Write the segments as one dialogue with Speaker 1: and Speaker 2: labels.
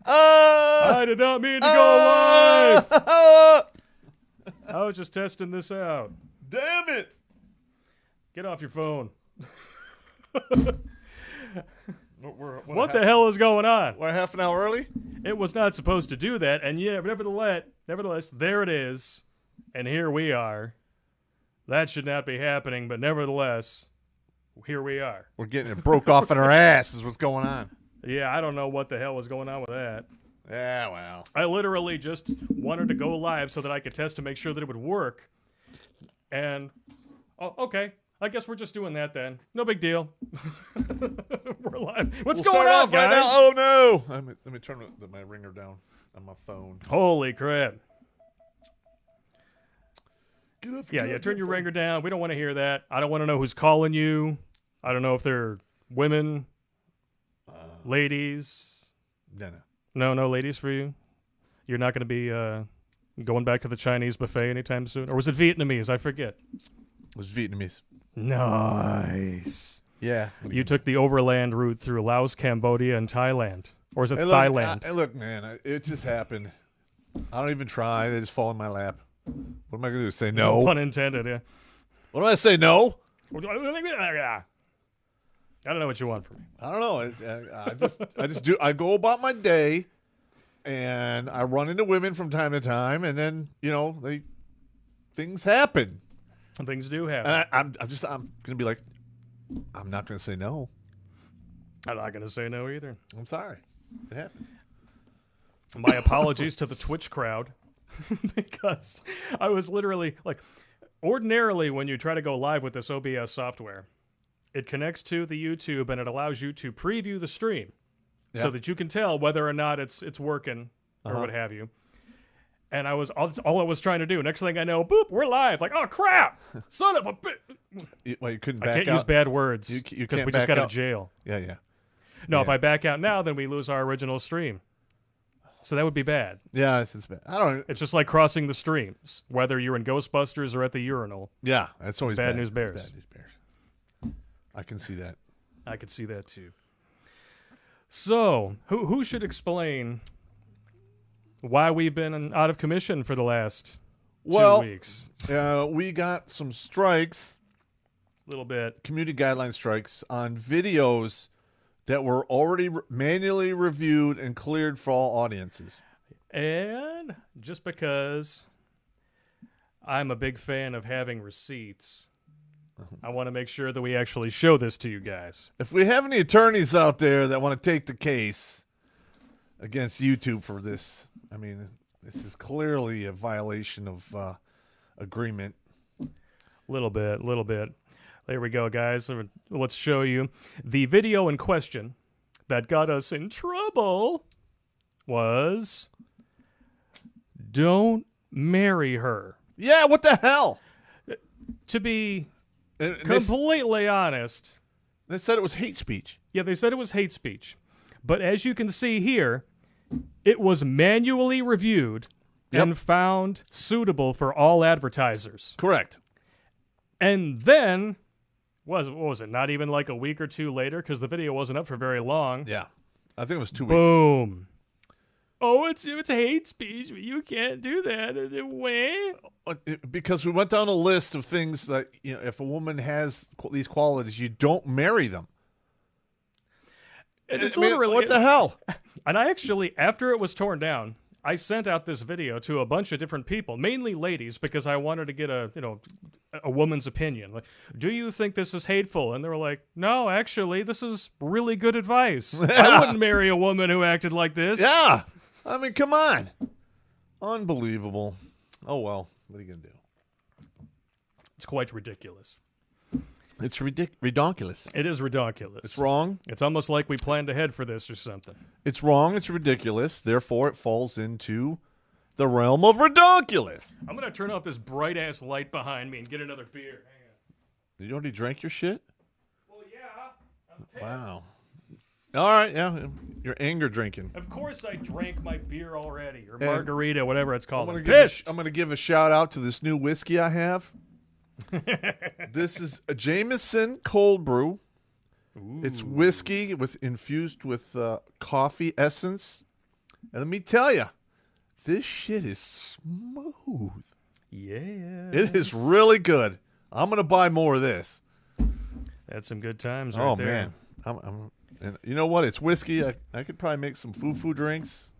Speaker 1: I did not mean to go live. I was just testing this out.
Speaker 2: Damn it!
Speaker 1: Get off your phone.
Speaker 2: What
Speaker 1: the hell is going on?
Speaker 2: We're half an hour early?
Speaker 1: It was not supposed to do that, and yeah, nevertheless, there it is, and here we are. That should not be happening, but nevertheless, here we are.
Speaker 2: We're getting it broke off in our ass is what's going on.
Speaker 1: Yeah, I don't know what the hell was going on with that.
Speaker 2: Yeah, well.
Speaker 1: I literally just wanted to go live so that I could test to make sure that it would work. And, oh, okay. I guess we're just doing that then. No big deal. We're live. What's going on, guys?
Speaker 2: Right now. Oh, no. Let me turn my ringer down on my phone.
Speaker 1: Holy crap.
Speaker 2: Get off,
Speaker 1: yeah, turn your ringer down. We don't want to hear that. I don't want to know who's calling you. I don't know if they're women, ladies.
Speaker 2: No.
Speaker 1: No ladies for you? You're not going to be going back to the Chinese buffet anytime soon? Or was it Vietnamese? I forget.
Speaker 2: It was Vietnamese.
Speaker 1: Nice.
Speaker 2: Yeah.
Speaker 1: You took the overland route through Laos, Cambodia, and Thailand. Or is it Thailand?
Speaker 2: Look, man, it just happened. I don't even try. They just fall in my lap. What am I going to do? Say no?
Speaker 1: Pun intended, yeah.
Speaker 2: What do I say, no?
Speaker 1: I don't know what you want from me.
Speaker 2: I don't know. I just do. I go about my day, and I run into women from time to time, and then things happen.
Speaker 1: And things do happen.
Speaker 2: And I'm gonna be like, I'm not gonna say no.
Speaker 1: I'm not gonna say no either.
Speaker 2: I'm sorry. It happens.
Speaker 1: My apologies to the Twitch crowd, because I was literally like, ordinarily when you try to go live with this OBS software, it connects to the YouTube and it allows you to preview the stream so that you can tell whether or not it's working or what have you. And I was all I was trying to do. Next thing I know, boop, we're live. Like, oh crap, son of a bitch!
Speaker 2: Well, you couldn't back out.
Speaker 1: I can't use bad words because we just got out of jail.
Speaker 2: Yeah.
Speaker 1: No, if I back out now, then we lose our original stream. So that would be bad.
Speaker 2: Yeah, it's bad. I don't.
Speaker 1: It's just like crossing the streams, whether you're in Ghostbusters or at the urinal.
Speaker 2: Yeah, that's always bad.
Speaker 1: Bad News Bears.
Speaker 2: Bad News Bears. I can see that.
Speaker 1: I could see that too. So, who should explain why we've been out of commission for the last 2 weeks?
Speaker 2: We got some strikes.
Speaker 1: A little bit.
Speaker 2: Community guideline strikes on videos that were already manually reviewed and cleared for all audiences.
Speaker 1: And just because I'm a big fan of having receipts, I want to make sure that we actually show this to you guys.
Speaker 2: If we have any attorneys out there that want to take the case against YouTube for this, I mean, this is clearly a violation of agreement.
Speaker 1: Little bit. There we go, guys. Let's show you. The video in question that got us in trouble was "Don't marry her."
Speaker 2: Yeah, what the hell?
Speaker 1: To be completely honest.
Speaker 2: They said it was hate speech.
Speaker 1: Yeah, they said it was hate speech. But as you can see here, it was manually reviewed and found suitable for all advertisers.
Speaker 2: Correct.
Speaker 1: And then, what was it, not even like a week or two later, because the video wasn't up for very long.
Speaker 2: Yeah. I think it was 2 weeks.
Speaker 1: Boom. Oh, it's hate speech. You can't do that.
Speaker 2: Because we went down a list of things that, if a woman has these qualities, you don't marry them.
Speaker 1: It's literally,
Speaker 2: what the hell?
Speaker 1: And I actually, after it was torn down, I sent out this video to a bunch of different people, mainly ladies, because I wanted to get a woman's opinion. Like, do you think this is hateful? And they were like, no, actually, this is really good advice. I wouldn't marry a woman who acted like this.
Speaker 2: Yeah. I mean, come on. Unbelievable. Oh, well, what are you going to do?
Speaker 1: It's quite ridiculous.
Speaker 2: It's redonkulous.
Speaker 1: It is redonkulous.
Speaker 2: It's wrong.
Speaker 1: It's almost like we planned ahead for this or something.
Speaker 2: It's wrong. It's ridiculous. Therefore, it falls into the realm of redonkulous.
Speaker 1: I'm going to turn off this bright-ass light behind me and get another beer. Hang on.
Speaker 2: You already drank your shit?
Speaker 1: Well, yeah. I'm pissed.
Speaker 2: Wow. All right, yeah. You're anger drinking.
Speaker 1: Of course I drank my beer already, or margarita, whatever it's called.
Speaker 2: I'm going to give a shout-out to this new whiskey I have. This is a Jameson cold brew.
Speaker 1: Ooh.
Speaker 2: It's whiskey infused with coffee essence, And let me tell you, this shit is smooth.
Speaker 1: Yeah.
Speaker 2: It is really good. I'm going to buy more of this.
Speaker 1: That's some good times right there.
Speaker 2: Oh, man. And you know what? It's whiskey. I could probably make some foo-foo drinks.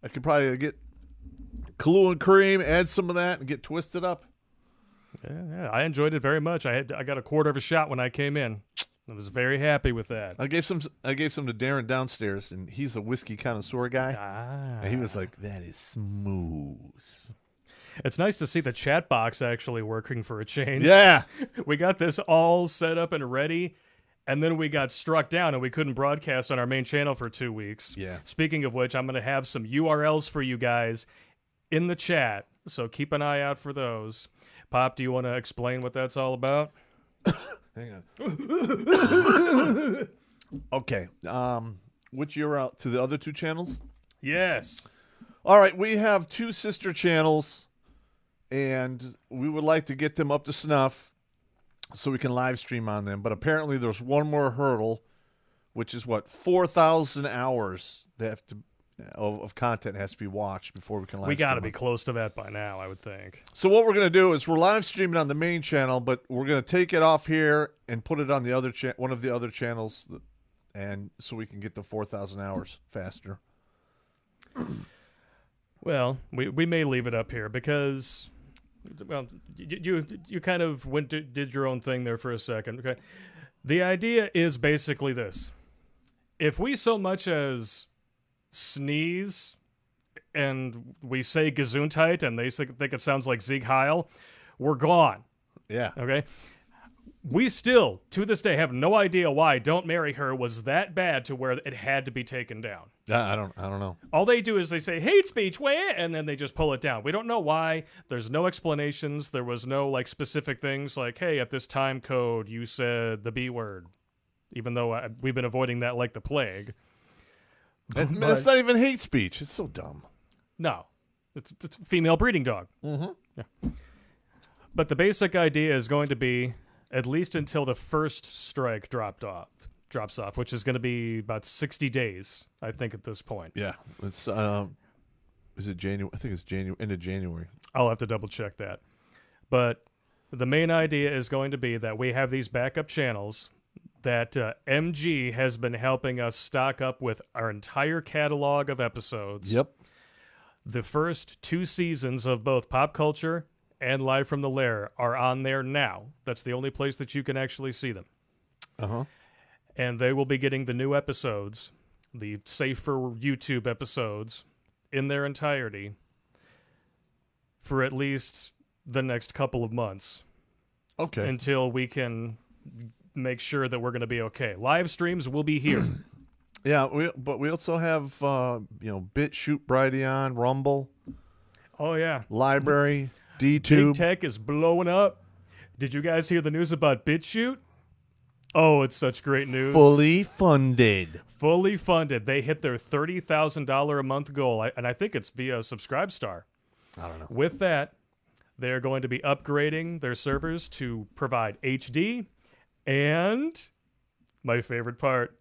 Speaker 2: I could probably get Kahlua and cream, add some of that, and get twisted up.
Speaker 1: Yeah, I enjoyed it very much. I got a quarter of a shot when I came in. I was very happy with that.
Speaker 2: I gave some to Darren downstairs, and he's a whiskey connoisseur guy. And he was like, "That is smooth."
Speaker 1: It's nice to see the chat box actually working for a change.
Speaker 2: Yeah.
Speaker 1: We got this all set up and ready, and then we got struck down and we couldn't broadcast on our main channel for 2 weeks.
Speaker 2: Yeah.
Speaker 1: Speaking of which, I'm going to have some URLs for you guys in the chat, so keep an eye out for those. Pop, do you want to explain what that's all about?
Speaker 2: Hang on. Okay. Which URL to the other 2 channels?
Speaker 1: Yes.
Speaker 2: All right. We have 2 sister channels, and we would like to get them up to snuff so we can live stream on them. But apparently there's one more hurdle, which is 4,000 hours that have to of content has to be watched before we can live stream.
Speaker 1: We got to be close to that by now, I would think.
Speaker 2: So what we're going to do is we're live streaming on the main channel, but we're going to take it off here and put it on the other one of the other channels, and so we can get to 4,000 hours faster.
Speaker 1: Well, we may leave it up here because, well, you kind of did your own thing there for a second. Okay, the idea is basically this: if we so much as sneeze and we say Gesundheit and they think it sounds like Sieg Heil, we're gone.
Speaker 2: Yeah.
Speaker 1: Okay. We still, to this day, have no idea why Don't Marry Her was that bad to where it had to be taken down.
Speaker 2: I don't know.
Speaker 1: All they do is they say hate speech, and then they just pull it down. We don't know why. There's no explanations. There was no specific things like, hey, at this time code you said the B word, even though we've been avoiding that like the plague.
Speaker 2: It's not even hate speech. It's so dumb.
Speaker 1: No, it's a female breeding dog.
Speaker 2: Mm-hmm.
Speaker 1: Yeah. But the basic idea is going to be, at least until the first strike drops off, which is going to be about 60 days, I think, at this point.
Speaker 2: Yeah. It's is it January? I think it's end of January.
Speaker 1: I'll have to double check that. But the main idea is going to be that we have these backup channels that MG has been helping us stock up with our entire catalog of episodes.
Speaker 2: Yep.
Speaker 1: The first 2 seasons of both Popp Culture and Live from the Lair are on there now. That's the only place that you can actually see them.
Speaker 2: Uh-huh.
Speaker 1: And they will be getting the new episodes, the safe for YouTube episodes, in their entirety for at least the next couple of months.
Speaker 2: Okay.
Speaker 1: Until we can make sure that we're going to be okay. Live streams will be here.
Speaker 2: Yeah, but we also have BitChute, Brighteon, Rumble.
Speaker 1: Oh yeah,
Speaker 2: Library, DTube.
Speaker 1: Big tech is blowing up. Did you guys hear the news about BitChute? Oh, it's such great news.
Speaker 2: Fully funded.
Speaker 1: Fully funded. They hit their $30,000 a month goal, and I think it's via Subscribestar.
Speaker 2: I don't know.
Speaker 1: With that, they're going to be upgrading their servers to provide HD and, my favorite part,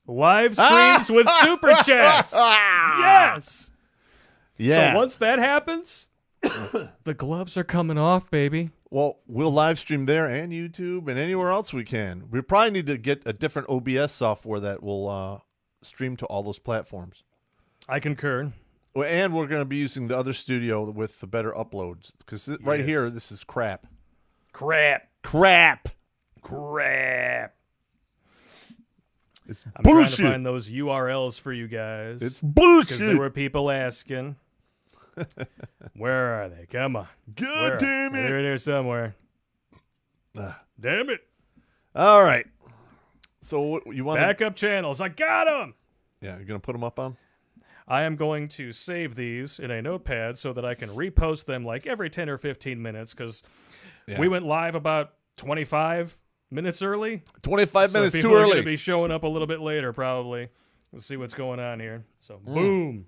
Speaker 1: live streams with super chats. Yes.
Speaker 2: Yeah.
Speaker 1: So once that happens, the gloves are coming off, baby.
Speaker 2: Well, we'll live stream there and YouTube and anywhere else we can. We probably need to get a different OBS software that will stream to all those platforms.
Speaker 1: I concur.
Speaker 2: Well, and we're going to be using the other studio with the better uploads because right here, this is crap.
Speaker 1: Crap.
Speaker 2: It's
Speaker 1: I'm
Speaker 2: bullshit.
Speaker 1: trying to find those URLs for you guys.
Speaker 2: It's bullshit.
Speaker 1: Because there were people asking. Where are they? Come on.
Speaker 2: God damn it.
Speaker 1: They're in there somewhere. Damn it.
Speaker 2: All right. So what you want
Speaker 1: Backup channels. I got them.
Speaker 2: Yeah, you're going to put them up on?
Speaker 1: I am going to save these in a notepad so that I can repost them like every 10 or 15 minutes because we went live about 25 minutes early.
Speaker 2: 25 minutes too
Speaker 1: early. People are going
Speaker 2: early.
Speaker 1: to be showing up a little bit later probably. Let's see what's going on here. So, boom.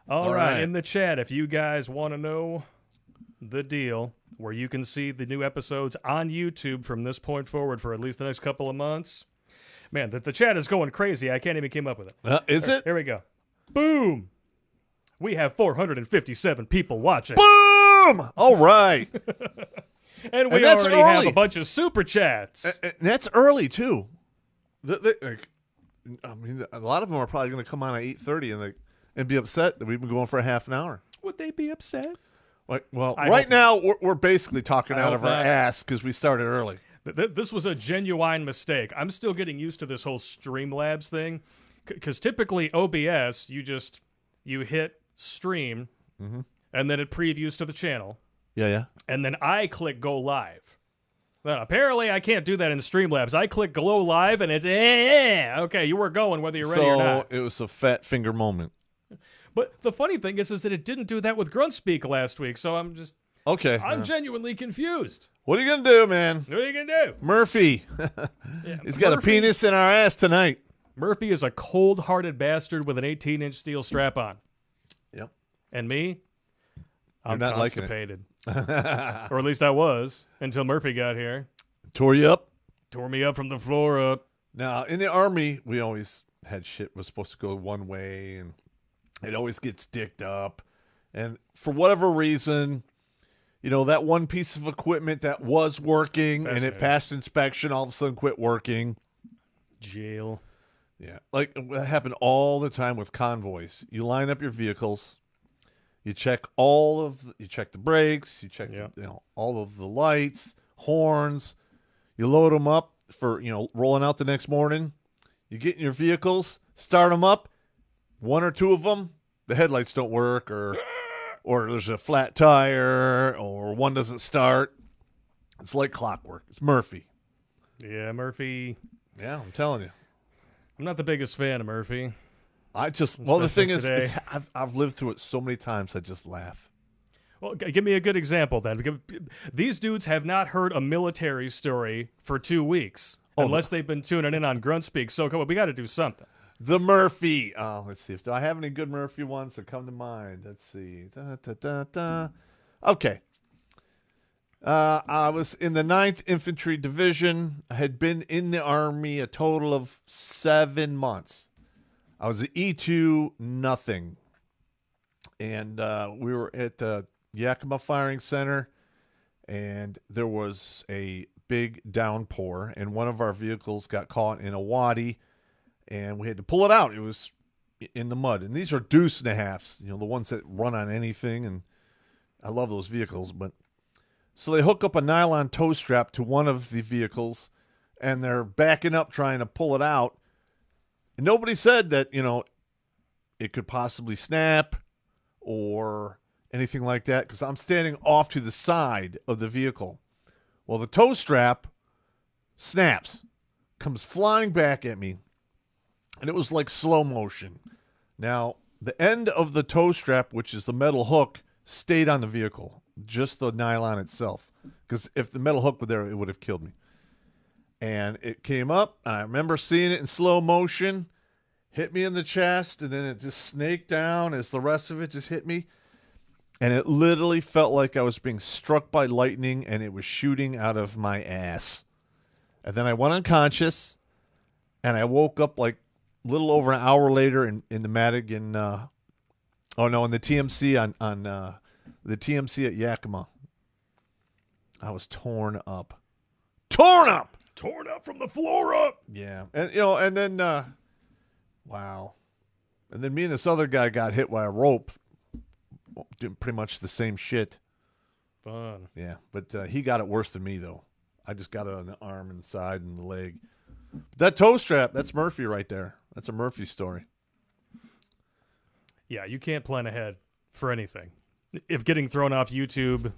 Speaker 1: All right. In the chat, if you guys want to know the deal where you can see the new episodes on YouTube from this point forward for at least the next couple of months, Man, the chat is going crazy. I can't even keep up with it.
Speaker 2: Is it?
Speaker 1: Here we go. Boom. We have 457 people watching.
Speaker 2: Boom! All right.
Speaker 1: And we
Speaker 2: And that's
Speaker 1: already have
Speaker 2: early.
Speaker 1: a bunch of super chats.
Speaker 2: And that's early, too. I mean, a lot of them are probably going to come on at 8:30 and be upset that we've been going for a half an hour.
Speaker 1: Would they be upset?
Speaker 2: Well,
Speaker 1: I
Speaker 2: right
Speaker 1: hope
Speaker 2: now, we're basically talking
Speaker 1: I
Speaker 2: out
Speaker 1: hope
Speaker 2: of our
Speaker 1: not.
Speaker 2: ass because we started early.
Speaker 1: This was a genuine mistake. I'm still getting used to this whole Streamlabs thing. Because typically OBS, you hit stream, and then it previews to the channel.
Speaker 2: Yeah.
Speaker 1: And then I click go live. Well, apparently I can't do that in Streamlabs. I click go live and it's okay, you were going whether you're ready or not.
Speaker 2: So it was a fat finger moment.
Speaker 1: But the funny thing is that it didn't do that with Grunt Speak last week, so I'm genuinely confused.
Speaker 2: What are you going to do, man?
Speaker 1: What are you gonna do?
Speaker 2: Murphy. He's got a penis in our ass tonight.
Speaker 1: Murphy is a cold-hearted bastard with an 18-inch steel strap-on.
Speaker 2: Yep.
Speaker 1: And me? I'm
Speaker 2: not liking it.
Speaker 1: constipated. Or at least I was, until Murphy got here.
Speaker 2: Tore you up?
Speaker 1: Tore me up from the floor up.
Speaker 2: Now, in the Army, we always had shit was supposed to go one way, and it always gets dicked up. And for whatever reason, that one piece of equipment that was working and it passed inspection all of a sudden quit working.
Speaker 1: Jail.
Speaker 2: Yeah. Like, that happened all the time with convoys. You line up your vehicles. You check you check the brakes, you check all of the lights, horns. You load them up for, rolling out the next morning. You get in your vehicles, start them up. One or two of them, the headlights don't work, or there's a flat tire, or one doesn't start. It's like clockwork. It's Murphy.
Speaker 1: Yeah, Murphy.
Speaker 2: Yeah, I'm telling you.
Speaker 1: I'm not the biggest fan of Murphy.
Speaker 2: The thing is
Speaker 1: today.
Speaker 2: I've lived through it so many times, I just laugh.
Speaker 1: Well, give me a good example then. Because these dudes have not heard a military story for 2 weeks, unless they've been tuning in on Grunt Speak. So come on, we got to do something.
Speaker 2: The Murphy. Let's see. Do I have any good Murphy ones that come to mind? Let's see. Okay. I was in the 9th Infantry Division. I had been in the Army a total of 7 months. I was at E2 nothing. And we were at Yakima Firing Center, and there was a big downpour, and one of our vehicles got caught in a wadi, and we had to pull it out. It was in the mud. And these are deuce and a halves, the ones that run on anything, and I love those vehicles. But so they hook up a nylon tow strap to one of the vehicles, and they're backing up trying to pull it out. And nobody said that, it could possibly snap or anything like that, because I'm standing off to the side of the vehicle. Well, the tow strap snaps, comes flying back at me, and it was like slow motion. Now, the end of the tow strap, which is the metal hook, stayed on the vehicle, just the nylon itself, because if the metal hook were there, it would have killed me. And it came up, and I remember seeing it in slow motion, hit me in the chest, and then it just snaked down as the rest of it just hit me. And it literally felt like I was being struck by lightning, and it was shooting out of my ass. And then I went unconscious, and I woke up like a little over an hour later in the Madigan, in the TMC on the TMC at Yakima. I was torn up. Torn up!
Speaker 1: Torn up from the floor up.
Speaker 2: Yeah. And, and then, wow. And then me and this other guy got hit by a rope. Doing pretty much the same shit.
Speaker 1: Fun.
Speaker 2: Yeah. But he got it worse than me, though. I just got it on the arm and the side and the leg. But that toe strap, that's Murphy right there. That's a Murphy story.
Speaker 1: Yeah, you can't plan ahead for anything. If getting thrown off YouTube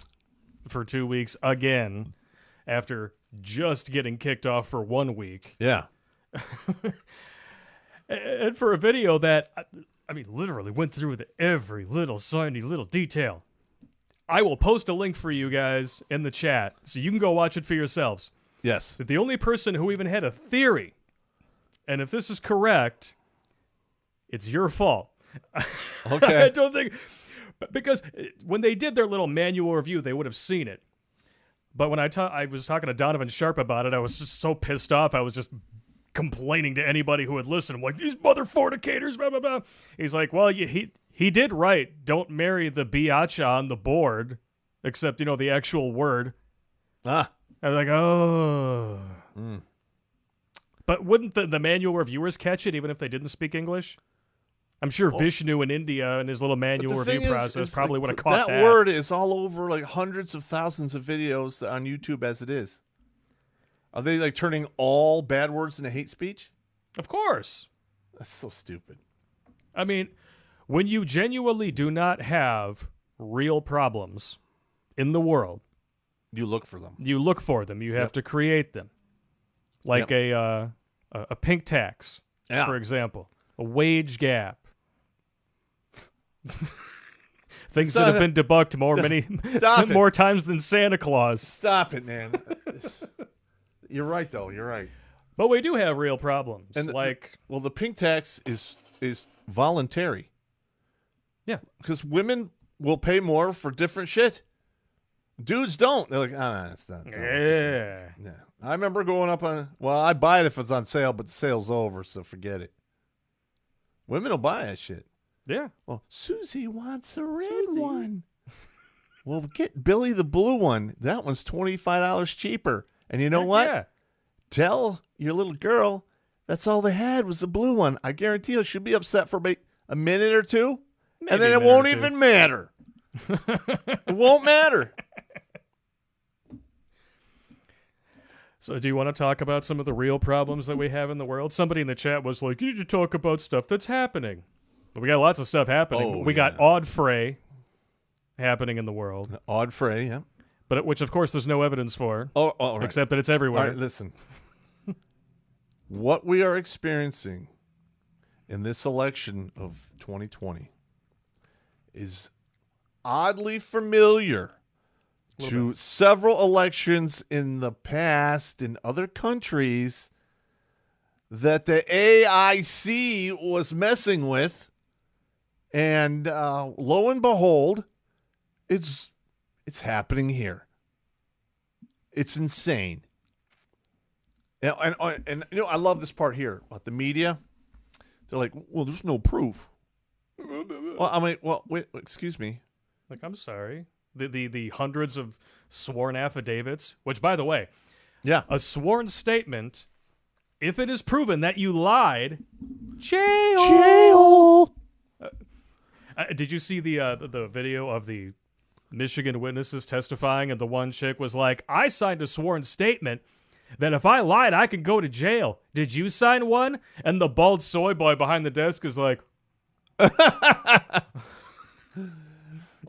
Speaker 1: for 2 weeks again after just getting kicked off for 1 week.
Speaker 2: Yeah.
Speaker 1: And for a video that, literally went through with every little tiny little detail. I will post a link for you guys in the chat so you can go watch it for yourselves.
Speaker 2: Yes.
Speaker 1: The only person who even had a theory, and if this is correct, it's your fault.
Speaker 2: Okay.
Speaker 1: I don't think, because when they did their little manual review, they would have seen it. But when I was talking to Donovan Sharp about it, I was just so pissed off. I was just complaining to anybody who would listen. I'm like, these mother fornicators, blah, blah, blah. He's like, well, he did write, don't marry the biatcha on the board, except, the actual word. I was like, oh. But wouldn't the manual reviewers catch it even if they didn't speak English? I'm sure Vishnu in India and his little manual review process probably would have caught that.
Speaker 2: That word is all over like hundreds of thousands of videos on YouTube as it is. Are they like turning all bad words into hate speech?
Speaker 1: Of course.
Speaker 2: That's so stupid.
Speaker 1: I mean, when you genuinely do not have real problems in the world,
Speaker 2: you look for them.
Speaker 1: You look for them. You have to create them. Like a pink tax, for example, a wage gap. Things that have been debunked more times than Santa Claus.
Speaker 2: Stop it, man. You're right, though. You're right.
Speaker 1: But we do have real problems. And
Speaker 2: the pink tax is voluntary.
Speaker 1: Yeah,
Speaker 2: because women will pay more for different shit. Dudes don't. They're like, it's not.
Speaker 1: Yeah.
Speaker 2: I remember going up on. Well, I buy it if it's on sale, but the sale's over, so forget it. Women will buy that shit.
Speaker 1: Yeah.
Speaker 2: Well, Susie wants a red one. Well, get Billy the blue one. That one's $25 cheaper. And you know what?
Speaker 1: Yeah.
Speaker 2: Tell your little girl that's all they had was the blue one. I guarantee you she'll be upset for a minute or two, and then it won't even matter. It won't matter.
Speaker 1: So do you want to talk about some of the real problems that we have in the world? Somebody in the chat was like, you need to talk about stuff that's happening. We got lots of stuff happening. We got odd fray happening in the world.
Speaker 2: Odd fray, yeah.
Speaker 1: But which, of course, there's no evidence for,
Speaker 2: right.
Speaker 1: Except that it's everywhere.
Speaker 2: All right, listen. What we are experiencing in this election of 2020 is oddly familiar to several elections in the past in other countries that the AIC was messing with. And lo and behold, it's happening here. It's insane. And I love this part here about the media. They're like, well, there's no proof. Well, I mean, wait, excuse me.
Speaker 1: Like, I'm sorry. The hundreds of sworn affidavits, which, by the way, a sworn statement, if it is proven that you lied, jail. Did you see the video of the Michigan witnesses testifying, and the one chick was like, I signed a sworn statement that if I lied, I could go to jail. Did you sign one? And the bald soy boy behind the desk is like,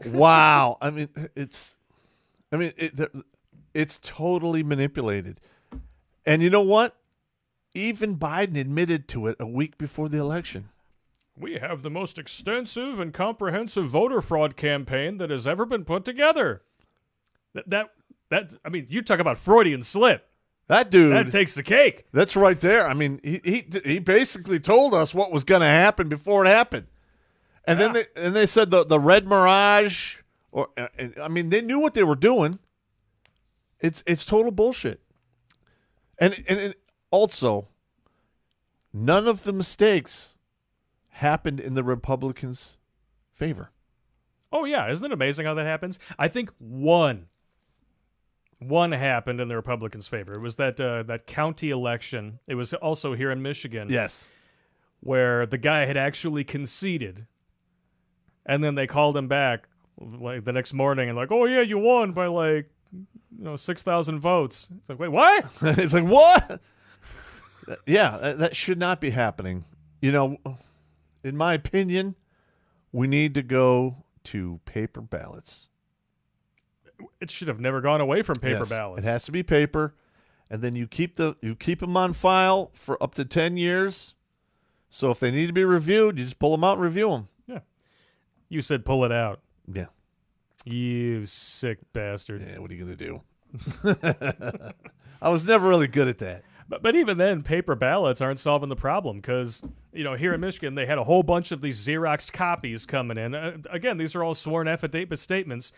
Speaker 2: wow. I mean, it's totally manipulated. And you know what? Even Biden admitted to it a week before the election.
Speaker 1: We have the most extensive and comprehensive voter fraud campaign that has ever been put together. That I mean, you talk about Freudian slip.
Speaker 2: That dude,
Speaker 1: that takes the cake.
Speaker 2: That's right there. I mean, he basically told us what was going to happen before it happened. And then they said the red mirage, I mean, they knew what they were doing. It's total bullshit. And also, none of the mistakes happened in the Republicans' favor.
Speaker 1: Oh yeah, isn't it amazing how that happens? I think one happened in the Republicans' favor. It was that county election. It was also here in Michigan.
Speaker 2: Yes,
Speaker 1: where the guy had actually conceded. And then they called him back like the next morning and like, oh yeah, you won by 6,000 votes. It's like, wait, what?
Speaker 2: It's like, what? Yeah, that should not be happening. In my opinion, we need to go to paper ballots.
Speaker 1: It should have never gone away from paper ballots.
Speaker 2: It has to be paper, and then you keep them on file for up to 10 years. So if they need to be reviewed, you just pull them out and review them.
Speaker 1: Yeah. You said pull it out.
Speaker 2: Yeah.
Speaker 1: You sick bastard.
Speaker 2: Yeah, what are you going to do? I was never really good at that.
Speaker 1: But even then, paper ballots aren't solving the problem because, here in Michigan, they had a whole bunch of these Xeroxed copies coming in. Again, these are all sworn affidavit statements,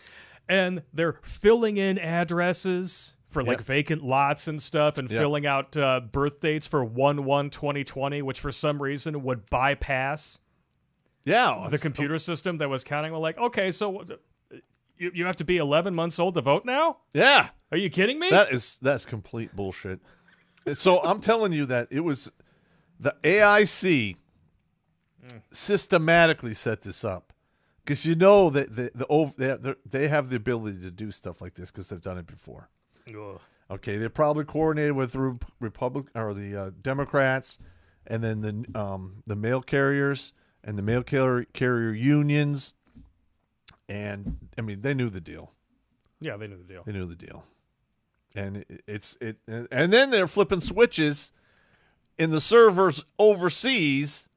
Speaker 1: and they're filling in addresses for like vacant lots and stuff, and filling out birth dates for 1/1/2020, which for some reason would bypass the computer system that was counting. Well, like, okay, so you have to be 11 months old to vote now?
Speaker 2: Yeah.
Speaker 1: Are you kidding me?
Speaker 2: That's complete bullshit. So I'm telling you that it was the AIC systematically set this up, because that they have the ability to do stuff like this because they've done it before.
Speaker 1: Ugh.
Speaker 2: Okay, they're probably coordinated with the the Democrats, and then the mail carriers and the mail carrier unions, and I mean they knew the deal.
Speaker 1: Yeah, they knew the deal.
Speaker 2: They knew the deal, and and then they're flipping switches in the servers overseas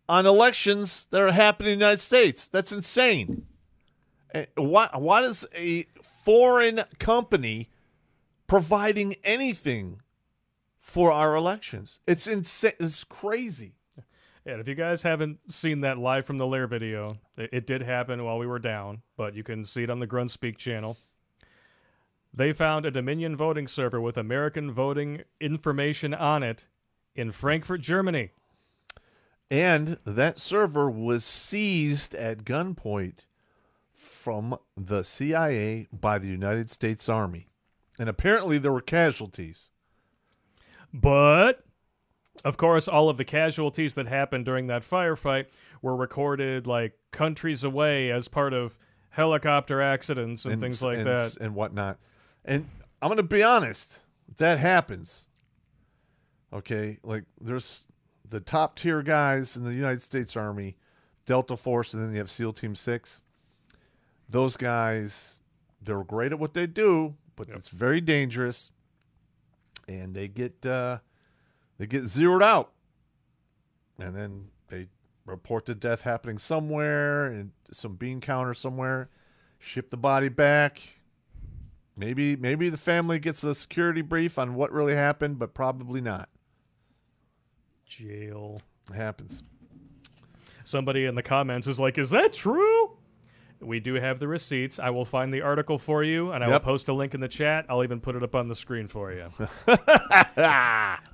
Speaker 2: on elections that are happening in the United States. That's insane. Why does a foreign company providing anything for our elections? It's insane. It's crazy.
Speaker 1: Yeah, if you guys haven't seen that live from the Lair video, it did happen while we were down, but you can see it on the Grunt Speak channel. They found a Dominion voting server with American voting information on it in Frankfurt, Germany.
Speaker 2: And that server was seized at gunpoint from the CIA by the United States Army. And apparently there were casualties.
Speaker 1: But, of course, all of the casualties that happened during that firefight were recorded like countries away as part of helicopter accidents and things like that.
Speaker 2: And whatnot. And I'm going to be honest, that happens. Okay, like there's the top tier guys in the United States Army, Delta Force, and then you have SEAL Team 6. Those guys, they're great at what they do, but it's very dangerous, and they get zeroed out, and then they report the death happening somewhere and some bean counter somewhere, ship the body back. Maybe the family gets a security brief on what really happened, but probably not.
Speaker 1: Jail.
Speaker 2: It happens.
Speaker 1: Somebody in the comments is like, is that true? We do have the receipts. I will find the article for you, and I will post a link in the chat. I'll even put it up on the screen for you.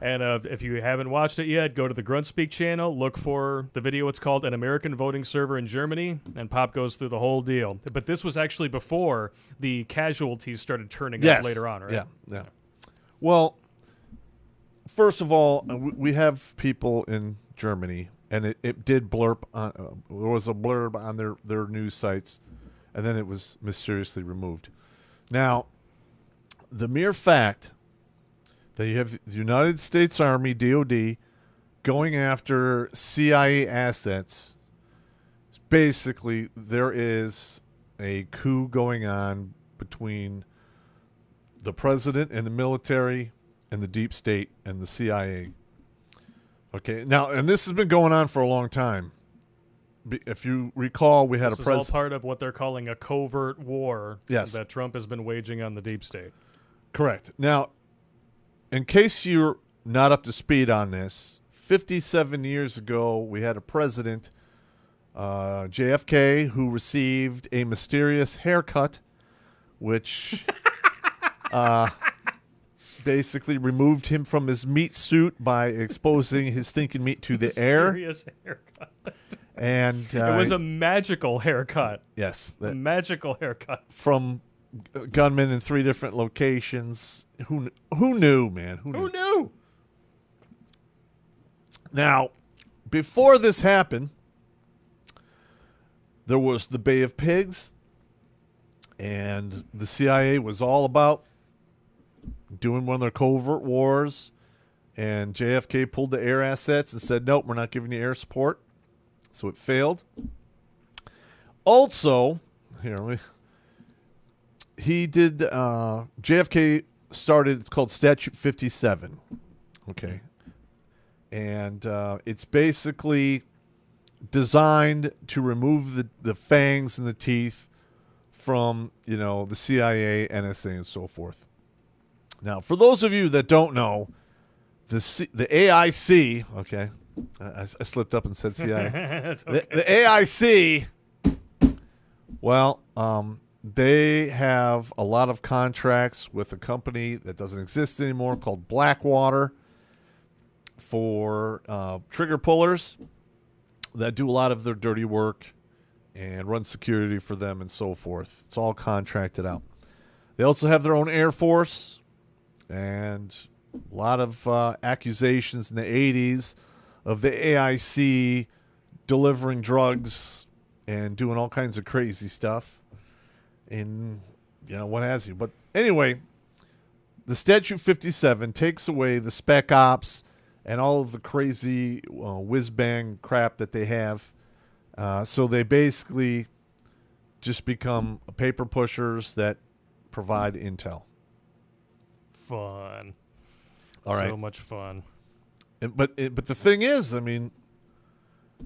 Speaker 1: And if you haven't watched it yet, go to the Grunt Speak channel, look for the video. It's called An American Voting Server in Germany, and Popp goes through the whole deal. But this was actually before the casualties started turning up later on, right?
Speaker 2: Yeah. Well, first of all, we have people in Germany, and it did blurb on, there was a blurb on their news sites, and then it was mysteriously removed. Now, the mere fact that you have the United States Army, DOD, going after CIA assets, basically there is a coup going on between the president and the military and the deep state and the CIA. Okay, now, and this has been going on for a long time. If you recall, we had
Speaker 1: this is all part of what they're calling a covert war that Trump has been waging on the deep state.
Speaker 2: Correct. Now, in case you're not up to speed on this, 57 years ago, we had a president, JFK, who received a mysterious haircut, which basically removed him from his meat suit by exposing his stinking meat to the air.
Speaker 1: Mysterious haircut.
Speaker 2: And
Speaker 1: it was a magical haircut.
Speaker 2: Yes.
Speaker 1: A magical haircut.
Speaker 2: From gunmen in 3 different locations. Who knew, man? Who
Speaker 1: knew?
Speaker 2: Now, before this happened, there was the Bay of Pigs, and the CIA was all about doing one of their covert wars, and JFK pulled the air assets and said, nope, we're not giving you air support. So it failed. Also, he did, JFK started, it's called Statute 57. Okay. And it's basically designed to remove the fangs and the teeth from, the CIA, NSA, and so forth. Now, for those of you that don't know, the AIC, okay, I slipped up and said CIA.
Speaker 1: Okay.
Speaker 2: The AIC, well, they have a lot of contracts with a company that doesn't exist anymore called Blackwater for trigger pullers that do a lot of their dirty work and run security for them and so forth. It's all contracted out. They also have their own Air Force and a lot of accusations in the 80s of the AIC delivering drugs and doing all kinds of crazy stuff. And, what has you. But anyway, the Statute 57 takes away the spec ops and all of the crazy whiz-bang crap that they have. So they basically just become paper pushers that provide intel.
Speaker 1: Fun.
Speaker 2: All right.
Speaker 1: So much fun.
Speaker 2: But the thing is, I mean,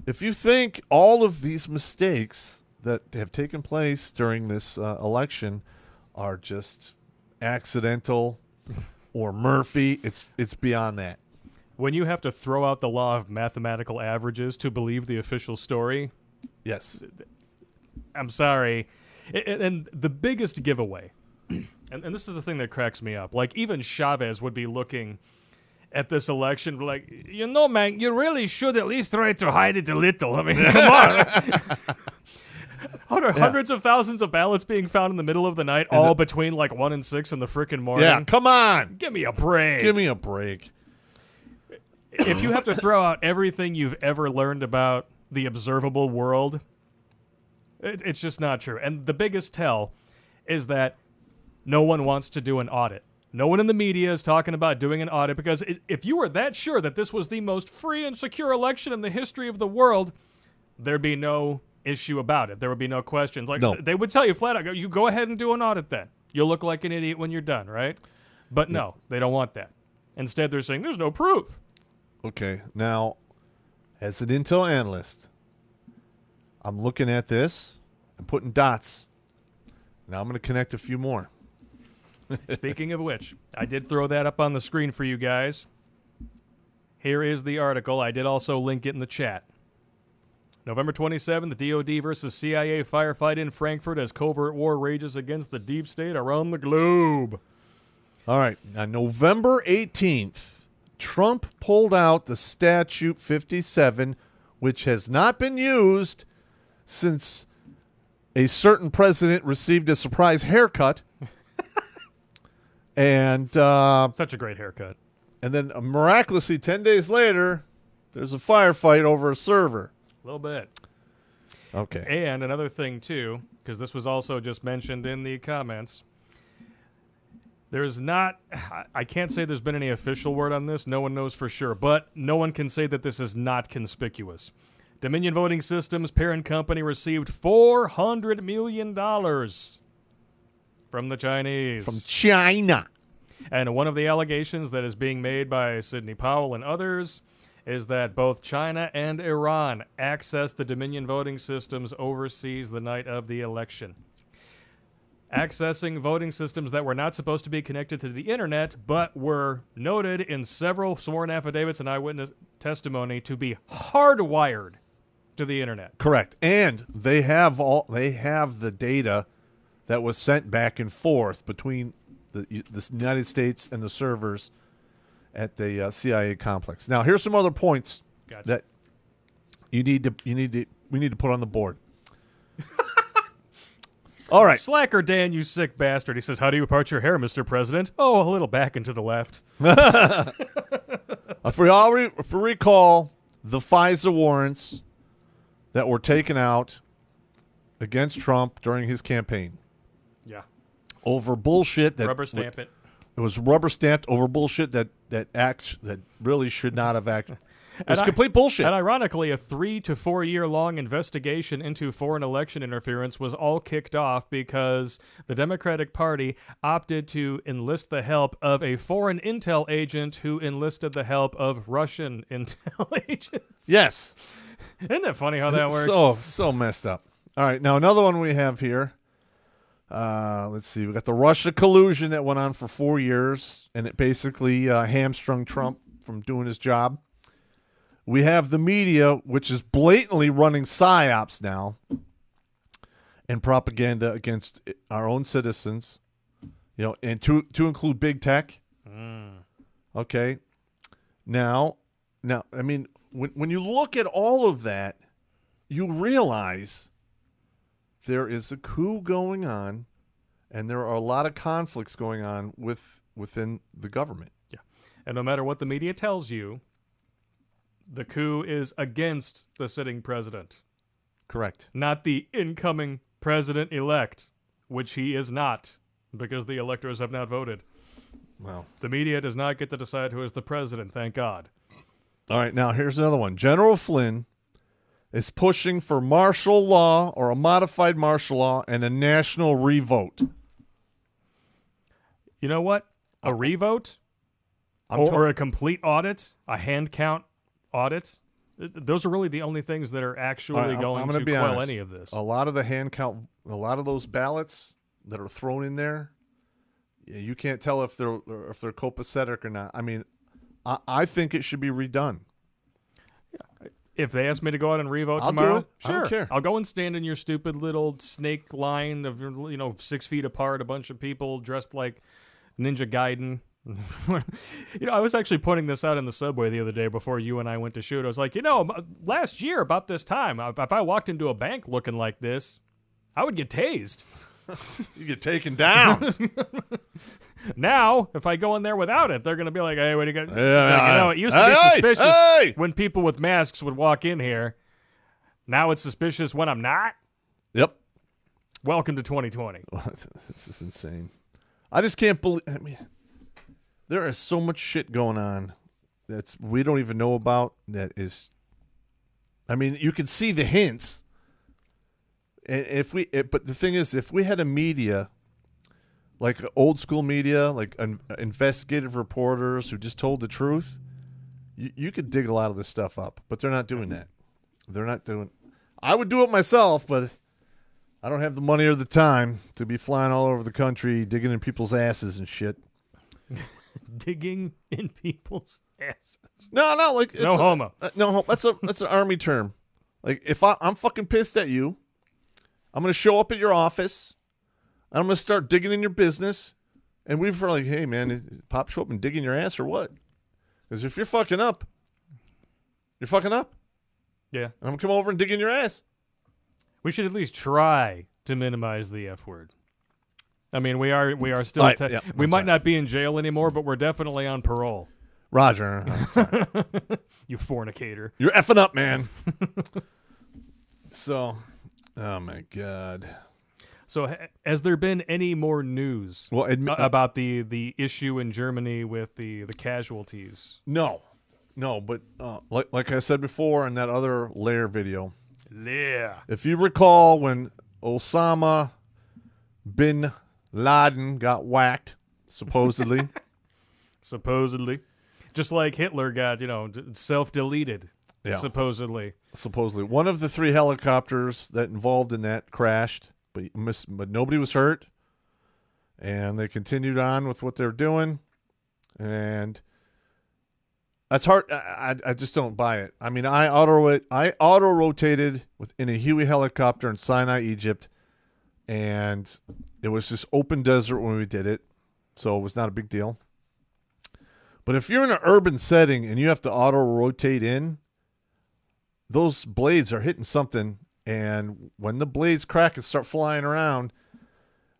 Speaker 2: if you think all of these mistakes that have taken place during this election are just accidental or Murphy, it's beyond that.
Speaker 1: When you have to throw out the law of mathematical averages to believe the official story,
Speaker 2: Yes.
Speaker 1: I'm sorry. And the biggest giveaway, and this is the thing that cracks me up, like even Chavez would be looking at this election like, man, you really should at least try to hide it a little. I mean, come on. Hundreds of thousands of ballots being found in the middle of the night, all between like 1 and 6 in the frickin' morning.
Speaker 2: Yeah, come on.
Speaker 1: Give me a break.
Speaker 2: Give me a break.
Speaker 1: If you have to throw out everything you've ever learned about the observable world, it's just not true. And the biggest tell is that no one wants to do an audit. No one in the media is talking about doing an audit because if you were that sure that this was the most free and secure election in the history of the world, there'd be no issue about it. There would be no questions. Like, they would tell you flat out, you go ahead and do an audit then. You'll look like an idiot when you're done, right? But no, they don't want that. Instead, they're saying there's no proof.
Speaker 2: Okay, now, as an intel analyst, I'm looking at this and putting dots. Now I'm going to connect a few more.
Speaker 1: Speaking of which, I did throw that up on the screen for you guys. Here is the article. I did also link it in the chat. November 27th, the DoD versus CIA firefight in Frankfurt as covert war rages against the deep state around the globe.
Speaker 2: All right, on November 18th, Trump pulled out the Statute 57, which has not been used since a certain president received a surprise haircut. And
Speaker 1: such a great haircut.
Speaker 2: And then miraculously, 10 days later, there's a firefight over a server.
Speaker 1: A little bit.
Speaker 2: Okay.
Speaker 1: And another thing, too, because this was also just mentioned in the comments. There's not, I can't say there's been any official word on this. No one knows for sure. But no one can say that this is not conspicuous. Dominion Voting Systems parent company received $400 million from the Chinese.
Speaker 2: From China.
Speaker 1: And one of the allegations that is being made by Sidney Powell and others is that both China and Iran accessed the Dominion Voting Systems overseas the night of the election. Accessing voting systems that were not supposed to be connected to the internet, but were noted in several sworn affidavits and eyewitness testimony to be hardwired to the internet.
Speaker 2: Correct. And they have the data that was sent back and forth between the United States and the servers at the CIA complex. Now, here's some other points that we need to put on the board. All right.
Speaker 1: Slacker Dan, you sick bastard. He says, how do you part your hair, Mr. President? Oh, a little back and to the left.
Speaker 2: If we recall the FISA warrants that were taken out against Trump during his campaign.
Speaker 1: Yeah.
Speaker 2: Over bullshit.
Speaker 1: Rubber stamp it.
Speaker 2: It was rubber stamped over bullshit that really should not have acted. It was complete bullshit.
Speaker 1: And ironically, a 3 to 4 year long investigation into foreign election interference was all kicked off because the Democratic Party opted to enlist the help of a foreign intel agent who enlisted the help of Russian intel agents.
Speaker 2: Yes.
Speaker 1: Isn't it funny how that works?
Speaker 2: So messed up. All right, now another one we have here. Let's see. We got the Russia collusion that went on for 4 years, and it basically hamstrung Trump from doing his job. We have the media, which is blatantly running psyops now. and propaganda against our own citizens, and to include big tech. Okay. Now, I mean, when you look at all of that, you realize there is a coup going on, and there are a lot of conflicts going on within the government.
Speaker 1: Yeah. And no matter what the media tells you, the coup is against the sitting president.
Speaker 2: Correct.
Speaker 1: Not the incoming president-elect, which he is not, because the electors have not voted.
Speaker 2: Well,
Speaker 1: the media does not get to decide who is the president, thank God.
Speaker 2: All right, now here's another one. General Flynn is pushing for martial law or a modified martial law and a national revote.
Speaker 1: You know what? A revote? Or a complete audit? A hand count audit? Those are really the only things that are actually going to quell any of this.
Speaker 2: A lot of the hand count, a lot of those ballots that are thrown in there, you can't tell if they're copacetic or not. I mean, I think it should be redone.
Speaker 1: If they ask me to go out and revote
Speaker 2: I'll
Speaker 1: tomorrow,
Speaker 2: do it.
Speaker 1: sure.
Speaker 2: I don't care.
Speaker 1: I'll go and stand in your stupid little snake line of 6 feet apart, a bunch of people dressed like Ninja Gaiden. I was actually pointing this out in the subway the other day before you and I went to shoot. I was like, last year about this time, if I walked into a bank looking like this, I would get tased.
Speaker 2: You get taken down.
Speaker 1: Now, if I go in there without it, they're going to be like, hey, what do you got? It used to be suspicious when people with masks would walk in here. Now it's suspicious when I'm not?
Speaker 2: Yep.
Speaker 1: Welcome to 2020.
Speaker 2: This is insane. I just can't believe, there is so much shit going on that we don't even know about that is, you can see the hints. And but the thing is, if we had a media, like old school media, like investigative reporters who just told the truth, you could dig a lot of this stuff up. But they're not doing that. They're not doing. I would do it myself, but I don't have the money or the time to be flying all over the country digging in people's asses and shit.
Speaker 1: Digging in people's asses.
Speaker 2: No, like it's
Speaker 1: homo.
Speaker 2: No, that's an army term. Like if I'm fucking pissed at you, I'm gonna show up at your office. I'm gonna start digging in your business, and we're like, hey man, Popp, show up and dig in your ass or what? Because if you're fucking up, you're fucking up.
Speaker 1: Yeah,
Speaker 2: and I'm gonna come over and dig in your ass.
Speaker 1: We should at least try to minimize the F word. We are still.
Speaker 2: Right,
Speaker 1: we might not be in jail anymore, but we're definitely on parole.
Speaker 2: Roger.
Speaker 1: You fornicator.
Speaker 2: You're effing up, man. So, oh my God.
Speaker 1: So, has there been any more news about the issue in Germany with the casualties?
Speaker 2: No, but like I said before in that other Lair video.
Speaker 1: Yeah.
Speaker 2: If you recall when Osama bin Laden got whacked, supposedly.
Speaker 1: Supposedly. Just like Hitler got, self-deleted, supposedly.
Speaker 2: Supposedly. One of the 3 helicopters that involved in that crashed, but nobody was hurt. And they continued on with what they're doing. And that's hard. I just don't buy it. I auto-rotated in a Huey helicopter in Sinai, Egypt. And it was just open desert when we did it. So it was not a big deal. But if you're in an urban setting and you have to auto-rotate in, those blades are hitting something. And when the blades crack and start flying around,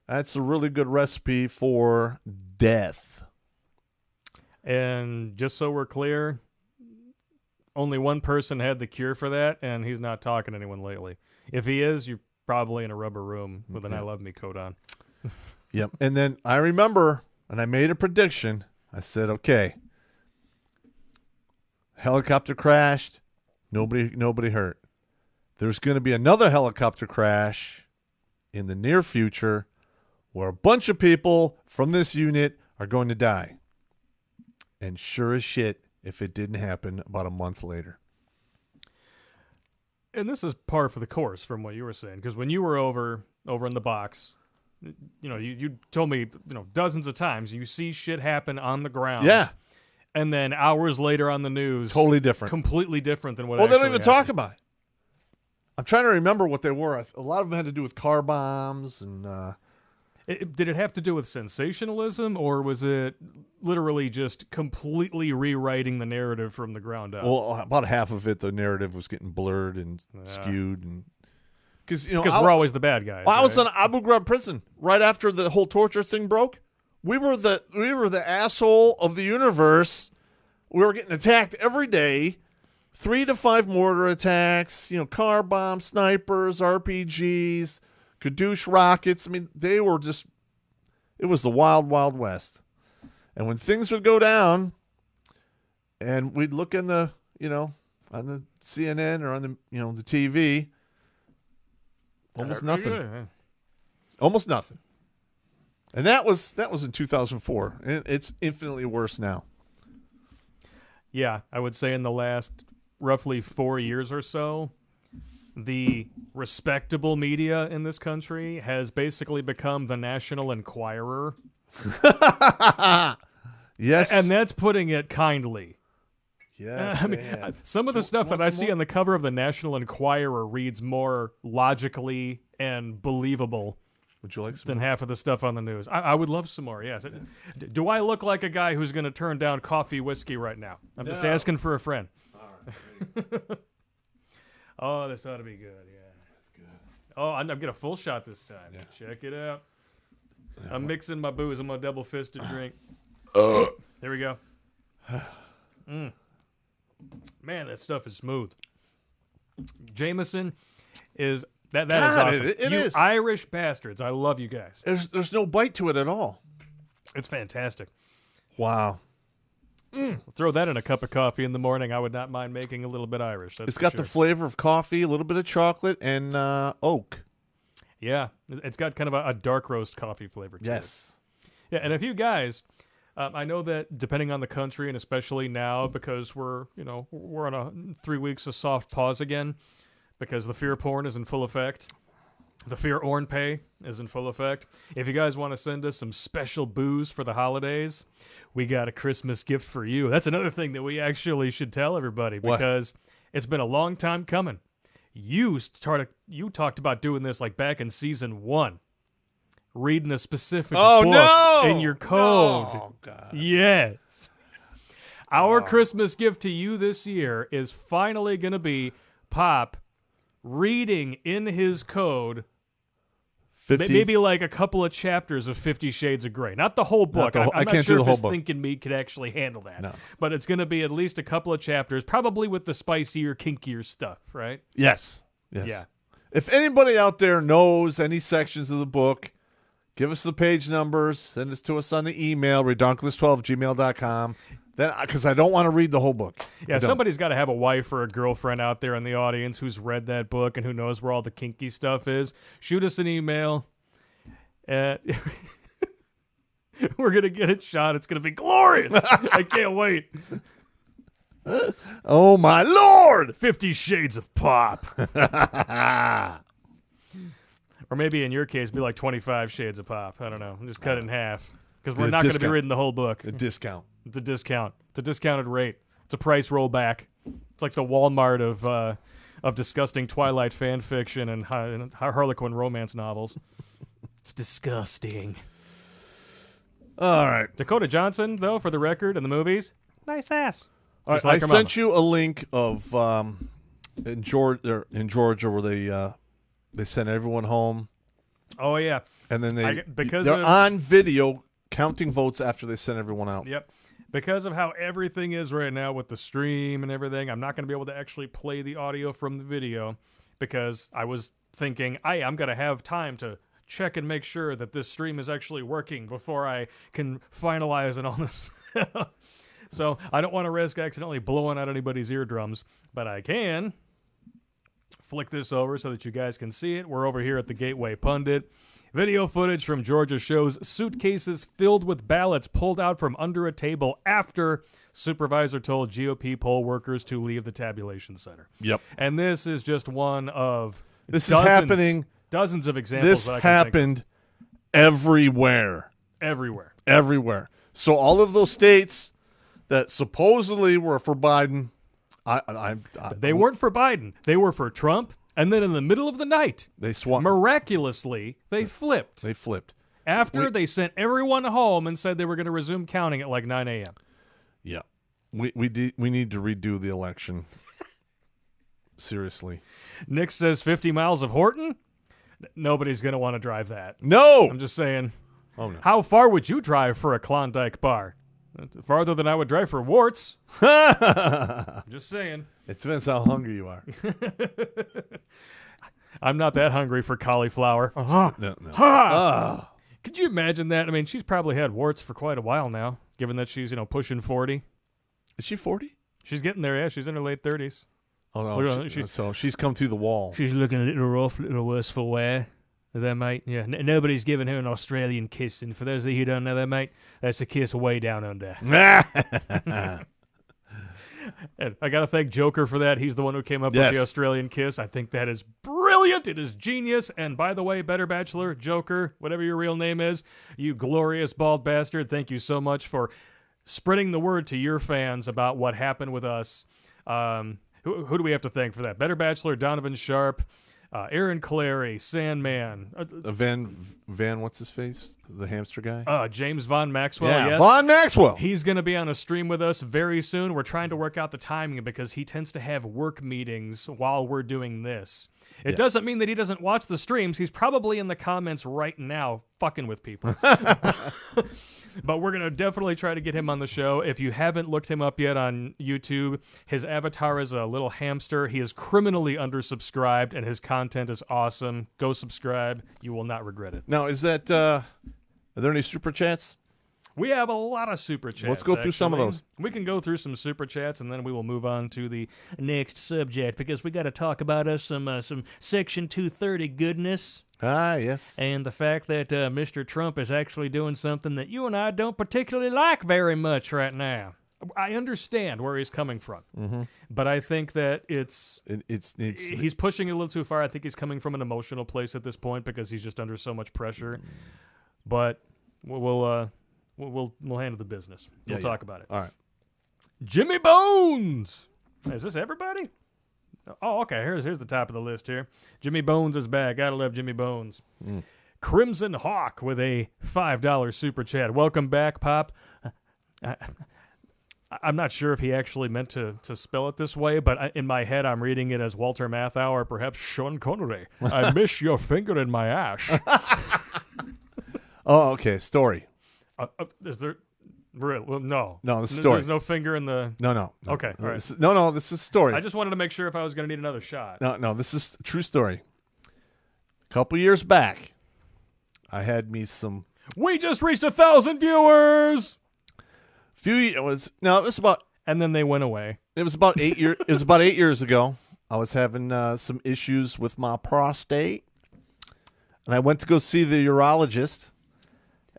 Speaker 2: that's a really good recipe for death.
Speaker 1: And just so we're clear, only one person had the cure for that, and he's not talking to anyone lately. If he is, you're probably in a rubber room with an I Love Me coat on.
Speaker 2: Yep. And then I remember, and I made a prediction. I said, okay, helicopter crashed, nobody hurt. There's going to be another helicopter crash in the near future where a bunch of people from this unit are going to die. And sure as shit, if it didn't happen about a month later.
Speaker 1: And this is par for the course from what you were saying, because when you were over in the box, you told me, dozens of times you see shit happen on the ground.
Speaker 2: Yeah.
Speaker 1: And then hours later on the news,
Speaker 2: totally different.
Speaker 1: Completely different than what
Speaker 2: Well, they don't
Speaker 1: actually
Speaker 2: even
Speaker 1: happened.
Speaker 2: talk about it. I'm trying to remember what they were. A lot of them had to do with car bombs and.
Speaker 1: Did it have to do with sensationalism, or was it literally just completely rewriting the narrative from the ground up?
Speaker 2: Well, about half of it, the narrative was getting blurred and skewed, and because
Speaker 1: we're always the bad guys.
Speaker 2: I was
Speaker 1: right?
Speaker 2: in Abu Ghraib prison right after the whole torture thing broke. We were the asshole of the universe. We were getting attacked every day, 3 to 5 mortar attacks. Car bombs, snipers, RPGs. Kadoosh rockets. I mean, they were just, it was the wild, wild west. And when things would go down and we'd look in the, on the CNN or on the, the TV, almost nothing. Almost nothing. And that was in 2004. And it's infinitely worse now.
Speaker 1: Yeah, I would say in the last roughly 4 years or so, the respectable media in this country has basically become the National Enquirer.
Speaker 2: Yes.
Speaker 1: And that's putting it kindly.
Speaker 2: Yes.
Speaker 1: I mean, some of the stuff that I see on the cover of the National Enquirer reads more logically and believable
Speaker 2: Would you like some
Speaker 1: than
Speaker 2: more?
Speaker 1: half of the stuff on the news. I would love some more, yes. Do I look like a guy who's going to turn down coffee whiskey right now? I'm just asking for a friend.
Speaker 2: All right.
Speaker 1: Oh, this ought to be good, yeah.
Speaker 2: That's good.
Speaker 1: Oh, I'm getting a full shot this time.
Speaker 2: Yeah.
Speaker 1: Check it out. I'm mixing my booze. I'm going to double-fisted drink. There we go. Man, that stuff is smooth. Jameson is... That is awesome.
Speaker 2: It
Speaker 1: you
Speaker 2: is.
Speaker 1: Irish bastards. I love you guys.
Speaker 2: There's no bite to it at all.
Speaker 1: It's fantastic.
Speaker 2: Wow.
Speaker 1: Throw that in a cup of coffee in the morning. I would not mind making a little bit Irish. That's
Speaker 2: It's got the flavor of coffee, a little bit of chocolate, and oak.
Speaker 1: Yeah, it's got kind of a dark roast coffee flavor to it.
Speaker 2: Yes.
Speaker 1: Yeah, and if you guys, I know that depending on the country, and especially now because we're on a 3 weeks of soft pause again, because the fear porn is in full effect. The fear orn pay is in full effect. If you guys want to send us some special booze for the holidays, we got a Christmas gift for you. That's another thing that we actually should tell everybody because it's been a long time coming. You talked about doing this like back in season 1. Reading a specific book in your code.
Speaker 2: Oh, God.
Speaker 1: Yes. Our Christmas gift to you this year is finally going to be Popp reading in his code
Speaker 2: 50?
Speaker 1: maybe like a couple of chapters of 50 Shades of Grey. Not the whole book. I'm
Speaker 2: I
Speaker 1: not
Speaker 2: can't
Speaker 1: sure
Speaker 2: do
Speaker 1: if
Speaker 2: the
Speaker 1: his
Speaker 2: whole book.
Speaker 1: thinking me could actually handle that.
Speaker 2: No.
Speaker 1: But it's going to be at least a couple of chapters, probably with the spicier, kinkier stuff, right?
Speaker 2: Yes. Yes.
Speaker 1: Yeah.
Speaker 2: If anybody out there knows any sections of the book, give us the page numbers. Send this to us on the email, redonkulas12@gmail.com. Then, because I don't want to read the whole book.
Speaker 1: Yeah, somebody's got to have a wife or a girlfriend out there in the audience who's read that book and who knows where all the kinky stuff is. Shoot us an email. We're going to get it shot. It's going to be glorious. I can't wait.
Speaker 2: Oh, my Lord!
Speaker 1: 50 Shades of Popp. Or maybe in your case, be like 25 Shades of Popp. I don't know. Just cut it in half. Because we're not going to be reading the whole book.
Speaker 2: A discount.
Speaker 1: It's a discount. It's a discounted rate. It's a price rollback. It's like the Walmart of disgusting Twilight fan fiction and Harlequin romance novels. It's disgusting.
Speaker 2: All right.
Speaker 1: Dakota Johnson, though, for the record, in the movies, nice ass.
Speaker 2: All right,
Speaker 1: like
Speaker 2: I sent you a link of in Georgia where they sent everyone home,
Speaker 1: Oh yeah.
Speaker 2: and then they're
Speaker 1: of-
Speaker 2: on video counting votes after they sent everyone out.
Speaker 1: Yep. Because of how everything is right now with the stream and everything, I'm not going to be able to actually play the audio from the video because I was thinking, I'm going to have time to check and make sure that this stream is actually working before I can finalize and all this. So I don't want to risk accidentally blowing out anybody's eardrums, but I can flick this over so that you guys can see it. We're over here at the Gateway Pundit. Video footage from Georgia shows suitcases filled with ballots pulled out from under a table after supervisor told GOP poll workers to leave the tabulation center.
Speaker 2: Yep.
Speaker 1: And this is just one of
Speaker 2: This is happening.
Speaker 1: Dozens of examples.
Speaker 2: This
Speaker 1: that I can
Speaker 2: happened everywhere.
Speaker 1: everywhere.
Speaker 2: Everywhere. So all of those states that supposedly were for Biden,
Speaker 1: They weren't for Biden. They were for Trump And then in the middle of the night,
Speaker 2: They swung.
Speaker 1: miraculously, they flipped.
Speaker 2: They flipped.
Speaker 1: After they sent everyone home and said they were going to resume counting at like 9 a.m.
Speaker 2: Yeah. We need to redo the election. Seriously.
Speaker 1: Nick says 50 miles of Horton? Nobody's going to want to drive that.
Speaker 2: No.
Speaker 1: I'm just saying,
Speaker 2: Oh, no.
Speaker 1: how far would you drive for a Klondike bar? Farther than I would drive for warts. Just saying.
Speaker 2: It depends how hungry you are.
Speaker 1: I'm not that hungry for cauliflower.
Speaker 2: No.
Speaker 1: Could you imagine that? I mean, she's probably had warts for quite a while now, given that she's, pushing 40.
Speaker 2: Is she 40?
Speaker 1: She's getting there, yeah. She's in her late 30s.
Speaker 2: Oh, no.
Speaker 1: Look at
Speaker 2: So she's come through the wall.
Speaker 1: She's looking a little rough, a little worse for wear. There, mate. Yeah, nobody's giving her an Australian kiss. And for those of you who don't know that, mate, that's a kiss way down under. And I got to thank Joker for that. He's the one who came up with the Australian kiss. I think that is brilliant. It is genius. And by the way, Better Bachelor, Joker, whatever your real name is, you glorious bald bastard, thank you so much for spreading the word to your fans about what happened with us. Who do we have to thank for that? Better Bachelor, Donovan Sharp, Aaron Clary, Sandman.
Speaker 2: Van, what's his face? The hamster guy?
Speaker 1: James Von Maxwell,
Speaker 2: yeah,
Speaker 1: yes.
Speaker 2: Von Maxwell.
Speaker 1: He's going to be on a stream with us very soon. We're trying to work out the timing because he tends to have work meetings while we're doing this. It doesn't mean that he doesn't watch the streams. He's probably in the comments right now fucking with people. But we're going to definitely try to get him on the show. If you haven't looked him up yet on YouTube, his avatar is a little hamster. He is criminally undersubscribed, and his content is awesome. Go subscribe. You will not regret it.
Speaker 2: Now, is that, are there any super chats?
Speaker 1: We have a lot of super chats.
Speaker 2: Let's go through some of those.
Speaker 1: We can go through some super chats, and then we will move on to the next subject, because we got to talk about some Section 230 goodness.
Speaker 2: Ah, yes.
Speaker 1: And the fact that Mr. Trump is actually doing something that you and I don't particularly like very much right now. I understand where he's coming from, but I think that he's pushing it a little too far. I think he's coming from an emotional place at this point because he's just under so much pressure. But we'll handle the business. We'll talk about it.
Speaker 2: All right.
Speaker 1: Jimmy Bones. Is this everybody? Oh, okay. Here's the top of the list here. Jimmy Bones is back. Gotta love Jimmy Bones. Crimson Hawk with a $5 super chat. Welcome back, Pop. I'm not sure if he actually meant to spell it this way, but in my head I'm reading it as Walter Matthau or perhaps Sean Connery. I miss your finger in my ash.
Speaker 2: Oh, okay. Story.
Speaker 1: Is there... Well, no.
Speaker 2: No, this is story.
Speaker 1: There's no finger in the...
Speaker 2: No.
Speaker 1: Okay, all right.
Speaker 2: This is story.
Speaker 1: I just wanted to make sure if I was going to need another shot.
Speaker 2: No, this is a true story. A couple years back, I had me some...
Speaker 1: We just reached 1,000 viewers!
Speaker 2: It was about...
Speaker 1: And then they went away.
Speaker 2: It was about 8 years. It was about 8 years ago. I was having some issues with my prostate, and I went to go see the urologist.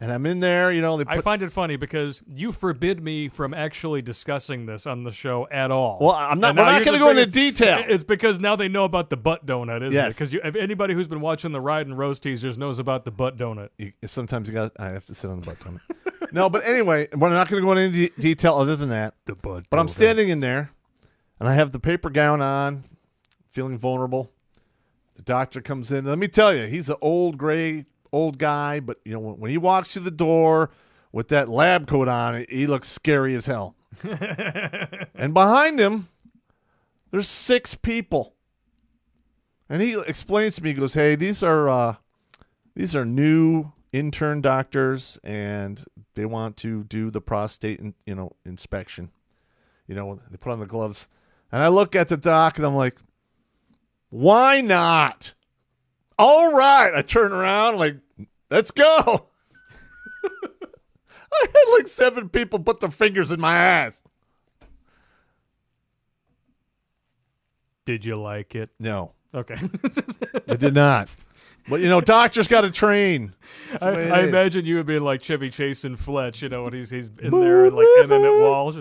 Speaker 2: And I'm in there,
Speaker 1: I find it funny because you forbid me from actually discussing this on the show at all.
Speaker 2: Well, we're not going to go into detail.
Speaker 1: It's because now they know about the butt donut, isn't
Speaker 2: Yes.
Speaker 1: it? Because anybody who's been watching the Ride and Rose teasers knows about the butt donut.
Speaker 2: Sometimes I have to sit on the butt donut. No, but anyway, we're not going to go into any detail other than that.
Speaker 1: The butt
Speaker 2: But I'm standing in there, and I have the paper gown on, feeling vulnerable. The doctor comes in. Let me tell you, he's an old guy, but when he walks through the door with that lab coat on, he looks scary as hell. And behind him, there's 6 people. And he explains to me, he goes, "Hey, these are new intern doctors, and they want to do the prostate, inspection. They put on the gloves." And I look at the doc, and I'm like, "Why not? All right." I turn around, like, let's go. I had like 7 people put their fingers in my ass.
Speaker 1: Did you like it?
Speaker 2: No.
Speaker 1: Okay.
Speaker 2: I did not. But, doctors got to train.
Speaker 1: I imagine you would be like Chevy Chase in Fletch, when he's in there and like internet walls.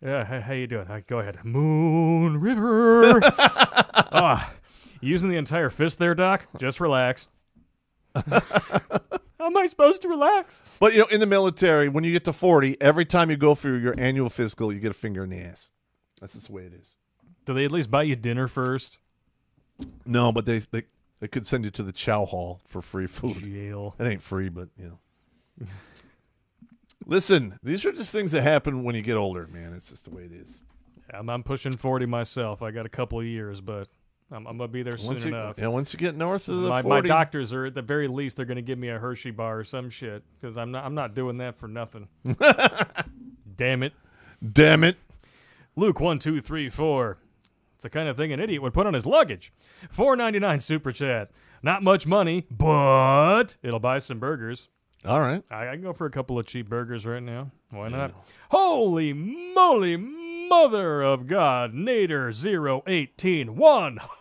Speaker 1: Yeah, how you doing? Go ahead. Moon River. Using the entire fist there, Doc? Just relax. How am I supposed to relax?
Speaker 2: But, in the military, when you get to 40, every time you go for your annual physical, you get a finger in the ass. That's just the way it is.
Speaker 1: Do they at least buy you dinner first?
Speaker 2: No, but they could send you to the chow hall for free food.
Speaker 1: Jail.
Speaker 2: It ain't free, but Listen, these are just things that happen when you get older, man. It's just the way it is.
Speaker 1: I'm pushing 40 myself. I got a couple of years, but I'm gonna be there soon enough.
Speaker 2: Yeah, once you get north of the 40.
Speaker 1: My doctors are at the very least they're gonna give me a Hershey bar or some shit because I'm not doing that for nothing. Damn it. Luke 1, 2, 3, 4. It's the kind of thing an idiot would put on his luggage. $4.99 super chat. Not much money, but it'll buy some burgers.
Speaker 2: All right.
Speaker 1: I can go for a couple of cheap burgers right now. Why not? Holy moly, mother of God. Nader018,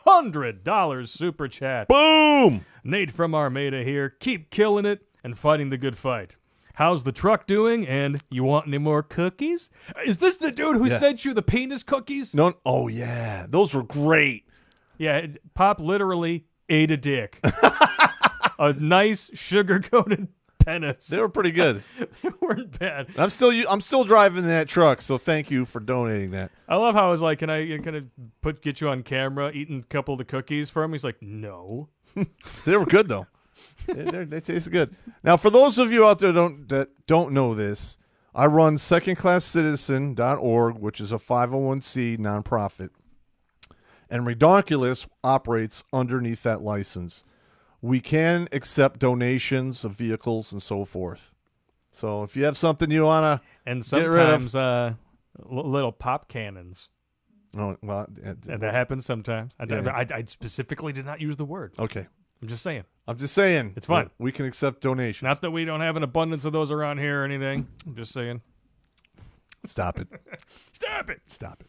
Speaker 1: $100 super chat.
Speaker 2: Boom!
Speaker 1: Nate from Armada here. Keep killing it and fighting the good fight. How's the truck doing? And you want any more cookies? Is this the dude who sent you the penis cookies?
Speaker 2: No. Oh, yeah. Those were great.
Speaker 1: Yeah, Pop literally ate a dick. A nice sugar-coated penis.
Speaker 2: They were pretty good.
Speaker 1: They weren't bad.
Speaker 2: I'm still driving that truck, so thank you for donating that.
Speaker 1: I love how I was like, can I get you on camera eating a couple of the cookies for him? He's like, no.
Speaker 2: They were good, though. They tasted good. Now, for those of you out there that don't know this, I run secondclasscitizen.org, which is a 501c nonprofit, and Redonkulas operates underneath that license. We can accept donations of vehicles and so forth. So if you have something you want to get rid of.
Speaker 1: And sometimes little pop cannons.
Speaker 2: Oh, well,
Speaker 1: and that happens sometimes. I specifically did not use the word.
Speaker 2: Okay.
Speaker 1: I'm just saying.
Speaker 2: It's fine. We can accept donations.
Speaker 1: Not that we don't have an abundance of those around here or anything. I'm just saying.
Speaker 2: Stop it.
Speaker 1: Stop it.
Speaker 2: Stop it.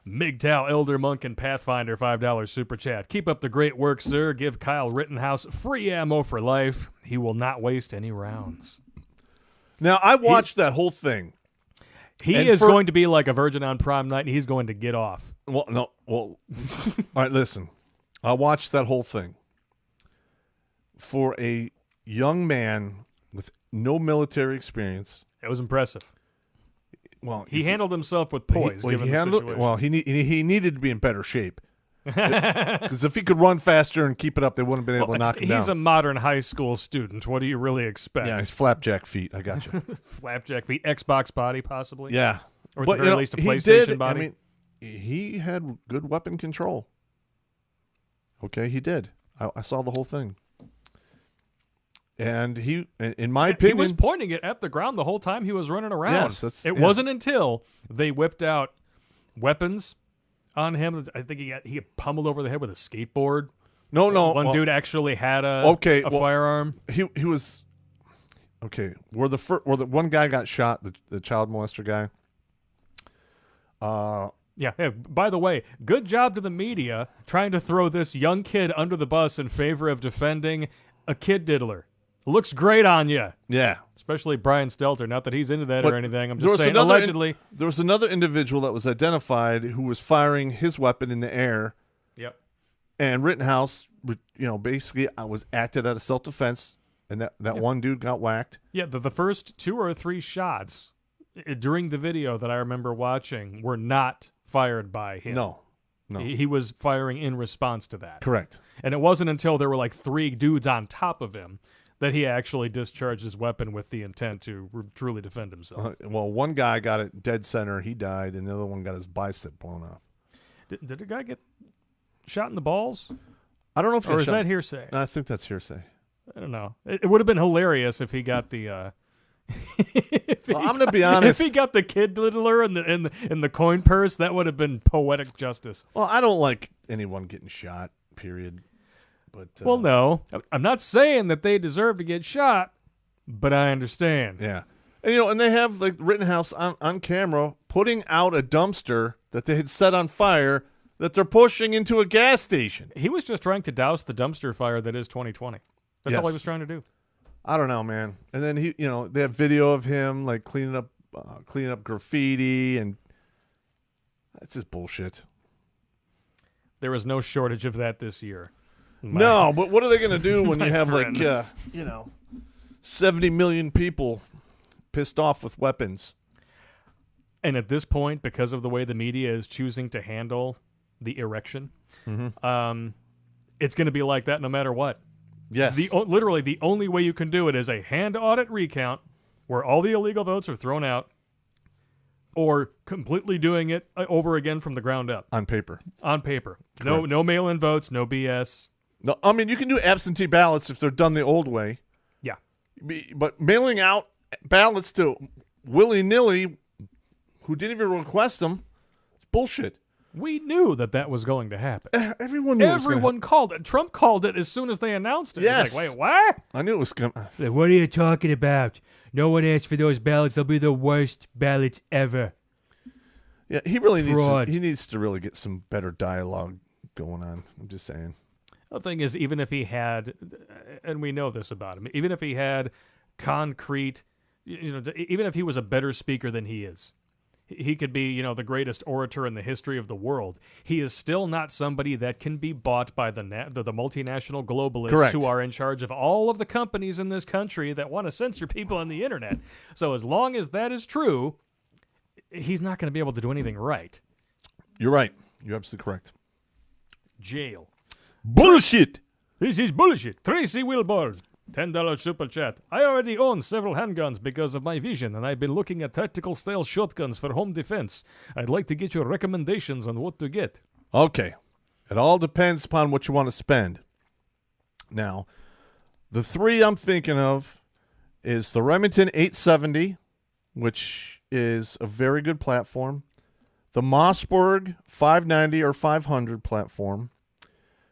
Speaker 1: MGTOW, Elder Monk, and Pathfinder, $5 super chat. Keep up the great work, sir. Give Kyle Rittenhouse free ammo for life. He will not waste any rounds.
Speaker 2: Now, I watched that whole thing.
Speaker 1: He is going to be like a virgin on prom night, and he's going to get off.
Speaker 2: Well, no. Well, all right, listen. I watched that whole thing. For a young man with no military experience.
Speaker 1: It was impressive.
Speaker 2: Well,
Speaker 1: he handled himself with poise, given the situation.
Speaker 2: Well, he needed to be in better shape. Because if he could run faster and keep it up, they wouldn't have been able to knock him down.
Speaker 1: He's a modern high school student. What do you really expect?
Speaker 2: Yeah, he's flapjack feet. I got you.
Speaker 1: Flapjack feet. Xbox body, possibly?
Speaker 2: Yeah.
Speaker 1: Or at the very least a PlayStation body?
Speaker 2: I mean, he had good weapon control. Okay, he did. I saw the whole thing. And he, in my opinion,
Speaker 1: he was pointing it at the ground the whole time he was running around.
Speaker 2: Yes,
Speaker 1: it wasn't until they whipped out weapons on him. I think he got pummeled over the head with a skateboard.
Speaker 2: No.
Speaker 1: One dude actually had a firearm.
Speaker 2: He was okay. Where the one guy got shot, the child molester guy.
Speaker 1: Yeah. By the way, good job to the media trying to throw this young kid under the bus in favor of defending a kid diddler. Looks great on you.
Speaker 2: Yeah.
Speaker 1: Especially Brian Stelter. Not that he's into that or anything. I'm just saying, allegedly.
Speaker 2: There was another individual that was identified who was firing his weapon in the air.
Speaker 1: Yep.
Speaker 2: And Rittenhouse, basically was acted out of self-defense, and that one dude got whacked.
Speaker 1: Yeah, the first 2 or 3 shots during the video that I remember watching were not fired by him.
Speaker 2: No.
Speaker 1: He was firing in response to that.
Speaker 2: Correct.
Speaker 1: And it wasn't until there were like 3 dudes on top of him that he actually discharged his weapon with the intent to truly defend himself.
Speaker 2: Well, one guy got it dead center. He died, and the other one got his bicep blown off.
Speaker 1: Did the guy get shot in the balls?
Speaker 2: I don't know if he
Speaker 1: or is that hearsay?
Speaker 2: No, I think that's hearsay.
Speaker 1: I don't know. It would have been hilarious if he got the...
Speaker 2: I'm going to be honest.
Speaker 1: If he got the kid diddler and the coin purse, that would have been poetic justice.
Speaker 2: Well, I don't like anyone getting shot, period. But
Speaker 1: well, no. I'm not saying that they deserve to get shot, but I understand.
Speaker 2: Yeah. And they have like Rittenhouse on camera putting out a dumpster that they had set on fire that they're pushing into a gas station.
Speaker 1: He was just trying to douse the dumpster fire that is 2020. That's all he was trying to do.
Speaker 2: I don't know, man. And then they have video of him like cleaning up graffiti, and that's just bullshit.
Speaker 1: There was no shortage of that this year.
Speaker 2: No, but what are they going to do when you have friend. 70 million people pissed off with weapons?
Speaker 1: And at this point, because of the way the media is choosing to handle the erection, it's going to be like that no matter what.
Speaker 2: Yes.
Speaker 1: Literally, the only way you can do it is a hand audit recount where all the illegal votes are thrown out, or completely doing it over again from the ground up.
Speaker 2: On paper.
Speaker 1: On paper.
Speaker 2: Correct.
Speaker 1: No mail-in votes, no BS.
Speaker 2: No, I mean, you can do absentee ballots if they're done the old way.
Speaker 1: Yeah.
Speaker 2: But mailing out ballots to willy-nilly who didn't even request them, it's bullshit.
Speaker 1: We knew that was going to happen.
Speaker 2: Everyone knew
Speaker 1: Everyone called it. Trump called it as soon as they announced it.
Speaker 2: Yes.
Speaker 1: He's like, wait, what?
Speaker 2: I knew it was going to.
Speaker 1: Like, what are you talking about? No one asked for those ballots. They'll be the worst ballots ever.
Speaker 2: Yeah, he really needs to really get some better dialogue going on. I'm just saying.
Speaker 1: The thing is, even if he had, and we know this about him, even if he had concrete, even if he was a better speaker than he is, he could be, the greatest orator in the history of the world. He is still not somebody that can be bought by the multinational globalists
Speaker 2: Correct.
Speaker 1: who are in charge of all of the companies in this country that want to censor people on the internet. So as long as that is true, he's not going to be able to do anything right.
Speaker 2: You're right. You're absolutely correct.
Speaker 1: Jail.
Speaker 2: Bullshit.
Speaker 1: This is bullshit. Tracy Wilborn. $10 super chat. I already own several handguns because of my vision, and I've been looking at tactical style shotguns for home defense. I'd like to get your recommendations on what to get.
Speaker 2: Okay. It all depends upon what you want to spend. Now, the three I'm thinking of is the Remington 870, which is a very good platform. The Mossberg 590 or 500 platform.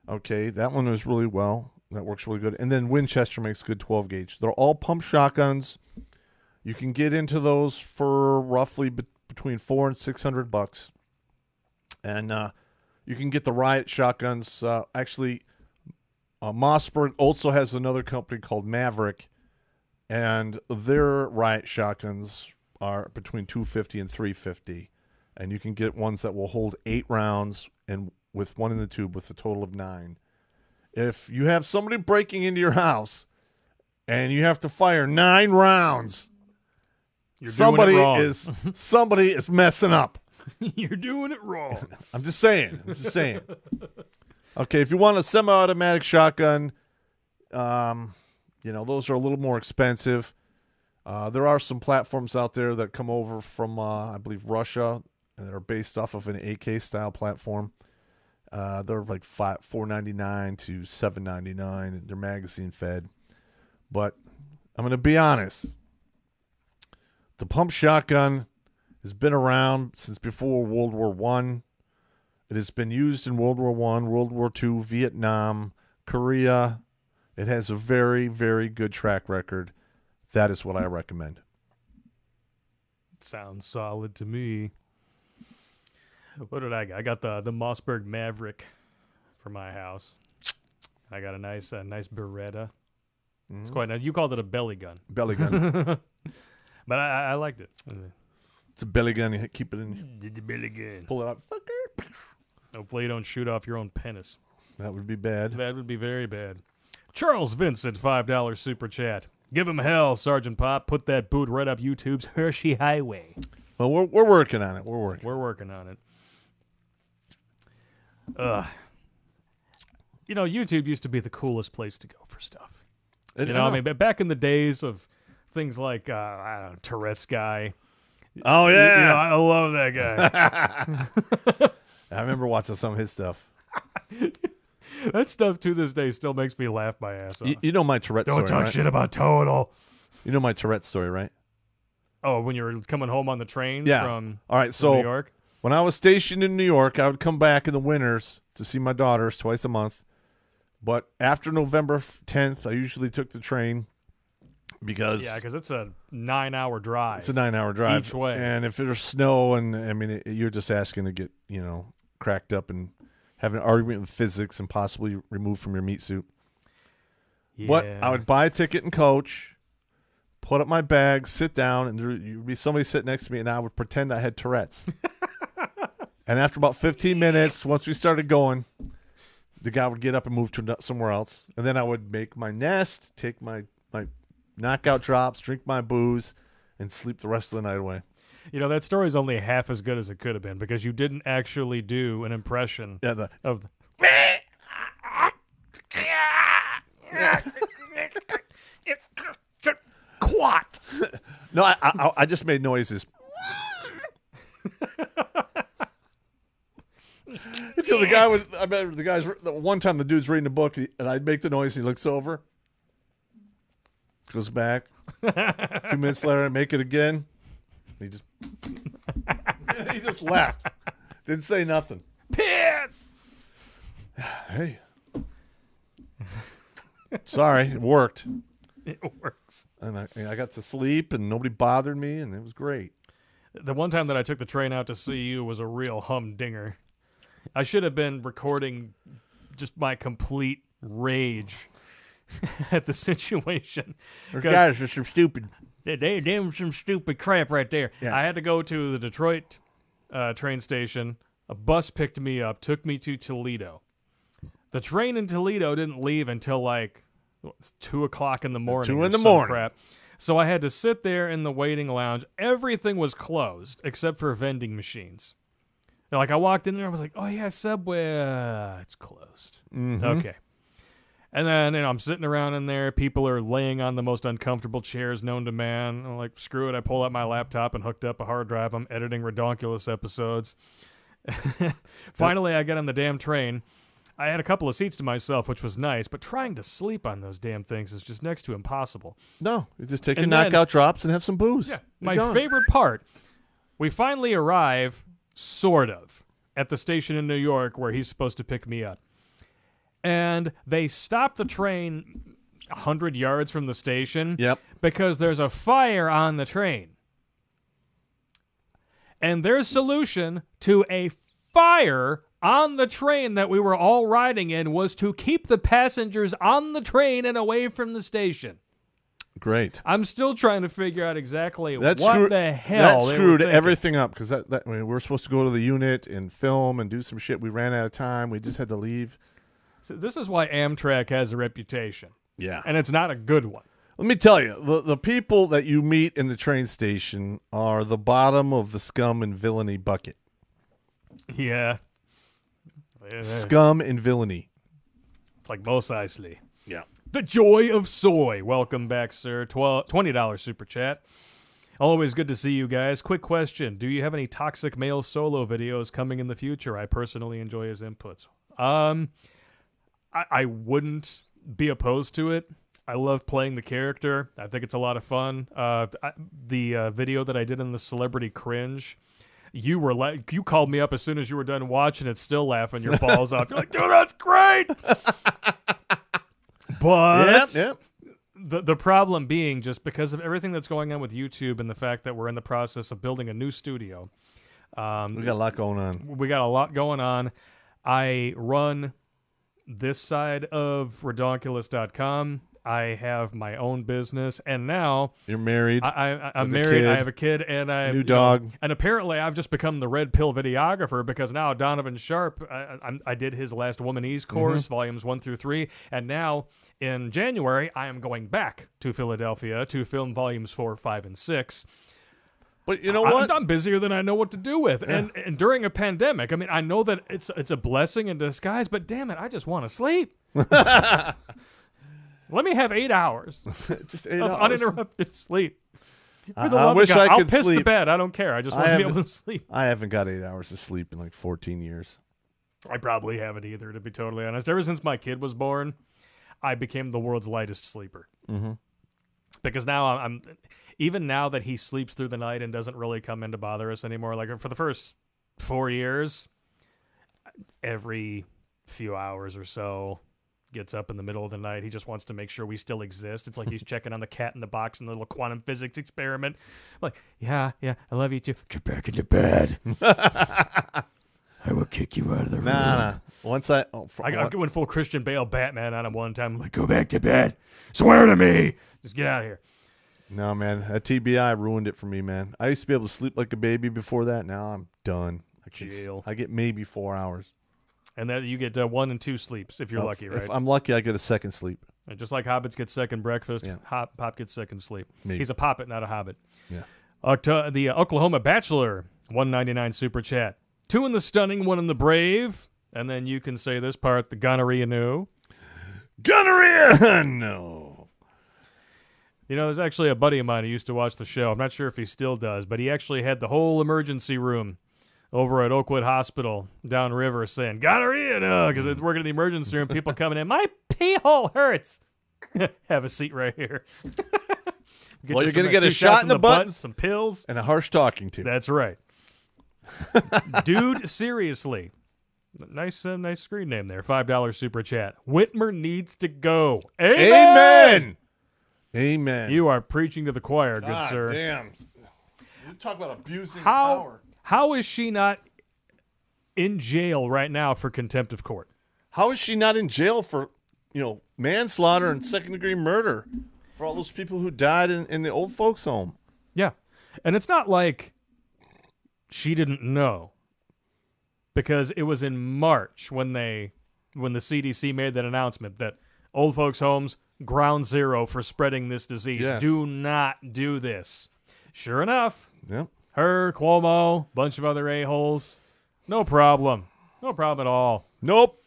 Speaker 2: Okay, that one is really well. That works really good. And then Winchester makes good 12 gauge. They're all pump shotguns. You can get into those for roughly between $400 and $600. And you can get the Riot shotguns. Actually, Mossberg also has another company called Maverick, and their Riot shotguns are between $250 and $350. And you can get ones that will hold 8 rounds and with one in the tube with a total of 9. If you have somebody breaking into your house and you have to fire 9 rounds, somebody is messing up.
Speaker 1: You're doing it wrong.
Speaker 2: I'm just saying. Okay, if you want a semi-automatic shotgun, those are a little more expensive. There are some platforms out there that come over from, I believe, Russia, and they're based off of an AK style platform. They're like $4.99 to $7.99, and they're magazine fed. But I'm going to be honest. The pump shotgun has been around since before World War I. It has been used in World War I, World War II, Vietnam, Korea. It has a very, very good track record. That is what I recommend.
Speaker 1: Sounds solid to me. What did I got? I got the Mossberg Maverick for my house. I got a nice Beretta. Mm-hmm. It's quite nice. You called it a belly gun.
Speaker 2: Belly gun.
Speaker 1: But I liked it.
Speaker 2: It's a belly gun. You keep it in.
Speaker 1: The belly gun.
Speaker 2: Pull it out. Fucker.
Speaker 1: Hopefully you don't shoot off your own penis.
Speaker 2: That would be bad.
Speaker 1: That would be very bad. Charles Vincent, $5 super chat. Give him hell, Sergeant Popp. Put that boot right up YouTube's Hershey Highway.
Speaker 2: Well, we're working on it. We're working
Speaker 1: on it. YouTube used to be the coolest place to go for stuff. Back in the days of things like, I don't know, Tourette's guy.
Speaker 2: Oh, yeah.
Speaker 1: I love that guy.
Speaker 2: I remember watching some of his stuff.
Speaker 1: That stuff to this day still makes me laugh my ass off.
Speaker 2: You know my Tourette story,
Speaker 1: Don't talk
Speaker 2: right?
Speaker 1: shit about Total.
Speaker 2: You know my Tourette story, right?
Speaker 1: Oh, when you were coming home on the train from
Speaker 2: All right, so
Speaker 1: New York?
Speaker 2: When I was stationed in New York, I would come back in the winters to see my daughters twice a month. But after November 10th, I usually took the train because...
Speaker 1: Yeah, because it's a 9-hour drive.
Speaker 2: It's a 9-hour drive.
Speaker 1: Each way.
Speaker 2: And if there's snow, and you're just asking to get, cracked up and have an argument with physics and possibly removed from your meat suit. Yeah. But I would buy a ticket and coach, put up my bag, sit down, and there would be somebody sitting next to me, and I would pretend I had Tourette's. And after about 15 minutes, once we started going, the guy would get up and move to somewhere else. And then I would make my nest, take my knockout drops, drink my booze, and sleep the rest of the night away.
Speaker 1: That story's only half as good as it could have been because you didn't actually do an impression of the... Quat.
Speaker 2: No, I just made noises. Until the guy was, I remember the guy's, one time the dude's reading a book and I'd make the noise. He looks over, goes back. A few minutes later, I make it again. He just left. Didn't say nothing.
Speaker 1: Piss.
Speaker 2: Hey. Sorry, it worked.
Speaker 1: It works.
Speaker 2: And I got to sleep and nobody bothered me and it was great.
Speaker 1: The one time that I took the train out to see you was a real humdinger. I should have been recording just my complete rage at the situation.
Speaker 2: Those guys are some stupid.
Speaker 1: They was some stupid crap right there.
Speaker 2: Yeah.
Speaker 1: I had to go to the Detroit train station. A bus picked me up, took me to Toledo. The train in Toledo didn't leave until like 2 o'clock in the morning.
Speaker 2: 2
Speaker 1: or
Speaker 2: in the
Speaker 1: some
Speaker 2: morning.
Speaker 1: Crap. So I had to sit there in the waiting lounge. Everything was closed except for vending machines. Like I walked in there, I was like, "Oh yeah, Subway, it's closed."
Speaker 2: Mm-hmm.
Speaker 1: Okay. And then I'm sitting around in there. People are laying on the most uncomfortable chairs known to man. I'm like, screw it. I pull out my laptop and hooked up a hard drive. I'm editing Redonkulas episodes. Finally, I get on the damn train. I had a couple of seats to myself, which was nice, but trying to sleep on those damn things is just next to impossible.
Speaker 2: No, you just take your
Speaker 1: And then-
Speaker 2: knockout drops and have some booze.
Speaker 1: Yeah,
Speaker 2: You're
Speaker 1: my
Speaker 2: gone.
Speaker 1: favorite part, we finally arrive, sort of, at the station in New York where he's supposed to pick me up. And they stop the train 100 yards from the station
Speaker 2: Yep.
Speaker 1: because there's a fire on the train. And their solution to a fire on the train that we were all riding in was to keep the passengers on the train and away from the station.
Speaker 2: Great.
Speaker 1: I'm still trying to figure out exactly
Speaker 2: That
Speaker 1: what
Speaker 2: screwed-
Speaker 1: the hell
Speaker 2: That
Speaker 1: they
Speaker 2: screwed
Speaker 1: were thinking.
Speaker 2: everything up because I mean, we were supposed to go to the unit and film and do some shit. We ran out of time. We just had to leave.
Speaker 1: So this is why Amtrak has a reputation,
Speaker 2: Yeah.
Speaker 1: and it's not a good one.
Speaker 2: Let me tell you, the people that you meet in the train station are the bottom of the scum and villainy bucket.
Speaker 1: Yeah.
Speaker 2: Scum and villainy.
Speaker 1: It's like Mos Eisley.
Speaker 2: Yeah.
Speaker 1: The joy of soy. Welcome back, sir. $20 super chat. Always good to see you guys. Quick question. Do you have any toxic male solo videos coming in the future? I personally enjoy his inputs. I wouldn't be opposed to it. I love playing the character. I think it's a lot of fun. The video that I did in the Celebrity Cringe, you called me up as soon as you were done watching it, still laughing your balls off. You're like, dude, that's great. But
Speaker 2: Yep.
Speaker 1: the problem being just because of everything that's going on with YouTube and the fact that we're in the process of building a new studio.
Speaker 2: We got a lot going on.
Speaker 1: We got a lot going on. I run this side of Redonkulas.com. I have my own business, and now
Speaker 2: You're married.
Speaker 1: I'm
Speaker 2: with a
Speaker 1: married.
Speaker 2: kid.
Speaker 1: I have a kid, and I
Speaker 2: New dog.
Speaker 1: and apparently, I've just become the red pill videographer because now Donovan Sharp. I did his last Womanese course, volumes 1 through 3, and now in January, I am going back to Philadelphia to film volumes 4, 5, and 6.
Speaker 2: But you know what?
Speaker 1: I'm busier than I know what to do with. And during a pandemic, I mean, I know that it's a blessing in disguise, but damn it, I just want to sleep. Let me have 8 hours
Speaker 2: Just 8
Speaker 1: of
Speaker 2: hours.
Speaker 1: uninterrupted sleep. For the
Speaker 2: I
Speaker 1: love of
Speaker 2: wish
Speaker 1: God,
Speaker 2: I
Speaker 1: I'll
Speaker 2: could
Speaker 1: piss the
Speaker 2: sleep.
Speaker 1: bed. I don't care. I just want to be able to sleep.
Speaker 2: I haven't got 8 hours of sleep in like 14 years.
Speaker 1: I probably haven't either, to be totally honest. Ever since my kid was born, I became the world's lightest sleeper.
Speaker 2: Mm-hmm.
Speaker 1: Because now I'm even now that he sleeps through the night and doesn't really come in to bother us anymore. Like for the first 4 years, every few hours or so, gets up in the middle of the night. He just wants to make sure we still exist. It's like he's checking on the cat in the box in the little quantum physics experiment. Like, yeah, I love you too. Get back into bed. I will kick you out of the room.
Speaker 2: Nah. Once I
Speaker 1: went full Christian Bale Batman on him one time. I'm like, go back to bed. Swear to me. Just get out of here.
Speaker 2: No, man. That TBI ruined it for me, man. I used to be able to sleep like a baby before that. Now I'm done.
Speaker 1: Jail.
Speaker 2: I get maybe 4 hours.
Speaker 1: And then you get 1 and 2 sleeps if you're lucky, right?
Speaker 2: If I'm lucky, I get a second sleep.
Speaker 1: And just like hobbits get second breakfast,
Speaker 2: Yeah.
Speaker 1: Pop gets second sleep.
Speaker 2: Maybe.
Speaker 1: He's a poppet, not a hobbit.
Speaker 2: Yeah.
Speaker 1: The Oklahoma Bachelor, $1.99 super chat. 2 in the stunning, 1 in the brave. And then you can say this part, the gonorrhea new.
Speaker 2: Gonorrhea! No.
Speaker 1: You know, there's actually a buddy of mine who used to watch the show. I'm not sure if he still does, but he actually had the whole emergency room over at Oakwood Hospital downriver saying, gonorrhea, no, because it's working in the emergency room, people coming in, my pee hole hurts. Have a seat right here.
Speaker 2: Well, you're going to get a shot in the butt,
Speaker 1: some pills.
Speaker 2: and a harsh talking to.
Speaker 1: That's right. Dude, seriously. Nice screen name there. $5 super chat. Whitmer needs to go.
Speaker 2: Amen. Amen.
Speaker 1: You are preaching to the choir, good
Speaker 2: God
Speaker 1: sir.
Speaker 2: Damn. You talk about abusing power.
Speaker 1: How is she not in jail right now for contempt of court?
Speaker 2: How is she not in jail for, manslaughter and second-degree murder for all those people who died in the old folks' home?
Speaker 1: Yeah. And it's not like she didn't know, because it was in March when the CDC made that announcement that old folks' homes, ground zero for spreading this disease.
Speaker 2: Yes.
Speaker 1: Do not do this. Sure enough.
Speaker 2: Yep.
Speaker 1: Her, Cuomo, bunch of other a-holes. No problem. No problem at all.
Speaker 2: Nope.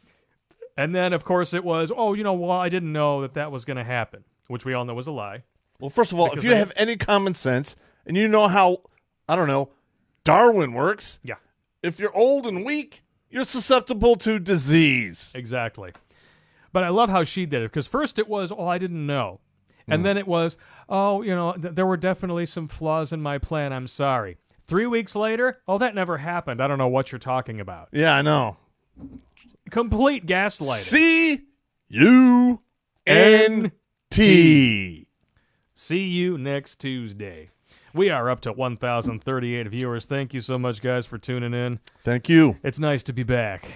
Speaker 1: And then, of course, it was, I didn't know that was going to happen, which we all know was a lie.
Speaker 2: Well, first of all, if you have any common sense and you know how, Darwin works,
Speaker 1: yeah.
Speaker 2: If you're old and weak, you're susceptible to disease.
Speaker 1: Exactly. But I love how she did it, because first it was, I didn't know. And then it was, there were definitely some flaws in my plan. I'm sorry. 3 weeks later, that never happened. I don't know what you're talking about.
Speaker 2: Yeah, I know.
Speaker 1: Complete gaslighting.
Speaker 2: C-U-N-T.
Speaker 1: See you next Tuesday. We are up to 1,038 viewers. Thank you so much, guys, for tuning in.
Speaker 2: Thank you.
Speaker 1: It's nice to be back.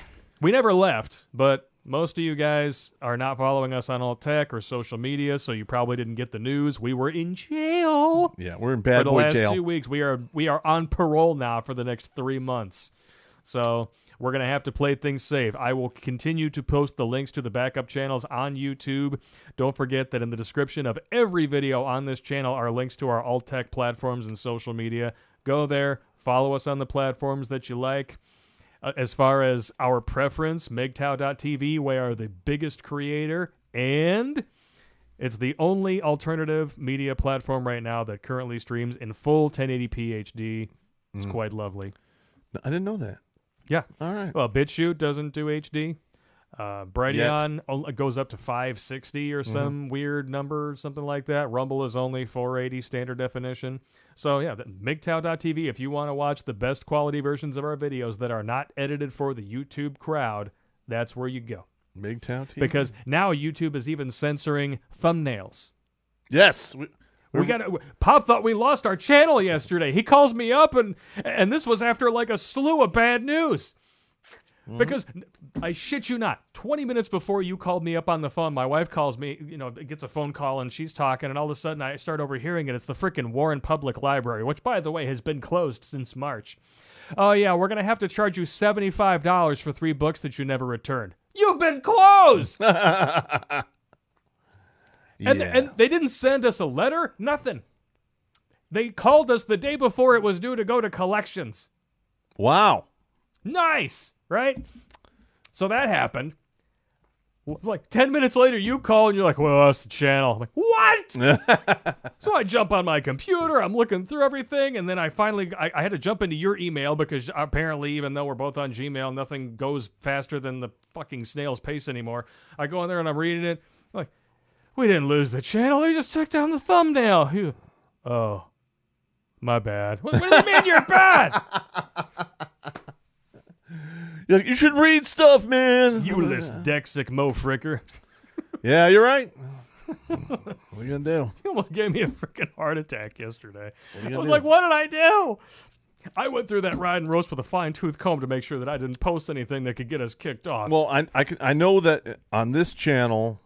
Speaker 1: We never left, but most of you guys are not following us on Alt Tech or social media, so you probably didn't get the news. We were in jail.
Speaker 2: Yeah, we're in bad
Speaker 1: For
Speaker 2: boy jail.
Speaker 1: the last 2 weeks. We are on parole now for the next 3 months. So we're going to have to play things safe. I will continue to post the links to the backup channels on YouTube. Don't forget that in the description of every video on this channel are links to our Alt Tech platforms and social media. Go there, follow us on the platforms that you like. As far as our preference, MGTOW.tv, we are the biggest creator, and it's the only alternative media platform right now that currently streams in full 1080p HD. It's quite lovely.
Speaker 2: I didn't know that.
Speaker 1: Yeah.
Speaker 2: All right.
Speaker 1: Well, BitChute doesn't do HD. Brighteon goes up to 560 or some weird number, something like that. Rumble is only 480 standard definition. So, yeah, MGTOW.tv, if you want to watch the best quality versions of our videos that are not edited for the YouTube crowd, that's where you go.
Speaker 2: MGTOW TV?
Speaker 1: Because now YouTube is even censoring thumbnails.
Speaker 2: Yes.
Speaker 1: We got Popp thought we lost our channel yesterday. He calls me up, and this was after like a slew of bad news. Because, I shit you not, 20 minutes before you called me up on the phone, my wife calls me, gets a phone call, and she's talking, and all of a sudden I start overhearing it. It's the frickin' Warren Public Library, which, by the way, has been closed since March. Oh, yeah, we're going to have to charge you $75 for 3 books that you never returned. You've been closed! And they didn't send us a letter, nothing. They called us the day before it was due to go to collections.
Speaker 2: Wow.
Speaker 1: Nice, right? So that happened. Like 10 minutes later, you call and you're like, well, that's the channel. I'm like, what? So I jump on my computer. I'm looking through everything. And then I finally, I had to jump into your email because apparently, even though we're both on Gmail, nothing goes faster than the fucking snail's pace anymore. I go in there and I'm reading it. I'm like, we didn't lose the channel. They just took down the thumbnail. Oh, my bad. What do you mean you're bad?
Speaker 2: You should read stuff, man.
Speaker 1: You dyslexic mo-fricker.
Speaker 2: Yeah, you're right. What are you going to do?
Speaker 1: You almost gave me a freaking heart attack yesterday.
Speaker 2: I
Speaker 1: was like, what did I do? I went through that ride and roast with a fine-tooth comb to make sure that I didn't post anything that could get us kicked off.
Speaker 2: Well, I know that on this channel,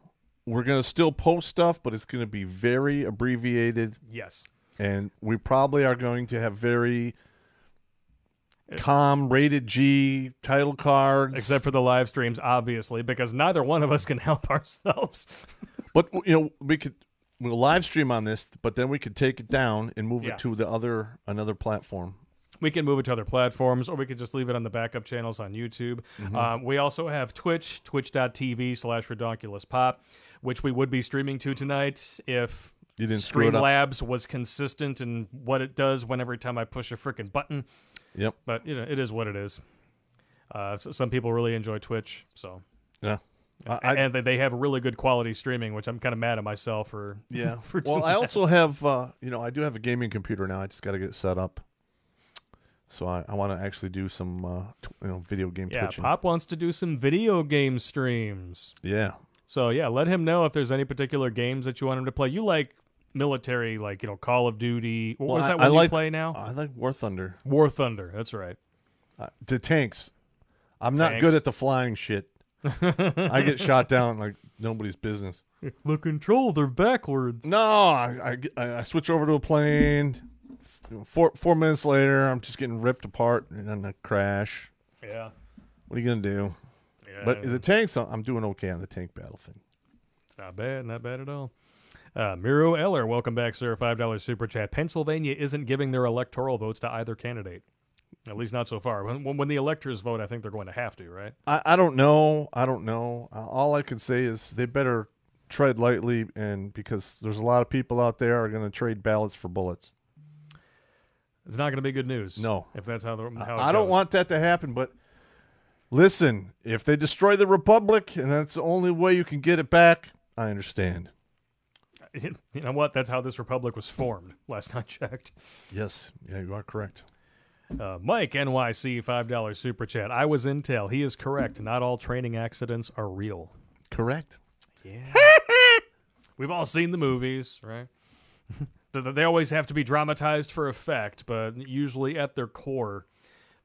Speaker 2: we're going to still post stuff, but it's going to be very abbreviated.
Speaker 1: Yes.
Speaker 2: And we probably are going to have very rated G title cards.
Speaker 1: Except for the live streams, obviously, because neither one of us can help ourselves.
Speaker 2: But, we'll live stream on this, but then we could take it down and move it to another platform.
Speaker 1: we can move it to other platforms, or we can just leave it on the backup channels on YouTube. We also have Twitch, twitch.tv/RedonkulaSPop, which we would be streaming to tonight if
Speaker 2: You didn't screw it up.
Speaker 1: Streamlabs was consistent in what it does every time I push a freaking button.
Speaker 2: Yep.
Speaker 1: But, it is what it is. Some people really enjoy Twitch, so...
Speaker 2: Yeah.
Speaker 1: And they have really good quality streaming, which I'm kind of mad at myself for.
Speaker 2: Yeah.
Speaker 1: For doing
Speaker 2: Well, I
Speaker 1: that.
Speaker 2: also have, I do have a gaming computer now. I just got to get it set up. So I want to actually do some, video game twitching.
Speaker 1: Pop wants to do some video game streams.
Speaker 2: Yeah.
Speaker 1: So let him know if there's any particular games that you want him to play. You like military, Call of Duty. What was that one you play now?
Speaker 2: I like War Thunder.
Speaker 1: War Thunder. That's right.
Speaker 2: The tanks. I'm not good at the flying shit. I get shot down like nobody's business.
Speaker 1: The control, they're backwards.
Speaker 2: No, I switch over to a plane. 4 minutes later, I'm just getting ripped apart and then I crash.
Speaker 1: Yeah.
Speaker 2: What are you gonna do?
Speaker 1: Yeah.
Speaker 2: But the tanks, I'm doing okay on the tank battle thing.
Speaker 1: It's not bad at all. Miro Eller, welcome back, sir. $5 super chat. Pennsylvania isn't giving their electoral votes to either candidate. At least not so far. When the electors vote, I think they're going to have to, right?
Speaker 2: I don't know. All I can say is they better tread lightly, and because there's a lot of people out there are going to trade ballots for bullets.
Speaker 1: It's not going to be good news.
Speaker 2: No.
Speaker 1: If that's how it
Speaker 2: I don't
Speaker 1: goes.
Speaker 2: want that to happen, but listen, if they destroy the republic and that's the only way you can get it back, I understand.
Speaker 1: You know what? That's how this republic was formed, last I checked.
Speaker 2: Yes. Yeah, you are correct.
Speaker 1: Mike, NYC, $5 super chat. I was intel. He is correct. Not all training accidents are real.
Speaker 2: Correct.
Speaker 1: Yeah. We've all seen the movies, right? They always have to be dramatized for effect, but usually at their core,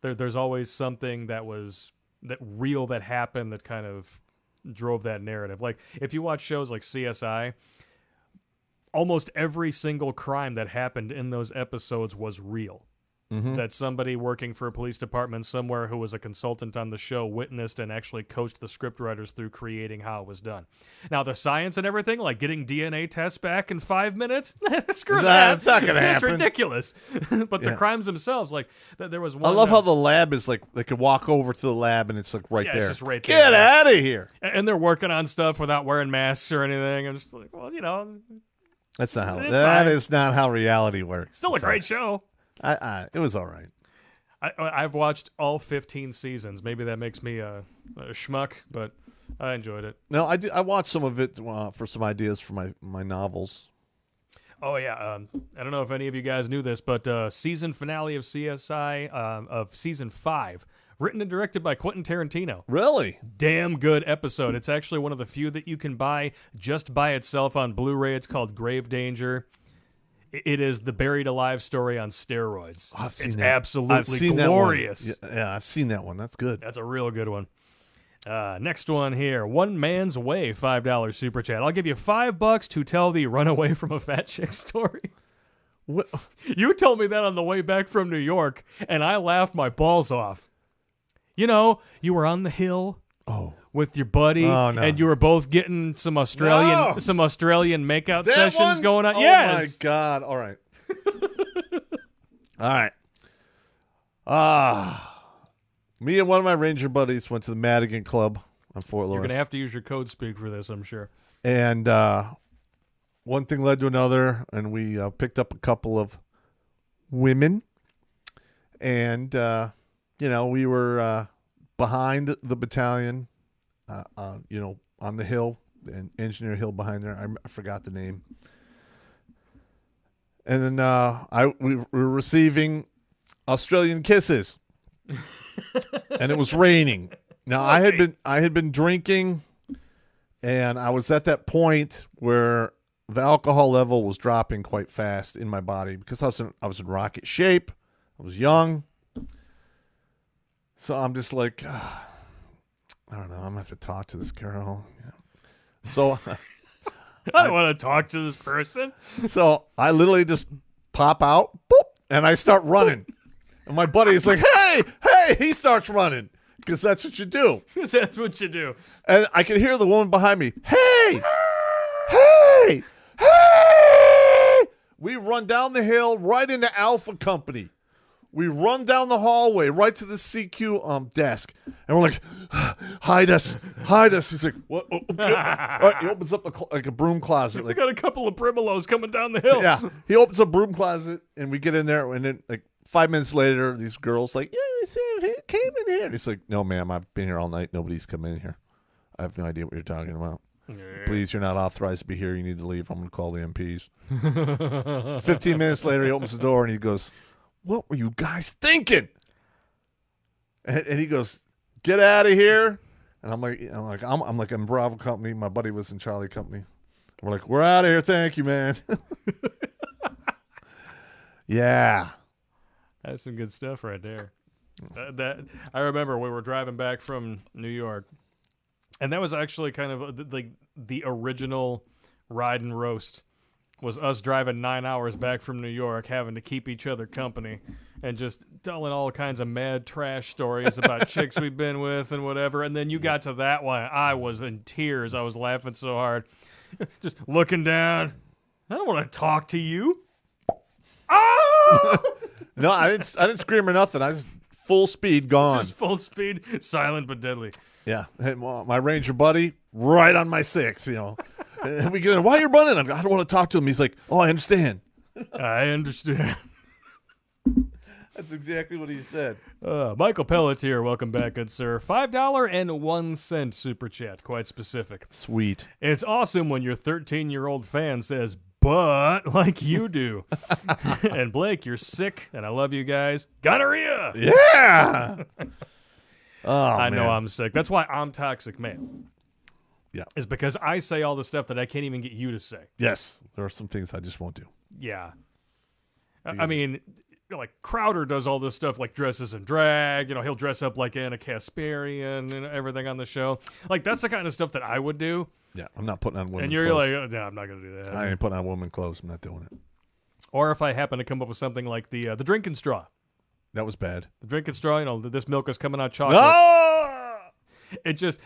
Speaker 1: there's always something that real that happened that kind of drove that narrative. Like, if you watch shows like CSI, almost every single crime that happened in those episodes was real. Mm-hmm. That somebody working for a police department somewhere who was a consultant on the show witnessed and actually coached the scriptwriters through creating how it was done. Now, the science and everything, like getting DNA tests back in 5 minutes, screw that.
Speaker 2: That's not going to
Speaker 1: That's
Speaker 2: happen.
Speaker 1: ridiculous. But the crimes themselves, like, there was one...
Speaker 2: I love how the lab is like, they could walk over to the lab and it's like right there.
Speaker 1: It's just right there.
Speaker 2: Get out of here.
Speaker 1: And they're working on stuff without wearing masks or anything. I'm just like, well,
Speaker 2: That's not how.
Speaker 1: It's
Speaker 2: That
Speaker 1: fine.
Speaker 2: is not how reality works.
Speaker 1: still a great show.
Speaker 2: It was all right.
Speaker 1: I've watched all 15 seasons. Maybe that makes me a schmuck, but I enjoyed it.
Speaker 2: No, I watched some of it for some ideas for my novels.
Speaker 1: Oh, yeah. I don't know if any of you guys knew this, but season finale of CSI of season 5, written and directed by Quentin Tarantino.
Speaker 2: Really?
Speaker 1: Damn good episode. It's actually one of the few that you can buy just by itself on Blu-ray. It's called Grave Danger. It is the buried alive story on steroids.
Speaker 2: Oh, I've seen
Speaker 1: it's
Speaker 2: that.
Speaker 1: absolutely
Speaker 2: I've seen
Speaker 1: glorious.
Speaker 2: That one. Yeah, I've seen that one. That's good.
Speaker 1: That's a real good one. Next one here. One Man's Way, $5 super chat. I'll give you $5 to tell the run away from a fat chick story.
Speaker 2: What?
Speaker 1: You told me that on the way back from New York, and I laughed my balls off. You were on the hill with your buddy, and you were both getting some Australian makeout sessions going on.
Speaker 2: Oh,
Speaker 1: yes.
Speaker 2: my God. All right. All right. Me and one of my Ranger buddies went to the Madigan Club on Fort Lewis.
Speaker 1: You're going to have to use your code speak for this, I'm sure.
Speaker 2: And one thing led to another, and we picked up a couple of women. And, we were behind the battalion, on the hill, and Engineer Hill behind there. I forgot the name. And then we were receiving Australian kisses. And it was raining. Now I had been drinking, and I was at that point where the alcohol level was dropping quite fast in my body because I was in rocket shape. I was young. So I'm just like, I don't know. I'm gonna have to talk to this girl. Yeah. So
Speaker 1: I don't want to talk to this person.
Speaker 2: So I literally just pop out, boop, and I start running. And my buddy is like, hey, he starts running because that's what you do.
Speaker 1: That's what you do.
Speaker 2: And I can hear the woman behind me, hey. We run down the hill right into Alpha Company. We run down the hallway right to the CQ desk, and we're like, hide us. He's like, what? Oh, right, he opens up like a broom closet.
Speaker 1: We
Speaker 2: Like,
Speaker 1: got a couple of Primulos coming down the hill.
Speaker 2: yeah, he opens a broom closet, and we get in there, and then like 5 minutes later, these girls like, yeah, he came in here. And he's like, no, ma'am, I've been here all night. Nobody's come in here. I have no idea what you're talking about.
Speaker 1: Yeah.
Speaker 2: Please, you're not authorized to be here. You need to leave. I'm going to call the MPs. 15 minutes later, he opens the door, and he goes, what were you guys thinking? And he goes, get out of here. And I'm like in Bravo Company. My buddy was in Charlie Company. We're like, we're out of here. Thank you, man. Yeah.
Speaker 1: That's some good stuff right there. That I remember we were driving back from New York, and that was actually kind of like the original ride and roast. Was us driving 9 hours back from New York, having to keep each other company, and just telling all kinds of mad trash stories about chicks we'd been with and whatever. And then you got to that one, I was in tears. I was laughing so hard, just looking down. I don't want to talk to you. Ah!
Speaker 2: No, I didn't scream or nothing. I just full speed gone.
Speaker 1: Just full speed, silent but deadly.
Speaker 2: Yeah, and my Ranger buddy right on my 6. And we get in. Why are you running? I don't want to talk to him. He's like, oh, I understand.
Speaker 1: I understand.
Speaker 2: That's exactly what he said.
Speaker 1: Michael Pelletier, welcome back, good sir. $5.01 super chat, quite specific.
Speaker 2: Sweet.
Speaker 1: It's awesome when your 13-year-old fan says, but like you do. And Blake, you're sick, and I love you guys. Gonorrhea!
Speaker 2: Yeah!
Speaker 1: I know I'm sick. That's why I'm toxic, man.
Speaker 2: Yeah.
Speaker 1: Is because I say all the stuff that I can't even get you to say.
Speaker 2: Yes. There are some things I just won't do.
Speaker 1: Yeah. I mean, like Crowder does all this stuff, like dresses in drag. He'll dress up like Anna Kasparian and everything on the show. Like, that's the kind of stuff that I would do.
Speaker 2: Yeah, I'm not putting on women's
Speaker 1: And you're
Speaker 2: clothes.
Speaker 1: like, oh, no, I'm not going to do that.
Speaker 2: I ain't putting on women's clothes. I'm not doing it.
Speaker 1: Or if I happen to come up with something like the drinking straw.
Speaker 2: That was bad.
Speaker 1: The drinking straw, this milk is coming out chocolate.
Speaker 2: Ah!
Speaker 1: It just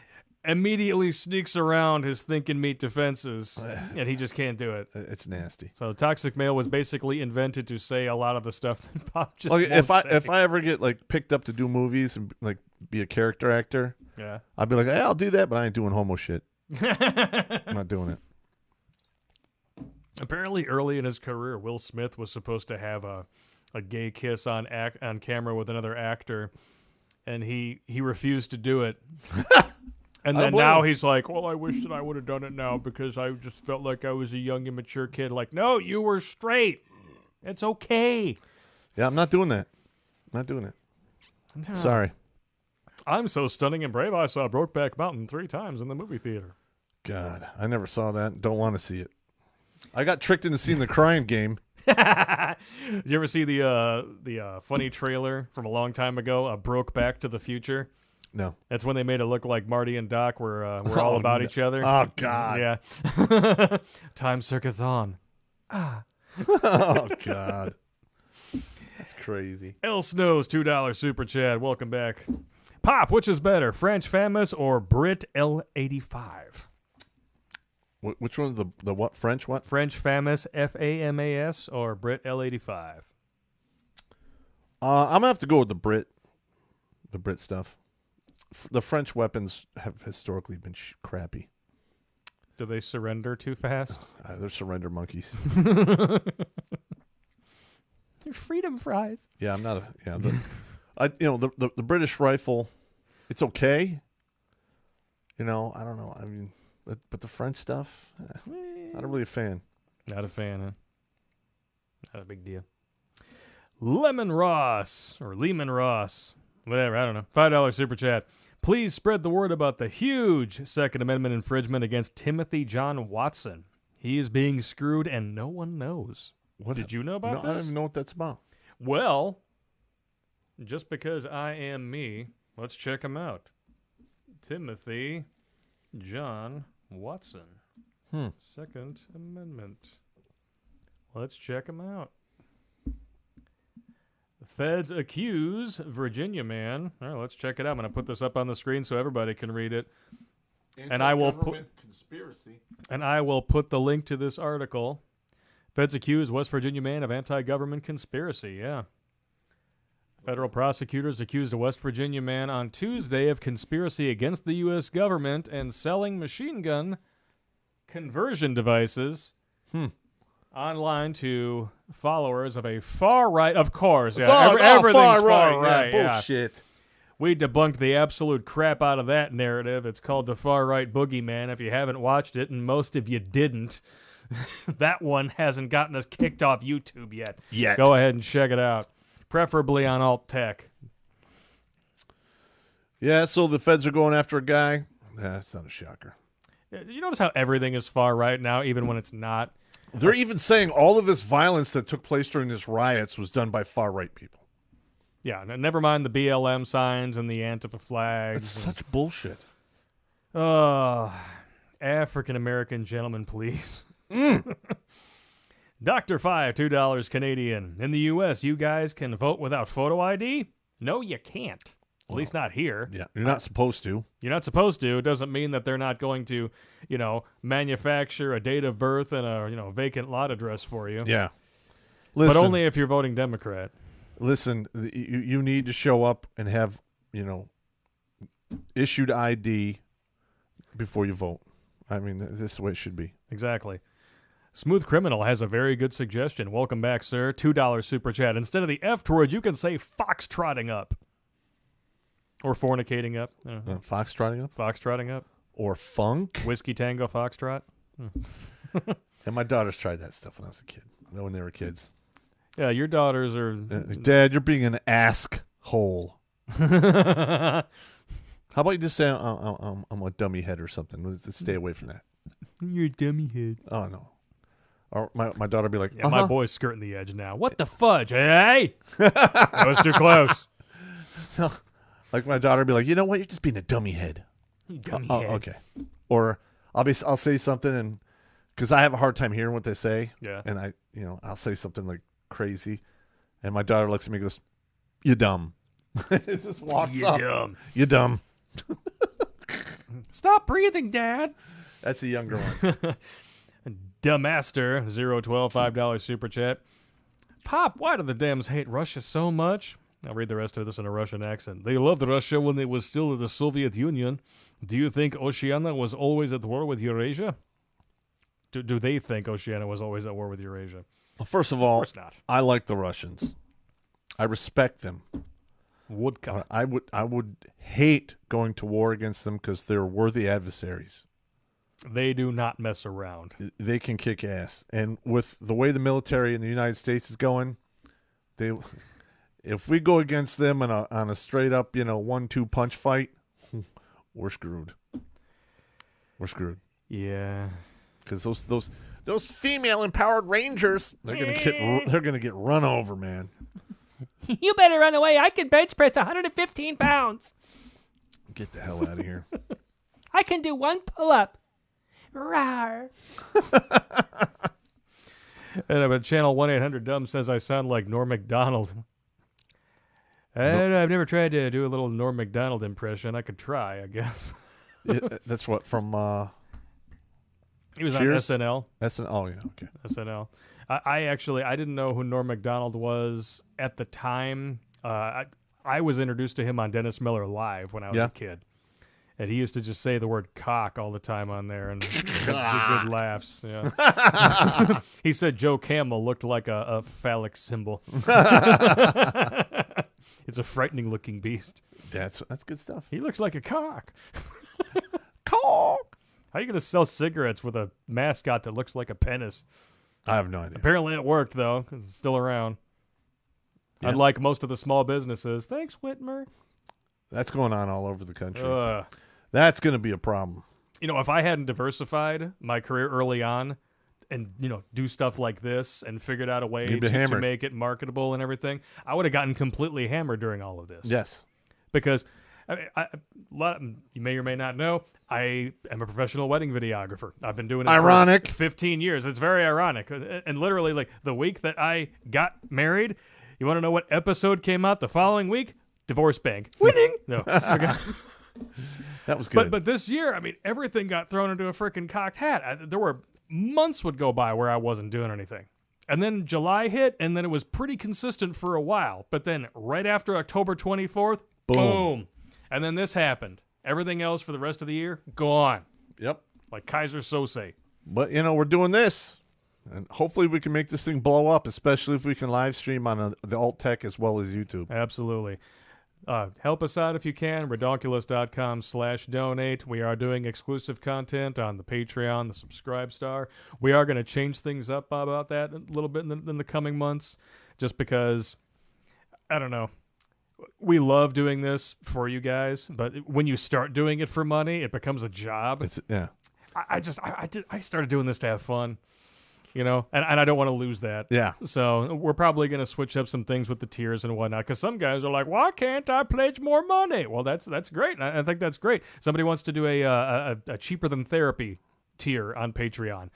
Speaker 1: immediately sneaks around his thinking meat defenses, and he just can't do it.
Speaker 2: It's nasty.
Speaker 1: So the toxic male was basically invented to say a lot of the stuff that Pop just
Speaker 2: Like,
Speaker 1: won't say.
Speaker 2: if I ever get like picked up to do movies and like be a character actor,
Speaker 1: Yeah.
Speaker 2: I'd be like, hey, I'll do that, but I ain't doing homo shit. I'm not doing it.
Speaker 1: Apparently, early in his career, Will Smith was supposed to have a gay kiss on camera with another actor, and he refused to do it. And then now he's like, well, I wish that I would have done it now because I just felt like I was a young, immature kid. Like, no, you were straight. It's okay.
Speaker 2: Yeah, I'm not doing that. Not doing it.
Speaker 1: No.
Speaker 2: Sorry.
Speaker 1: I'm so stunning and brave, I saw Brokeback Mountain 3 times in the movie theater.
Speaker 2: God, I never saw that. Don't want to see it. I got tricked into seeing The Crying Game.
Speaker 1: Did you ever see the funny trailer from a long time ago, Brokeback to the Future?
Speaker 2: No.
Speaker 1: That's when they made it look like Marty and Doc were all about each other.
Speaker 2: Oh, God.
Speaker 1: Yeah. Time circuithon.
Speaker 2: Oh, God. That's crazy.
Speaker 1: El Snows, $2 super chat. Welcome back. Pop, which is better, French Famous or Brit L85?
Speaker 2: Which one? The what? French what?
Speaker 1: French Famous, FAMAS, or Brit L85?
Speaker 2: I'm going to have to go with the Brit stuff. The French weapons have historically been crappy.
Speaker 1: Do they surrender too fast?
Speaker 2: They're surrender monkeys.
Speaker 1: They're freedom fries.
Speaker 2: Yeah, I'm not a... Yeah, the British rifle, it's okay. I don't know. I mean, but the French stuff, not really a fan.
Speaker 1: Not a fan, huh? Not a big deal. Lehman Ross, whatever, I don't know. $5 super chat. Please spread the word about the huge Second Amendment infringement against Timothy John Watson. He is being screwed and no one knows. Did you know about this?
Speaker 2: I don't even know what that's about.
Speaker 1: Well, just because I am me, let's check him out. Timothy John Watson. Second Amendment. Let's check him out. The feds accuse Virginia man. All right, let's check it out. I'm going to put this up on the screen so everybody can read it. And I will
Speaker 2: conspiracy.
Speaker 1: And I will put the link to this article. Feds accuse West Virginia man of anti-government conspiracy. Yeah. Federal prosecutors accused a West Virginia man on Tuesday of conspiracy against the U.S. government and selling machine gun conversion devices online to followers of a far right. Of course, yeah, everything's far right.
Speaker 2: Bullshit.
Speaker 1: Yeah. We debunked the absolute crap out of that narrative. It's called the Far Right Boogeyman. If you haven't watched it, and most of you didn't, that one hasn't gotten us kicked off YouTube yet. Go ahead and check it out. Preferably on alt tech.
Speaker 2: Yeah, so the feds are going after a guy. That's not a shocker.
Speaker 1: You notice how everything is far right now, even when it's not?
Speaker 2: They're even saying all of this violence that took place during these riots was done by far right people.
Speaker 1: Yeah, never mind the BLM signs and the Antifa flags.
Speaker 2: It's such bullshit.
Speaker 1: African American gentlemen, please. Dr. Five, $2 Canadian. In the U.S., you guys can vote without photo ID? No, you can't. At least not here.
Speaker 2: Yeah, you're not supposed to.
Speaker 1: You're not supposed to. It doesn't mean that they're not going to, manufacture a date of birth and a, vacant lot address for you.
Speaker 2: Yeah.
Speaker 1: Listen, but only if you're voting Democrat.
Speaker 2: Listen, you need to show up and have, issued ID before you vote. I mean, this is the way it should be.
Speaker 1: Exactly. Smooth Criminal has a very good suggestion. Welcome back, sir. $2 super chat. Instead of the F word, you can say foxtrotting up. Or fornicating up.
Speaker 2: Foxtrotting up?
Speaker 1: Foxtrotting up.
Speaker 2: Or funk.
Speaker 1: Whiskey Tango Foxtrot.
Speaker 2: And my daughters tried that stuff when I was a kid. When they were kids.
Speaker 1: Yeah, your daughters are...
Speaker 2: Dad, you're being an ass-hole. How about you just say I'm a dummy head or something? Let's stay away from that.
Speaker 1: You're a dummy head.
Speaker 2: Oh, no. Or my daughter would be like,
Speaker 1: my boy's skirting the edge now. What the fudge? Hey! That was too close.
Speaker 2: Like my daughter would be like, you know what? You're just being a dummy head.
Speaker 1: Dummy head.
Speaker 2: Okay. Or I'll say something and because I have a hard time hearing what they say.
Speaker 1: Yeah.
Speaker 2: And I'll say something like crazy, and my daughter looks at me and goes, "You dumb." It just walks up.
Speaker 1: Dumb.
Speaker 2: You dumb.
Speaker 1: Stop breathing, Dad.
Speaker 2: That's a younger one.
Speaker 1: Dumbmaster 012 $5 super chat. Pop, why do the Dems hate Russia so much? I'll read the rest of this in a Russian accent. They loved Russia when it was still the Soviet Union. Do you think Oceania was always at war with Eurasia? Do they think Oceania was always at war with Eurasia?
Speaker 2: Well, first of all,
Speaker 1: of course not.
Speaker 2: I like the Russians. I respect them.
Speaker 1: Woodcock.
Speaker 2: I would hate going to war against them because they're worthy adversaries.
Speaker 1: They do not mess around.
Speaker 2: They can kick ass. And with the way the military in the United States is going, if we go against them on a straight up, 1-2 punch fight, we're screwed. We're screwed.
Speaker 1: Yeah.
Speaker 2: Because those female empowered Rangers, they're gonna get run over, man.
Speaker 3: You better run away. I can bench press 115 pounds.
Speaker 2: Get the hell out of here.
Speaker 3: I can do one pull-up. Rawr.
Speaker 1: And Channel 1-800-DUMB says I sound like Norm Macdonald. I've never tried to do a little Norm Macdonald impression. I could try, I guess.
Speaker 2: Yeah, that's what, from...
Speaker 1: he was
Speaker 2: Cheers?
Speaker 1: on SNL.
Speaker 2: Oh, yeah, okay.
Speaker 1: SNL. I didn't know who Norm Macdonald was at the time. I was introduced to him on Dennis Miller Live when I was a kid. And he used to just say the word cock all the time on there and good laughs. Yeah. He said Joe Camel looked like a phallic symbol. It's a frightening looking beast.
Speaker 2: That's good stuff.
Speaker 1: He looks like a cock.
Speaker 2: Cock.
Speaker 1: How are you going to sell cigarettes with a mascot that looks like a penis?
Speaker 2: I have no idea.
Speaker 1: Apparently it worked, though. It's still around. Yeah. Unlike most of the small businesses. Thanks, Whitmer.
Speaker 2: That's going on all over the country. That's going to be a problem.
Speaker 1: If I hadn't diversified my career early on and, do stuff like this and figured out a way to make it marketable and everything, I would have gotten completely hammered during all of this.
Speaker 2: Yes.
Speaker 1: Because... you may or may not know, I am a professional wedding videographer. I've been doing it for 15 years. It's very ironic. And literally, like, the week that I got married, you want to know what episode came out the following week? Divorce Bank. Winning! No. Okay.
Speaker 2: That was good.
Speaker 1: But this year, everything got thrown into a freaking cocked hat. There were months would go by where I wasn't doing anything. And then July hit, and then it was pretty consistent for a while. But then right after October 24th, boom. And then this happened. Everything else for the rest of the year, gone.
Speaker 2: Yep.
Speaker 1: Like Kaiser Sose.
Speaker 2: But, we're doing this. And hopefully we can make this thing blow up, especially if we can live stream on the alt tech as well as YouTube.
Speaker 1: Absolutely. Help us out if you can. Redonkulas.com/donate. We are doing exclusive content on the Patreon, the Subscribe Star. We are going to change things up about that a little bit in the coming months, just because, I don't know. We love doing this for you guys, but when you start doing it for money, it becomes a job. I started doing this to have fun. And I don't want to lose that.
Speaker 2: Yeah.
Speaker 1: So we're probably going to switch up some things with the tiers and whatnot, because some guys are like, why can't I pledge more money? Well, that's great. And I think that's great. Somebody wants to do a cheaper than therapy tier on Patreon.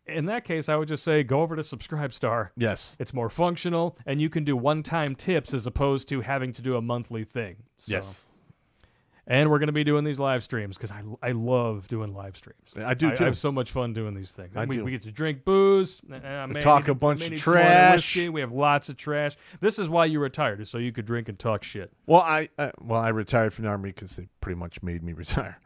Speaker 1: In that case, I would just say go over to Subscribe Star.
Speaker 2: Yes.
Speaker 1: It's more functional, and you can do one-time tips as opposed to having to do a monthly thing. So.
Speaker 2: Yes.
Speaker 1: And we're going to be doing these live streams because I love doing live streams.
Speaker 2: I do, too.
Speaker 1: I have so much fun doing these things.
Speaker 2: We
Speaker 1: get to drink booze.
Speaker 2: Talk a bunch of trash.
Speaker 1: We have lots of trash. This is why you retired, so you could drink and talk shit.
Speaker 2: Well, I retired from the Army because they pretty much made me retire.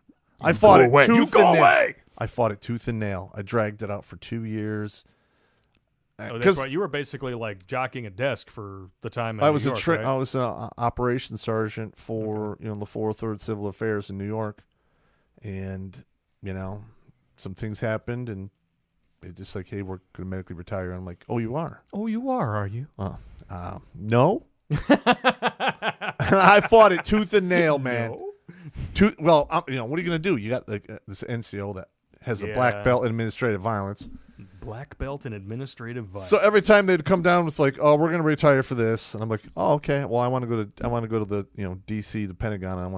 Speaker 2: I fought it tooth and nail. I fought it tooth and nail. I dragged it out for 2 years.
Speaker 1: That's right. You were basically like jockeying a desk for the time in
Speaker 2: New York,
Speaker 1: right?
Speaker 2: I was an operations sergeant for the 403rd Civil Affairs in New York, and some things happened, and they just like, hey, we're going to medically retire. And I'm like, oh, you are?
Speaker 1: Oh, you are you?
Speaker 2: No. I fought it tooth and nail, man.
Speaker 1: No.
Speaker 2: What are you going to do? You got this NCO that has a black belt in administrative violence.
Speaker 1: Black belt in administrative violence.
Speaker 2: So every time they'd come down with like, "Oh, we're going to retire for this," and I'm like, "Oh, okay. Well, I want to go to the DC, the Pentagon. And I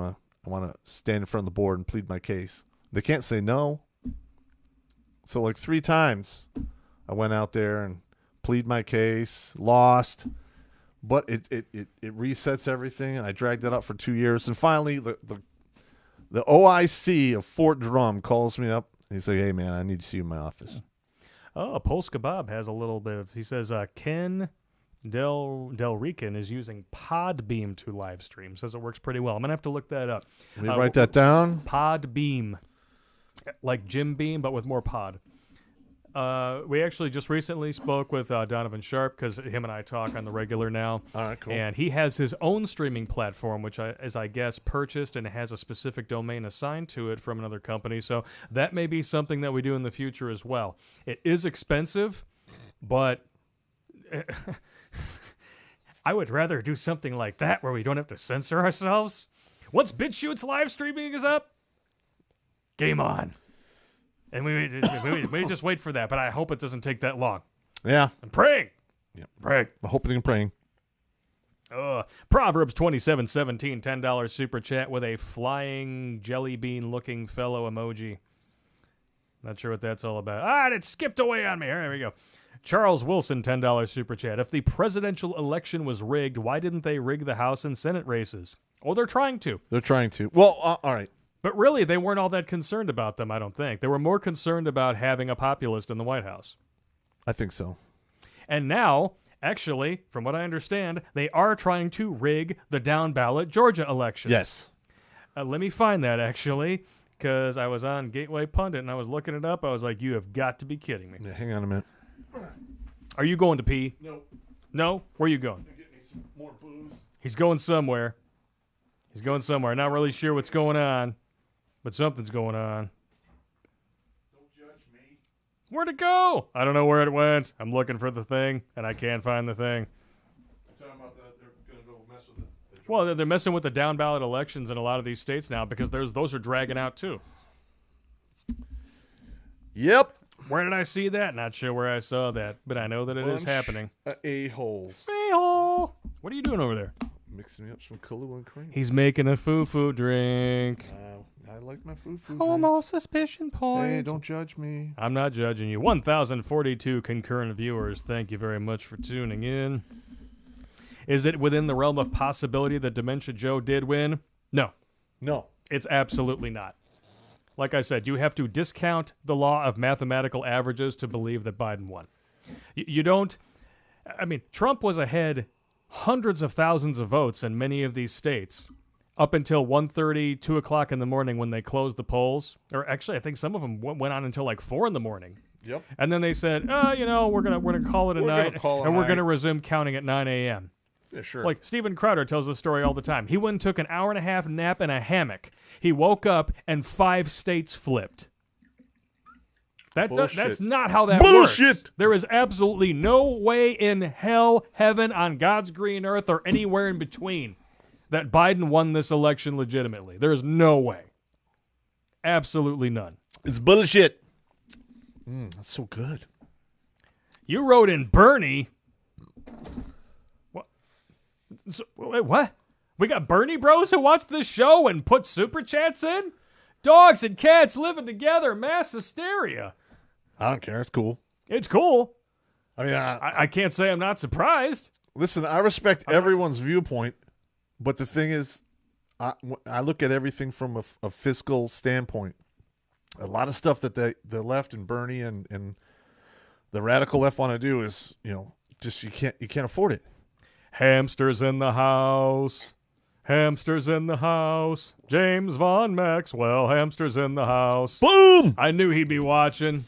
Speaker 2: want to stand in front of the board and plead my case." They can't say no. So like 3 times, I went out there and plead my case, lost, but it resets everything, and I dragged it out for 2 years, and finally the OIC of Fort Drum calls me up. He's like, "Hey, man, I need to see you in my office."
Speaker 1: Oh, Polska Bob has a little bit of, he says, Ken Del Rican is using Podbeam to live stream. Says it works pretty well. I'm going to have to look that up.
Speaker 2: Let me write that down.
Speaker 1: Podbeam. Like Jim Beam, but with more pod. We actually just recently spoke with Donovan Sharp, because him and I talk on the regular now.
Speaker 2: All right, cool.
Speaker 1: And he has his own streaming platform, which is, I guess, purchased and has a specific domain assigned to it from another company. So that may be something that we do in the future as well. It is expensive, but I would rather do something like that where we don't have to censor ourselves. Once BitChute's live streaming is up, game on. And we just wait for that, but I hope it doesn't take that long.
Speaker 2: Yeah.
Speaker 1: I'm praying.
Speaker 2: Yeah.
Speaker 1: Praying.
Speaker 2: I'm hoping and praying.
Speaker 1: Proverbs 27:17, $10 super chat with a flying jelly bean looking fellow emoji. Not sure what that's all about. It skipped away on me. There we go. Charles Wilson, $10 super chat. If the presidential election was rigged, why didn't they rig the House and Senate races? Oh, they're trying to.
Speaker 2: They're trying to. Well, all right.
Speaker 1: But really, they weren't all that concerned about them, I don't think. They were more concerned about having a populist in the White House.
Speaker 2: I think so.
Speaker 1: And now, actually, from what I understand, they are trying to rig the down-ballot Georgia elections.
Speaker 2: Yes.
Speaker 1: Let me find that, actually, because I was on Gateway Pundit and I was looking it up. I was like, you have got to be kidding me.
Speaker 2: Yeah, hang on a minute.
Speaker 1: Are you going to pee?
Speaker 2: No.
Speaker 1: No? Where are you going?
Speaker 2: Get me some more booze.
Speaker 1: He's going somewhere. Not really sure what's going on. But something's going on.
Speaker 2: Don't judge me.
Speaker 1: Where'd it go? I don't know where it went. I'm looking for the thing, and I can't find the thing.
Speaker 2: You're talking about that they're going to go mess with it.
Speaker 1: Well, they're messing with the down-ballot elections in a lot of these states now because those are dragging out, too.
Speaker 2: Yep.
Speaker 1: Where did I see that? Not sure where I saw that, but I know that it is happening.
Speaker 2: A-holes.
Speaker 1: A-hole. What are you doing over there?
Speaker 2: Mixing me up some Kahlua and cream.
Speaker 1: He's making a foo-foo drink.
Speaker 2: I like my foo-foo
Speaker 3: Homo
Speaker 2: drinks.
Speaker 3: suspicion point.
Speaker 2: Hey, don't judge me.
Speaker 1: I'm not judging you. 1,042 concurrent viewers. Thank you very much for tuning in. Is it within the realm of possibility that Dementia Joe did win? No.
Speaker 2: No.
Speaker 1: It's absolutely not. Like I said, you have to discount the law of mathematical averages to believe that Biden won. You don't. I mean, Trump was ahead hundreds of thousands of votes in many of these states up until 1:30, 2 o'clock in the morning when they closed the polls. Or actually, I think some of them went on until like 4 in the morning.
Speaker 2: Yep.
Speaker 1: And then they said, we're gonna call it a night, and we're gonna resume counting at 9 a.m.
Speaker 2: Yeah, sure.
Speaker 1: Like Steven Crowder tells the story all the time. He went and took an hour-and-a-half nap in a hammock. He woke up and 5 states flipped. That's not how that works. There is absolutely no way in hell, heaven, on God's green earth, or anywhere in between that Biden won this election legitimately. There is no way. Absolutely none.
Speaker 2: It's bullshit. That's so good.
Speaker 1: You wrote in Bernie. What? Wait, what? We got Bernie bros who watch this show and put super chats in? Dogs and cats living together, mass hysteria.
Speaker 2: I don't care. It's cool.
Speaker 1: It's cool.
Speaker 2: I mean,
Speaker 1: I can't say I'm not surprised.
Speaker 2: Listen, I respect everyone's viewpoint, but the thing is, I look at everything from a fiscal standpoint. A lot of stuff that the left and Bernie and the radical left want to do is, just you can't afford it.
Speaker 1: Hamsters in the house. Hamsters in the house. James Von Maxwell. Hamsters in the house.
Speaker 2: Boom!
Speaker 1: I knew he'd be watching.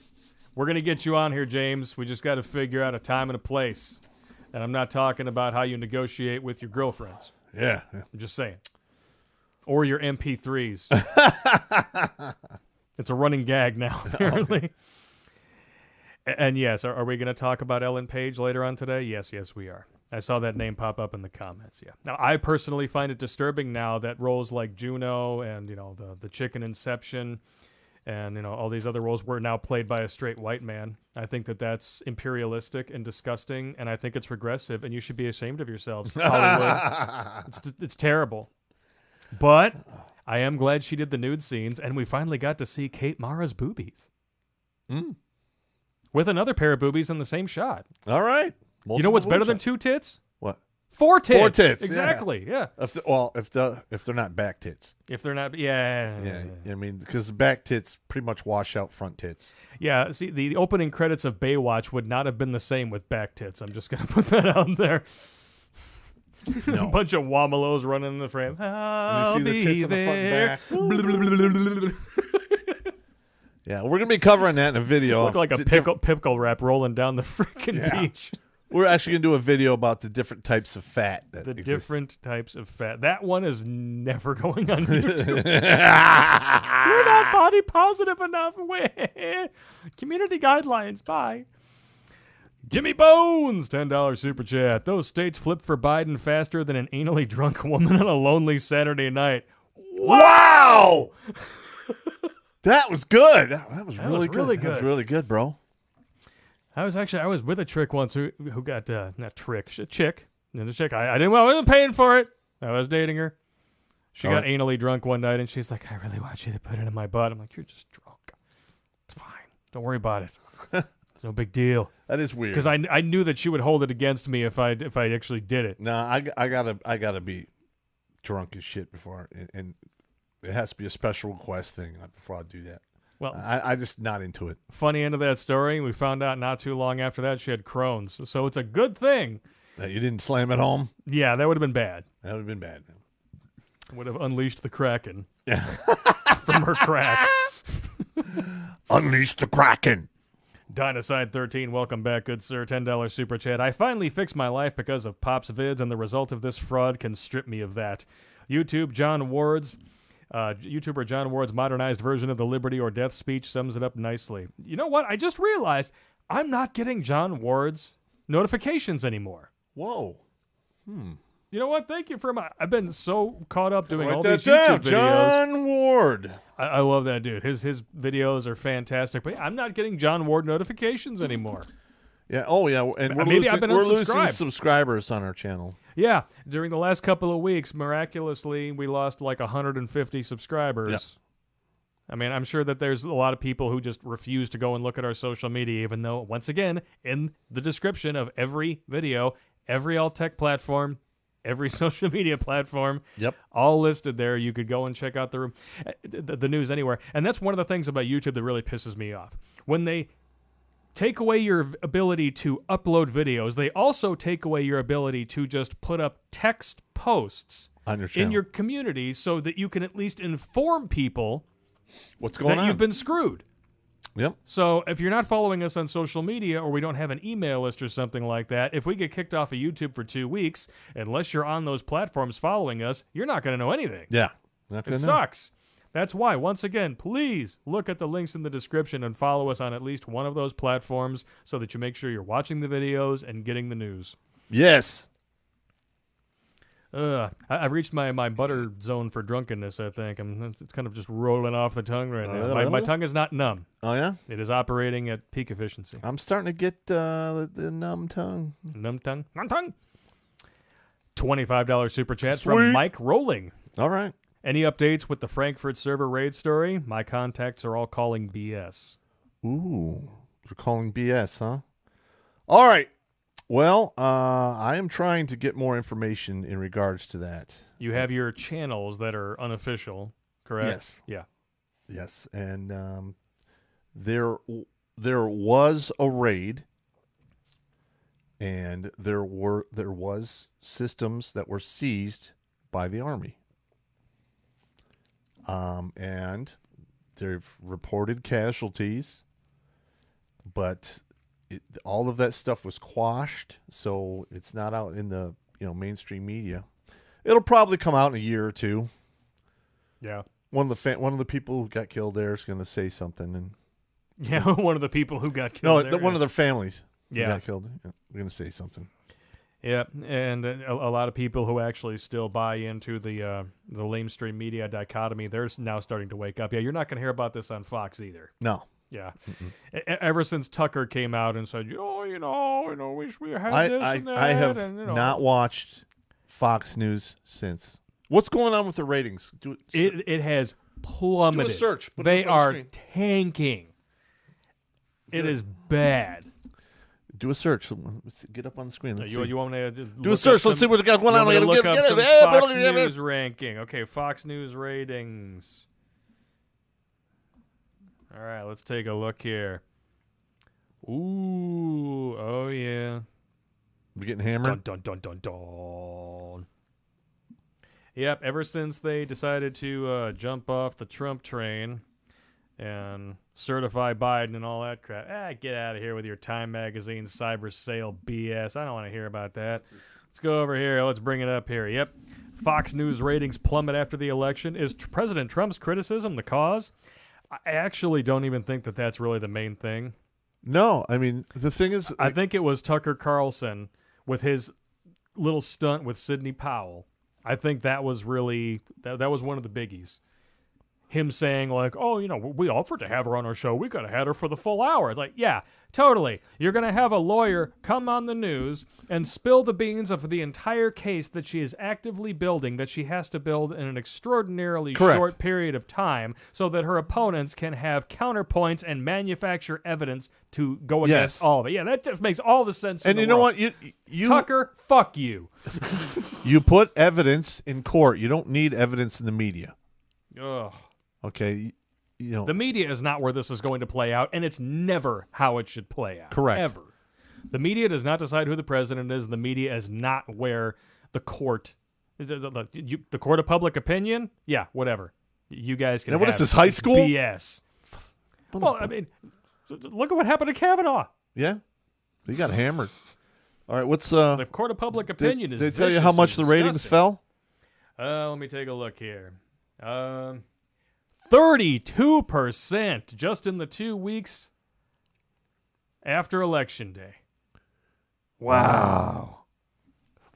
Speaker 1: We're going to get you on here, James. We just got to figure out a time and a place. And I'm not talking about how you negotiate with your girlfriends.
Speaker 2: Yeah.
Speaker 1: I'm just saying. Or your MP3s. It's a running gag now, apparently. And yes, are we going to talk about Ellen Page later on today? Yes, we are. I saw that name pop up in the comments, yeah. Now, I personally find it disturbing now that roles like Juno and, the chicken Inception and, all these other roles were now played by a straight white man. I think that that's imperialistic and disgusting, and I think it's regressive, and you should be ashamed of yourselves, Hollywood. It's terrible. But I am glad she did the nude scenes, and we finally got to see Kate Mara's boobies. With another pair of boobies in the same shot.
Speaker 2: All right.
Speaker 1: You know what's better than 2 tits?
Speaker 2: What?
Speaker 1: 4 tits.
Speaker 2: 4 tits.
Speaker 1: Exactly. Yeah.
Speaker 2: If they're not back tits.
Speaker 1: If they're not, yeah.
Speaker 2: I mean, because back tits pretty much wash out front tits.
Speaker 1: Yeah. See, the opening credits of Baywatch would not have been the same with back tits. I'm just gonna put that out there.
Speaker 2: No.
Speaker 1: A bunch of womalos running in the frame.
Speaker 2: You see the tits on the front and back. Yeah, we're gonna be covering that in a video.
Speaker 1: Look like a pickle wrap rolling down the freaking beach.
Speaker 2: We're actually going to do a video about the different types of fat that exist.
Speaker 1: Different types of fat. That one is never going on YouTube. We're not body positive enough. Community guidelines. Bye. Jimmy Bones, $10 super chat. Those states flipped for Biden faster than an anally drunk woman on a lonely Saturday night.
Speaker 2: Wow! That was good. That was really good.
Speaker 1: Really good.
Speaker 2: That was really good, bro.
Speaker 1: I was with a chick once who got not trick, chick. And the chick, I wasn't paying for it. I was dating her. She got anally drunk one night, and she's like, "I really want you to put it in my butt." I'm like, "You're just drunk. It's fine. Don't worry about it. It's no big deal."
Speaker 2: That is weird.
Speaker 1: Because I knew that she would hold it against me if I actually did it.
Speaker 2: No, I gotta be drunk as shit before, and it has to be a special request thing before I do that.
Speaker 1: Well,
Speaker 2: I just not into it.
Speaker 1: Funny end of that story, we found out not too long after that she had Crohn's. So it's a good thing
Speaker 2: that you didn't slam it home.
Speaker 1: Yeah, that would have been bad.
Speaker 2: That would have been bad.
Speaker 1: Would have unleashed the Kraken. Yeah. From her crack.
Speaker 2: Unleash the Kraken.
Speaker 1: Dynaside 13, welcome back, good sir. $10 super chat. I finally fixed my life because of Popp's vids, and the result of this fraud can strip me of that. YouTuber John Ward's modernized version of the liberty or death speech sums it up nicely. You know what? I just realized I'm not getting John Ward's notifications anymore.
Speaker 2: Whoa.
Speaker 1: You know what? Thank you for I've been so caught up doing all these YouTube videos.
Speaker 2: John Ward.
Speaker 1: I love that dude. His videos are fantastic, but I'm not getting John Ward notifications anymore.
Speaker 2: Yeah. Oh, yeah. And we're losing subscribers on our channel.
Speaker 1: Yeah. During the last couple of weeks, miraculously, we lost like 150 subscribers. Yeah. I mean, I'm sure that there's a lot of people who just refuse to go and look at our social media, even though, once again, in the description of every video, every alt tech platform, every social media platform, all listed there. You could go and check out the news anywhere. And that's one of the things about YouTube that really pisses me off. When they take away your ability to upload videos. They also take away your ability to just put up text posts
Speaker 2: On your channel.
Speaker 1: in your community so that you can at least inform people
Speaker 2: What's going
Speaker 1: that
Speaker 2: on?
Speaker 1: you've been screwed.
Speaker 2: Yep.
Speaker 1: So if you're not following us on social media or we don't have an email list or something like that, if we get kicked off of YouTube for 2 weeks, unless you're on those platforms following us, you're not going to know anything.
Speaker 2: Yeah. Not
Speaker 1: It
Speaker 2: gonna know.
Speaker 1: sucks. That's why, once again, please look at the links in the description and follow us on at least one of those platforms so that you make sure you're watching the videos and getting the news.
Speaker 2: Yes.
Speaker 1: I've reached my butter zone for drunkenness, I think. It's kind of just rolling off the tongue right now. My tongue is not numb.
Speaker 2: Oh, yeah?
Speaker 1: It is operating at peak efficiency.
Speaker 2: I'm starting to get the numb tongue.
Speaker 1: Numb tongue? Numb tongue? $25 super chat
Speaker 2: Sweet.
Speaker 1: from Mike Rolling.
Speaker 2: All right.
Speaker 1: Any updates with the Frankfurt server raid story? My contacts are all calling BS.
Speaker 2: Ooh. We're calling BS, huh? All right. Well, I am trying to get more information in regards to that.
Speaker 1: You have your channels that are unofficial, correct?
Speaker 2: Yes.
Speaker 1: Yeah.
Speaker 2: Yes. And there was a raid, and there was systems that were seized by the Army. And they've reported casualties, but all of that stuff was quashed, so it's not out in the mainstream media. It'll probably come out in a year or two.
Speaker 1: Yeah.
Speaker 2: One of the people who got killed there is going to say something, and
Speaker 1: Yeah, one of the people who got killed.
Speaker 2: one of their families who
Speaker 1: Yeah.
Speaker 2: got killed. Yeah, they're going to say something.
Speaker 1: Yeah, and a lot of people who actually still buy into the lamestream media dichotomy, they're now starting to wake up. Yeah, you're not going to hear about this on Fox either.
Speaker 2: No.
Speaker 1: Yeah. Ever since Tucker came out and said, we had this and that.
Speaker 2: I have
Speaker 1: and,
Speaker 2: not watched Fox News since. What's going on with the ratings?
Speaker 1: It has plummeted.
Speaker 2: Do a search. Put it
Speaker 1: They
Speaker 2: up on the
Speaker 1: are
Speaker 2: screen.
Speaker 1: tanking. It is bad.
Speaker 2: Do a search. Let's get up on the screen. Let's see.
Speaker 1: You want me to
Speaker 2: Do a search. Let's see what's got going on.
Speaker 1: You want me to look up some Fox
Speaker 2: Get it.
Speaker 1: News ranking. Okay, Fox News ratings. All right, let's take a look here. Ooh, oh yeah.
Speaker 2: We're getting hammered.
Speaker 1: Dun, dun, dun, dun, dun. Yep, ever since they decided to jump off the Trump train and certify Biden and all that crap. Get out of here with your Time Magazine cyber sale BS. I don't want to hear about that. Let's go over here. Let's bring it up here. Yep. Fox News ratings plummet after the election. Is President Trump's criticism the cause? I actually don't even think that that's really the main thing.
Speaker 2: No, I mean, the thing is...
Speaker 1: I think it was Tucker Carlson with his little stunt with Sidney Powell. I think that was really... That was one of the biggies. Him saying, like, we offered to have her on our show. We could have had her for the full hour. Like, yeah, totally. You're going to have a lawyer come on the news and spill the beans of the entire case that she is actively building, that she has to build in an extraordinarily
Speaker 2: Correct.
Speaker 1: short period of time so that her opponents can have counterpoints and manufacture evidence to go against
Speaker 2: Yes.
Speaker 1: all of it. Yeah, that just makes all the sense
Speaker 2: And
Speaker 1: in the
Speaker 2: you know
Speaker 1: world.
Speaker 2: what? You
Speaker 1: Tucker, fuck you.
Speaker 2: you put evidence in court. You don't need evidence in the media.
Speaker 1: Ugh.
Speaker 2: Okay?
Speaker 1: The media is not where this is going to play out, and it's never how it should play out.
Speaker 2: Correct.
Speaker 1: Ever. The media does not decide who the president is. The media is not where the court... The court of public opinion? Yeah, whatever. You guys can
Speaker 2: Now, what
Speaker 1: have
Speaker 2: is this,
Speaker 1: it.
Speaker 2: high
Speaker 1: It's
Speaker 2: school?
Speaker 1: BS. Well, I mean, look at what happened to Kavanaugh.
Speaker 2: Yeah? You got hammered. All right, what's...
Speaker 1: The court of public opinion is
Speaker 2: Did they tell you
Speaker 1: vicious
Speaker 2: how
Speaker 1: and
Speaker 2: much the ratings
Speaker 1: disgusting.
Speaker 2: fell?
Speaker 1: Let me take a look here. 32% just in the 2 weeks after Election Day. Wow.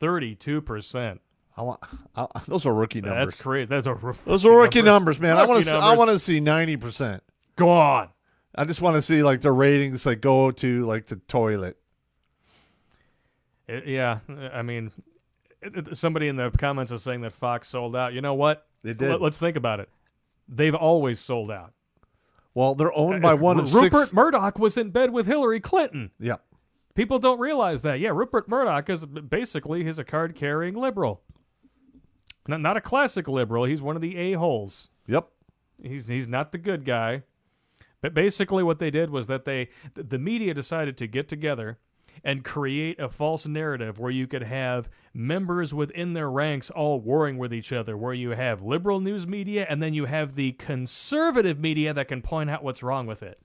Speaker 1: 32%.
Speaker 2: Those are rookie numbers.
Speaker 1: That's crazy. Those
Speaker 2: Those are rookie numbers, man. I
Speaker 1: Rookie
Speaker 2: want
Speaker 1: numbers.
Speaker 2: to see 90%.
Speaker 1: Go on.
Speaker 2: I just want to see like the ratings like go to like the toilet.
Speaker 1: Yeah, I mean, somebody in the comments is saying that Fox sold out. You know what?
Speaker 2: They did.
Speaker 1: Let's think about it. They've always sold out.
Speaker 2: Well, they're owned by one of
Speaker 1: Rupert
Speaker 2: six.
Speaker 1: Murdoch was in bed with Hillary Clinton.
Speaker 2: Yeah.
Speaker 1: People don't realize that. Yeah, Rupert Murdoch is basically he's a card-carrying liberal. Not a classic liberal. He's one of the a-holes.
Speaker 2: Yep.
Speaker 1: He's not the good guy. But basically what they did was that the media decided to get together and create a false narrative where you could have members within their ranks all warring with each other, where you have liberal news media and then you have the conservative media that can point out what's wrong with it.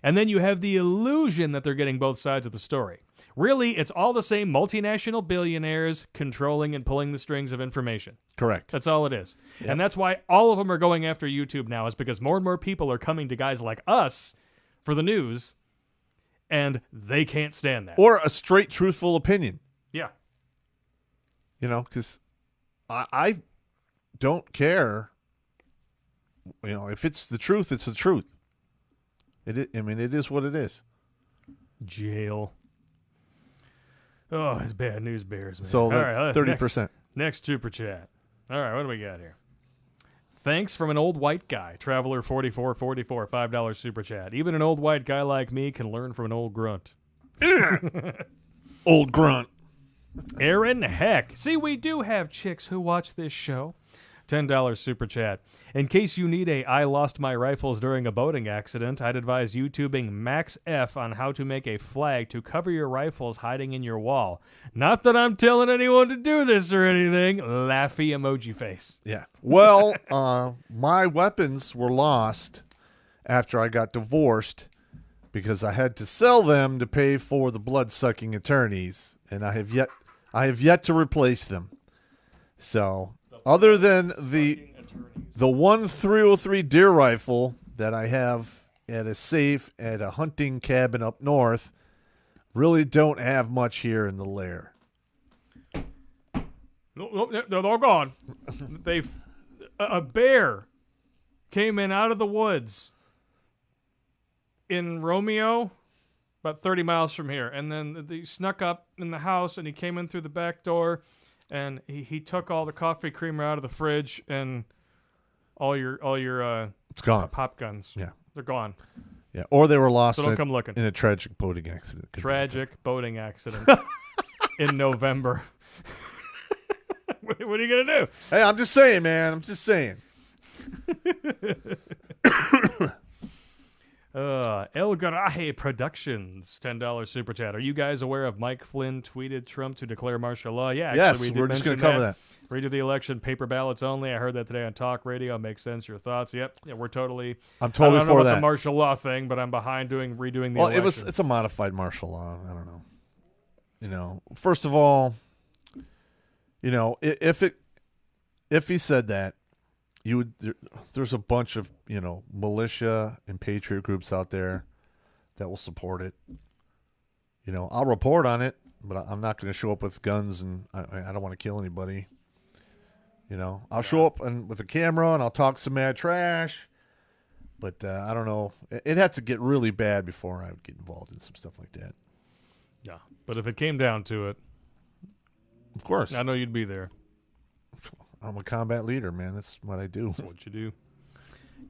Speaker 1: And then you have the illusion that they're getting both sides of the story. Really, it's all the same multinational billionaires controlling and pulling the strings of information.
Speaker 2: Correct.
Speaker 1: That's all it is.
Speaker 2: Yep.
Speaker 1: And that's why all of them are going after YouTube now, is because more and more people are coming to guys like us for the news, and they can't stand that.
Speaker 2: Or a straight, truthful opinion.
Speaker 1: Yeah.
Speaker 2: You know, because I don't care. You know, if it's the truth, it's the truth. It is what it is.
Speaker 1: Jail. Oh, it's bad news bears, man.
Speaker 2: So
Speaker 1: All
Speaker 2: that's
Speaker 1: right,
Speaker 2: 30%.
Speaker 1: Next super chat. All right, what do we got here? Thanks from an old white guy, Traveler4444, $5 super chat. Even an old white guy like me can learn from an old grunt.
Speaker 2: Old grunt.
Speaker 1: Aaron Heck. See, we do have chicks who watch this show. $10 super chat. In case you need I lost my rifles during a boating accident, I'd advise YouTubing Max F on how to make a flag to cover your rifles hiding in your wall. Not that I'm telling anyone to do this or anything. Laughy emoji face.
Speaker 2: Yeah. Well, my weapons were lost after I got divorced because I had to sell them to pay for the blood-sucking attorneys, and I have yet to replace them. So, other than the 303 deer rifle that I have at a safe at a hunting cabin up north, really don't have much here in the lair.
Speaker 1: No, they're all gone. A bear came in out of the woods in Romeo, about 30 miles from here, and then he snuck up in the house and he came in through the back door. And he took all the coffee creamer out of the fridge and all your
Speaker 2: it's gone.
Speaker 1: pop guns.
Speaker 2: Yeah,
Speaker 1: they're gone.
Speaker 2: Yeah, or they were lost
Speaker 1: So don't come looking.
Speaker 2: in a tragic boating accident.
Speaker 1: Tragic boating accident in November. What are you gonna do?
Speaker 2: Hey, I'm just saying, man. I'm just saying.
Speaker 1: El Garaje Productions, $10 super chat. Are you guys aware of Mike Flynn tweeted Trump to declare martial law? Yeah, actually,
Speaker 2: Yes,
Speaker 1: we did
Speaker 2: we're just going to
Speaker 1: mention
Speaker 2: cover that.
Speaker 1: Redo the election, paper ballots only. I heard that today on talk radio. Makes sense. Your thoughts? Yep. Yeah, we're totally.
Speaker 2: I'm totally
Speaker 1: I don't know
Speaker 2: for
Speaker 1: about
Speaker 2: that.
Speaker 1: the martial law thing, but I'm behind redoing the election.
Speaker 2: It's a modified martial law. I don't know. You know, first of all, you know, if he said that, there's a bunch of, you know, militia and patriot groups out there that will support it. You know, I'll report on it, but I'm not going to show up with guns, and I don't want to kill anybody. You know, I'll show up with a camera and I'll talk some mad trash, but I don't know. It'd have to get really bad before I would get involved in some stuff like that.
Speaker 1: Yeah, but if it came down to it,
Speaker 2: of course,
Speaker 1: I know you'd be there. I'm
Speaker 2: a combat leader, man. That's what I do.
Speaker 1: That's what you do.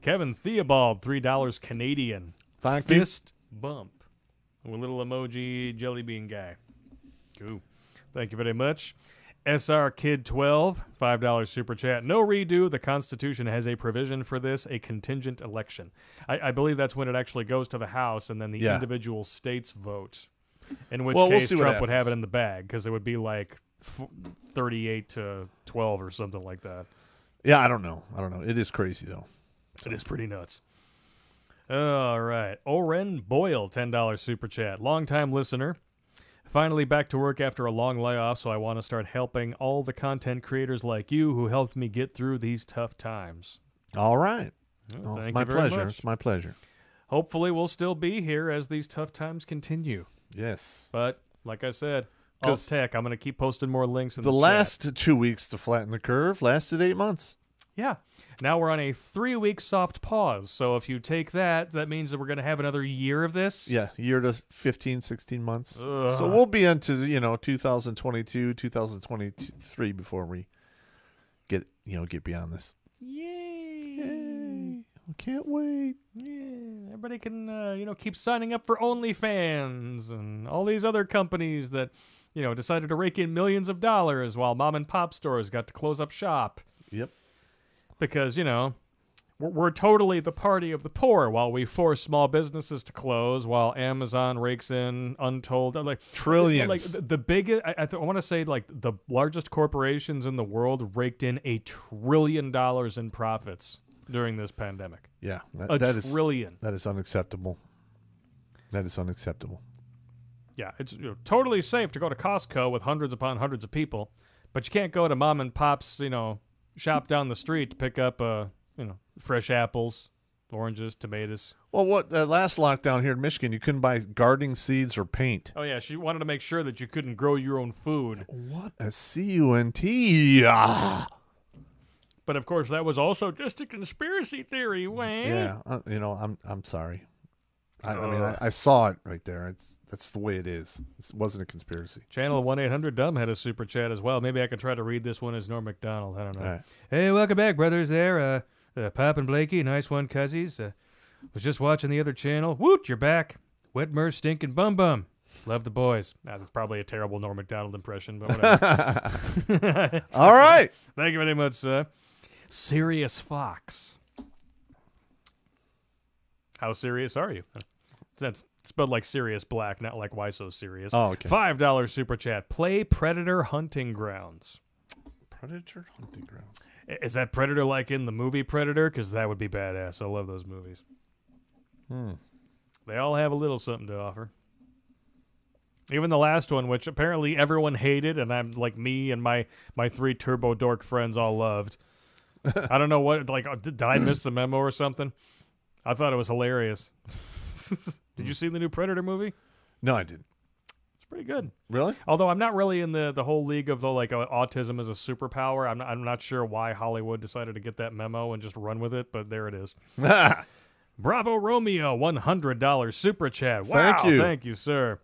Speaker 1: Kevin Theobald, $3 Canadian.
Speaker 2: Thank you.
Speaker 1: Fist bump. A little emoji jelly bean guy. Cool. Thank you very much. SR Kid 12, $5 super chat. No redo. The Constitution has a provision for this, a contingent election. I believe that's when it actually goes to the House and then the individual states vote. In which case Trump would have it in the bag because it would be like 38 to 12 or something like that.
Speaker 2: Yeah, I don't know. It is crazy, though.
Speaker 1: It is pretty nuts. All right. Oren Boyle, $10 super chat. Longtime listener. Finally back to work after a long layoff, so I want to start helping all the content creators like you who helped me get through these tough times.
Speaker 2: All right.
Speaker 1: Well, thank
Speaker 2: my
Speaker 1: you very
Speaker 2: pleasure.
Speaker 1: much.
Speaker 2: It's my pleasure.
Speaker 1: Hopefully we'll still be here as these tough times continue.
Speaker 2: Yes.
Speaker 1: But, like I said, alt tech, I'm going to keep posting more links in the chat.
Speaker 2: Last 2 weeks to flatten the curve lasted 8 months.
Speaker 1: Yeah. Now we're on a 3-week soft pause. So if you take that, that means that we're going to have another year of this.
Speaker 2: Yeah, year to 15, 16 months.
Speaker 1: Ugh.
Speaker 2: So we'll be into, 2022, 2023 before we get beyond this.
Speaker 1: Yay.
Speaker 2: I can't wait.
Speaker 1: Yeah. Everybody can, keep signing up for OnlyFans and all these other companies that, decided to rake in millions of dollars while mom and pop stores got to close up shop.
Speaker 2: Yep.
Speaker 1: Because, we're totally the party of the poor while we force small businesses to close, while Amazon rakes in untold like
Speaker 2: Trillions.
Speaker 1: Like the biggest, I want to say like the largest corporations in the world raked in $1 trillion in profits during this pandemic.
Speaker 2: Yeah,
Speaker 1: $1 trillion.
Speaker 2: That is unacceptable. That is unacceptable.
Speaker 1: Yeah, it's totally safe to go to Costco with hundreds upon hundreds of people, but you can't go to mom and pop's, shop down the street to pick up, fresh apples, oranges, tomatoes.
Speaker 2: Well, what last lockdown here in Michigan, you couldn't buy gardening seeds or paint.
Speaker 1: Oh yeah, she wanted to make sure that you couldn't grow your own food.
Speaker 2: What a CUNT! Ah.
Speaker 1: But of course, that was also just a conspiracy theory. Wayne.
Speaker 2: Yeah, I'm sorry. I mean, I saw it right there. That's the way it is. It wasn't a conspiracy.
Speaker 1: Channel 1-800-DUMB had a super chat as well. Maybe I can try to read this one as Norm MacDonald. I don't know.
Speaker 2: All right.
Speaker 1: Hey, welcome back, brothers there. Pop and Blakey, nice one, cuzzies. Was just watching the other channel. Woot, you're back. Wet Merce stinking bum bum. Love the boys. That's probably a terrible Norm MacDonald impression, but whatever.
Speaker 2: All right.
Speaker 1: Thank you very much, sir. Sirius Fox. How serious are you? That's spelled like Sirius Black, not like why so serious.
Speaker 2: Oh, okay.
Speaker 1: $5 super chat. Play Predator Hunting Grounds.
Speaker 2: Predator Hunting Grounds.
Speaker 1: Is that Predator like in the movie Predator? Because that would be badass. I love those movies. They all have a little something to offer. Even the last one, which apparently everyone hated, and I'm like me and my 3 turbo dork friends all loved. I don't know what, like, did I miss the memo or something? I thought it was hilarious. Did you see the new Predator movie?
Speaker 2: No, I didn't.
Speaker 1: It's pretty good.
Speaker 2: Really?
Speaker 1: Although I'm not really in the whole league of the like autism as a superpower. I'm not sure why Hollywood decided to get that memo and just run with it, but there it is. Bravo Romeo, $100 super chat. Wow, thank you, sir.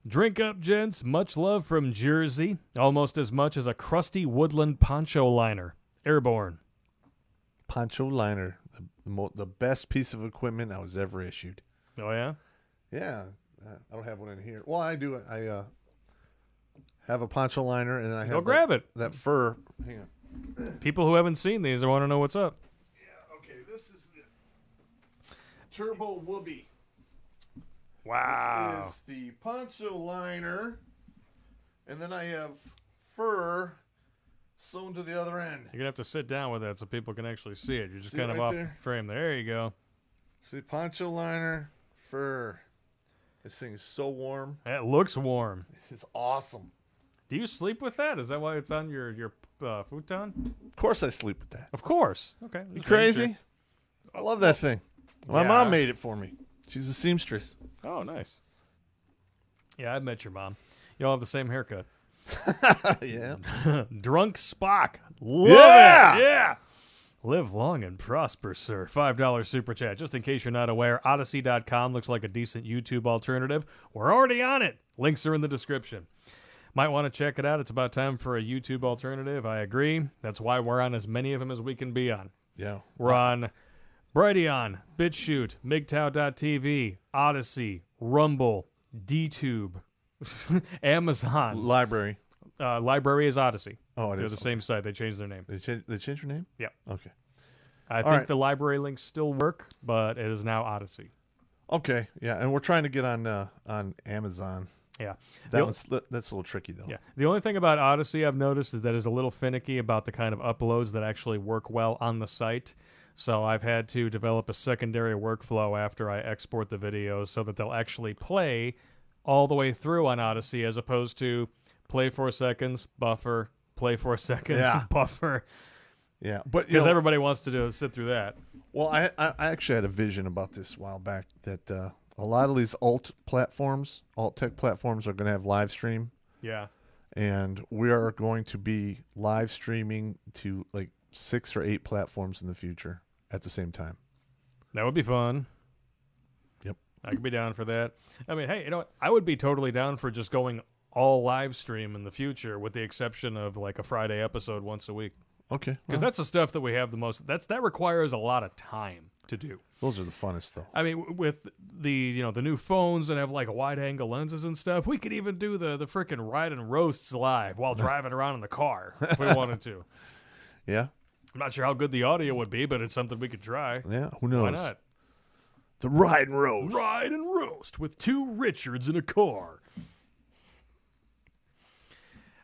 Speaker 1: Drink up, gents. Much love from Jersey. Almost as much as a crusty woodland poncho liner. Airborne.
Speaker 2: Poncho liner, the best piece of equipment I was ever issued.
Speaker 1: Oh yeah.
Speaker 2: Yeah, I don't have one in here. Well, I do. I have a poncho liner, and I have
Speaker 1: grab it.
Speaker 2: That fur. Hang on.
Speaker 1: People who haven't seen these, I want to know what's up.
Speaker 2: Yeah. Okay. This is the Turbo Whoopee.
Speaker 1: Wow.
Speaker 2: This is the poncho liner, and then I have fur sewn to the other end.
Speaker 1: You're gonna have to sit down with that so people can actually see it. You're just
Speaker 2: See
Speaker 1: kind
Speaker 2: it
Speaker 1: of
Speaker 2: right
Speaker 1: off
Speaker 2: there?
Speaker 1: frame. There you go.
Speaker 2: See, poncho liner, fur. This thing is so warm.
Speaker 1: That looks warm.
Speaker 2: It's awesome.
Speaker 1: Do you sleep with that? Is that why it's on your futon?
Speaker 2: Of course I sleep with that.
Speaker 1: Of course. Okay.
Speaker 2: You crazy? I love that thing. My
Speaker 1: Yeah.
Speaker 2: mom made it for me. She's a seamstress.
Speaker 1: Oh, nice. Yeah, I met your mom. Y'all have the same haircut.
Speaker 2: Yeah.
Speaker 1: Drunk Spock. Love
Speaker 2: Yeah!
Speaker 1: it. Yeah. Live long and prosper, sir. $5 super chat. Just in case you're not aware, Odyssey.com looks like a decent YouTube alternative. We're already on it. Links are in the description. Might want to check it out. It's about time for a YouTube alternative. I agree. That's why we're on as many of them as we can be on.
Speaker 2: Yeah.
Speaker 1: We're on Brighteon, BitChute, MGTOW.tv, Odyssey, Rumble, DTube, Amazon.
Speaker 2: Library.
Speaker 1: Library is Odyssey.
Speaker 2: Oh, it
Speaker 1: They're
Speaker 2: is.
Speaker 1: the same site. They changed their name.
Speaker 2: They changed your name?
Speaker 1: Yeah.
Speaker 2: Okay.
Speaker 1: I think
Speaker 2: right.
Speaker 1: the library links still work, but it is now Odyssey.
Speaker 2: Okay. Yeah, and we're trying to get on Amazon.
Speaker 1: Yeah.
Speaker 2: That's a little tricky though.
Speaker 1: Yeah. The only thing about Odyssey I've noticed is that it's a little finicky about the kind of uploads that actually work well on the site. So I've had to develop a secondary workflow after I export the videos so that they'll actually play all the way through on Odyssey as opposed to play 4 seconds, buffer, play 4 seconds,
Speaker 2: Yeah.
Speaker 1: buffer.
Speaker 2: Yeah, but
Speaker 1: Because everybody wants to sit through that.
Speaker 2: well, I actually had a vision about this a while back that a lot of these alt tech platforms are going to have live stream,
Speaker 1: Yeah.
Speaker 2: and we are going to be live streaming to like 6 or 8 platforms in the future at the same time.
Speaker 1: That would be fun.
Speaker 2: Yep.
Speaker 1: I could be down for that. I mean, hey, you know what? I would be totally down for just going all live stream in the future with the exception of like a Friday episode once a week.
Speaker 2: Okay.
Speaker 1: Because that's the stuff that we have the most. That requires a lot of time to do.
Speaker 2: Those are the funnest though.
Speaker 1: I mean, with the the new phones that have like wide angle lenses and stuff, we could even do the freaking ride and roasts live while driving around in the car if we wanted to.
Speaker 2: Yeah.
Speaker 1: I'm not sure how good the audio would be, but it's something we could try.
Speaker 2: Yeah, who knows?
Speaker 1: Why not?
Speaker 2: The Ride and Roast.
Speaker 1: Ride and roast with 2 Richards in a car.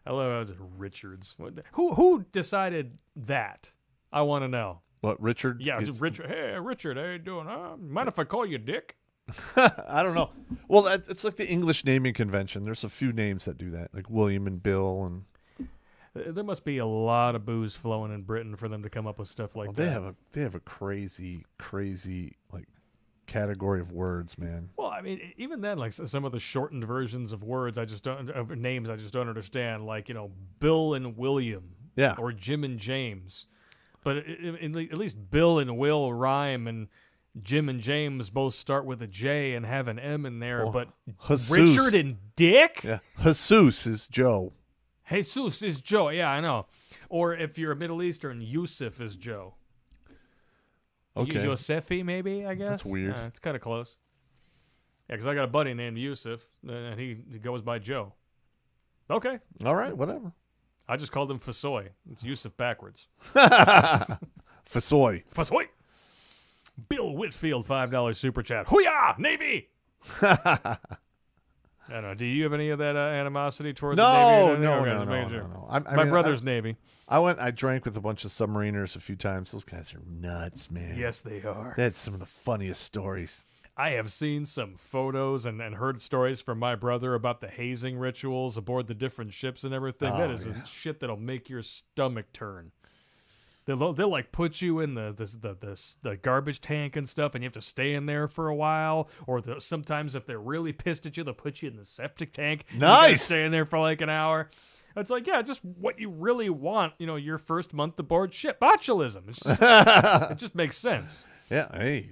Speaker 1: I love Richards. Who decided that? I want to know.
Speaker 2: What, Richard?
Speaker 1: Yeah, Richard. Hey, Richard, how you doing? Mind if I call you Dick?
Speaker 2: I don't know. Well, it's like the English naming convention. There's a few names that do that, like William and Bill. And
Speaker 1: there must be a lot of booze flowing in Britain for them to come up with stuff like that.
Speaker 2: They have a crazy like category of words, man.
Speaker 1: Well, I mean, even then, like some of the shortened versions of words, of names, I just don't understand. Like, Bill and William,
Speaker 2: Yeah,
Speaker 1: or Jim and James. But at least Bill and Will rhyme, and Jim and James both start with a J and have an M in there. But
Speaker 2: Jesus.
Speaker 1: Richard and Dick?
Speaker 2: Yeah, Jesus is Joe.
Speaker 1: Jesus is Joe. Yeah, I know. Or if you're a Middle Eastern, Yusuf is Joe.
Speaker 2: Okay.
Speaker 1: Yosefi, maybe, I guess.
Speaker 2: That's weird.
Speaker 1: It's kind of close. Yeah, because I got a buddy named Yusuf, and he goes by Joe. Okay.
Speaker 2: All right, whatever.
Speaker 1: I just called him Fasoy. It's Yusuf backwards.
Speaker 2: Fasoy.
Speaker 1: Fasoy. Bill Whitfield, $5 super chat. Hoo-yah, Navy! I don't know. Do you have any of that animosity toward the Navy?
Speaker 2: No.
Speaker 1: My brother's Navy.
Speaker 2: I drank with a bunch of submariners a few times. Those guys are nuts, man.
Speaker 1: Yes, they are.
Speaker 2: They had some of the funniest stories.
Speaker 1: I have seen some photos and heard stories from my brother about the hazing rituals aboard the different ships and everything. That is shit that'll make your stomach turn. They'll like put you in the garbage tank and stuff, and you have to stay in there for a while. Or sometimes if they're really pissed at you, they'll put you in the septic tank.
Speaker 2: Nice.
Speaker 1: Stay in there for like an hour. It's like, yeah, just what you really want. Your first month aboard ship. Botulism. It's just, it just makes sense.
Speaker 2: Yeah. Hey,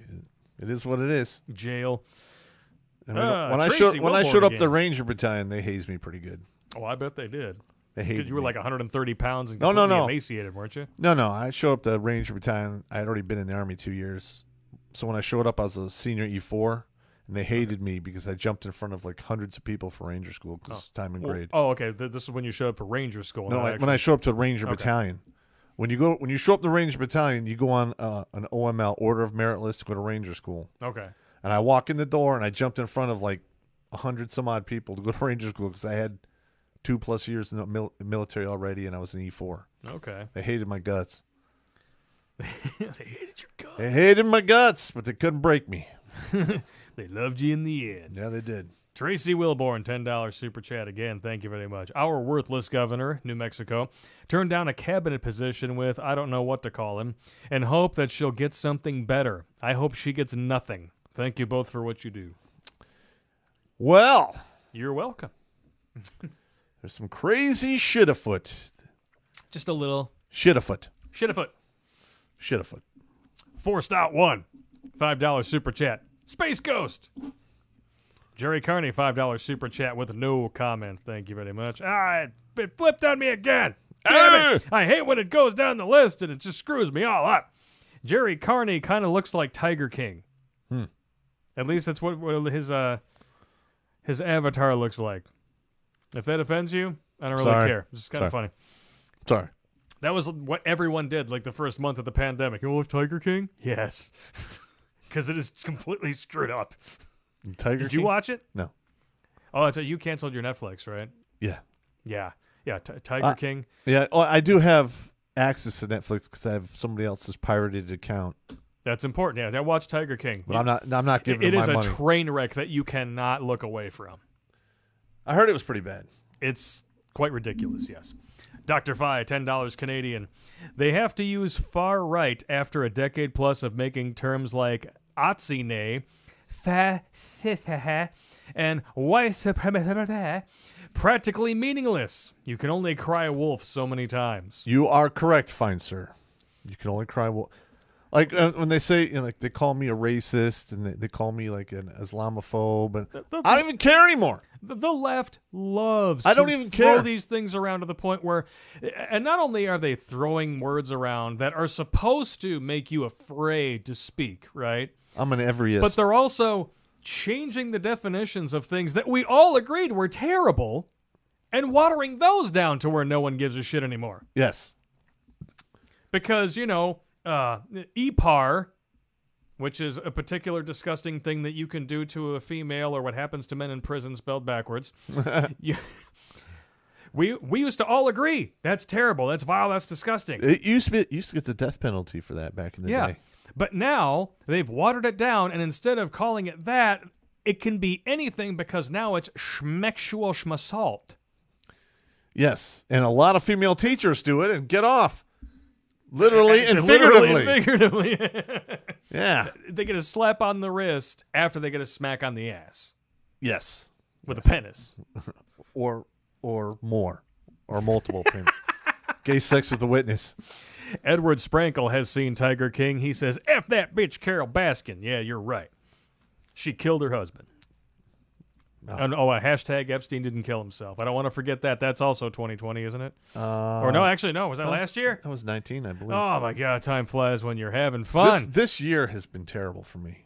Speaker 2: it is what it is.
Speaker 1: Jail.
Speaker 2: I mean, when I showed up the Ranger Battalion, they hazed me pretty good.
Speaker 1: Oh, I bet they did.
Speaker 2: They hated
Speaker 1: You were
Speaker 2: me.
Speaker 1: like 130 pounds and
Speaker 2: No.
Speaker 1: emaciated, weren't you?
Speaker 2: No. I showed up the Ranger Battalion. I had already been in the Army 2 years. So when I showed up, I was a senior E4, and they hated me because I jumped in front of like hundreds of people for Ranger School because time and grade.
Speaker 1: Oh, okay. This is when you showed up for Ranger School.
Speaker 2: No, when I show up to the Ranger Battalion. When you show up to the Ranger Battalion, you go on an OML, Order of Merit list, to go to Ranger School.
Speaker 1: Okay.
Speaker 2: And I walk in the door, and I jumped in front of like 100 some odd people to go to Ranger School because I had 2+ years in the military already, and I was an E4.
Speaker 1: Okay.
Speaker 2: They hated my guts.
Speaker 1: They hated your guts.
Speaker 2: They hated my guts, but they couldn't break me.
Speaker 1: They loved you in the end.
Speaker 2: Yeah, they did.
Speaker 1: Tracy Wilborn, $10 super chat again. Thank you very much. Our worthless governor, New Mexico, turned down a cabinet position with I don't know what to call him, and hope that she'll get something better. I hope she gets nothing. Thank you both for what you do.
Speaker 2: Well,
Speaker 1: You're welcome.
Speaker 2: there's some crazy shit afoot.
Speaker 1: Just a little.
Speaker 2: Shit afoot.
Speaker 1: Shit afoot.
Speaker 2: Shit afoot.
Speaker 1: Forced out one. $5 super chat. Space Ghost. Jerry Carney, $5 super chat with no comment. Thank you very much. It flipped on me again. Damn it. I hate when it goes down the list and it just screws me all up. Jerry Carney kind of looks like Tiger King. At least that's what his avatar looks like. If that offends you, I don't really care. It's just kind of funny.
Speaker 2: Sorry.
Speaker 1: That was what everyone did like the first month of the pandemic. You know Tiger King? Yes. Because it is completely screwed up. Did you watch it?
Speaker 2: No.
Speaker 1: Oh, so you canceled your Netflix, right?
Speaker 2: Yeah.
Speaker 1: Yeah. Tiger King.
Speaker 2: Yeah. Oh, I do have access to Netflix because I have somebody else's pirated account.
Speaker 1: That's important. Yeah, I watched Tiger King.
Speaker 2: But I'm not giving
Speaker 1: it
Speaker 2: my
Speaker 1: money.
Speaker 2: money.
Speaker 1: It is a train wreck that you cannot look away from.
Speaker 2: I heard it was pretty bad.
Speaker 1: It's quite ridiculous, yes. Dr. Fi, $10 Canadian. They have to use far right after a decade plus of making terms like Atsine, and white supremacy practically meaningless. You can only cry wolf so many times.
Speaker 2: You are correct, fine sir. You can only cry wolf. Like when they say, like they call me a racist and they call me like an Islamophobe, and I don't even care anymore.
Speaker 1: The left loves
Speaker 2: I don't
Speaker 1: to
Speaker 2: even
Speaker 1: throw
Speaker 2: care.
Speaker 1: these things around to the point where, and not only are they throwing words around that are supposed to make you afraid to speak, right?
Speaker 2: I'm an everyist.
Speaker 1: But they're also changing the definitions of things that we all agreed were terrible and watering those down to where no one gives a shit anymore.
Speaker 2: Yes.
Speaker 1: because, EPAR, which is a particular disgusting thing that you can do to a female, or what happens to men in prison spelled backwards. We used to all agree that's terrible, that's vile, that's disgusting.
Speaker 2: It used to get the death penalty for that back in the day.
Speaker 1: But now they've watered it down, and instead of calling it that, it can be anything because now it's schmexual schmasalt.
Speaker 2: Yes, and a lot of female teachers do it and get off. Literally and figuratively. Yeah.
Speaker 1: They get a slap on the wrist after they get a smack on the ass.
Speaker 2: Yes.
Speaker 1: With a penis.
Speaker 2: Or more. Or multiple penis. Gay sex with the witness.
Speaker 1: Edward Sprankle has seen Tiger King. He says, F that bitch Carol Baskin. Yeah, you're right. She killed her husband. And, hashtag Epstein didn't kill himself. I don't want to forget that. That's also 2020, isn't it? Or no, actually, no. Was that last year?
Speaker 2: That was 19, I believe.
Speaker 1: Oh, my God. Time flies when you're having fun.
Speaker 2: This year has been terrible for me.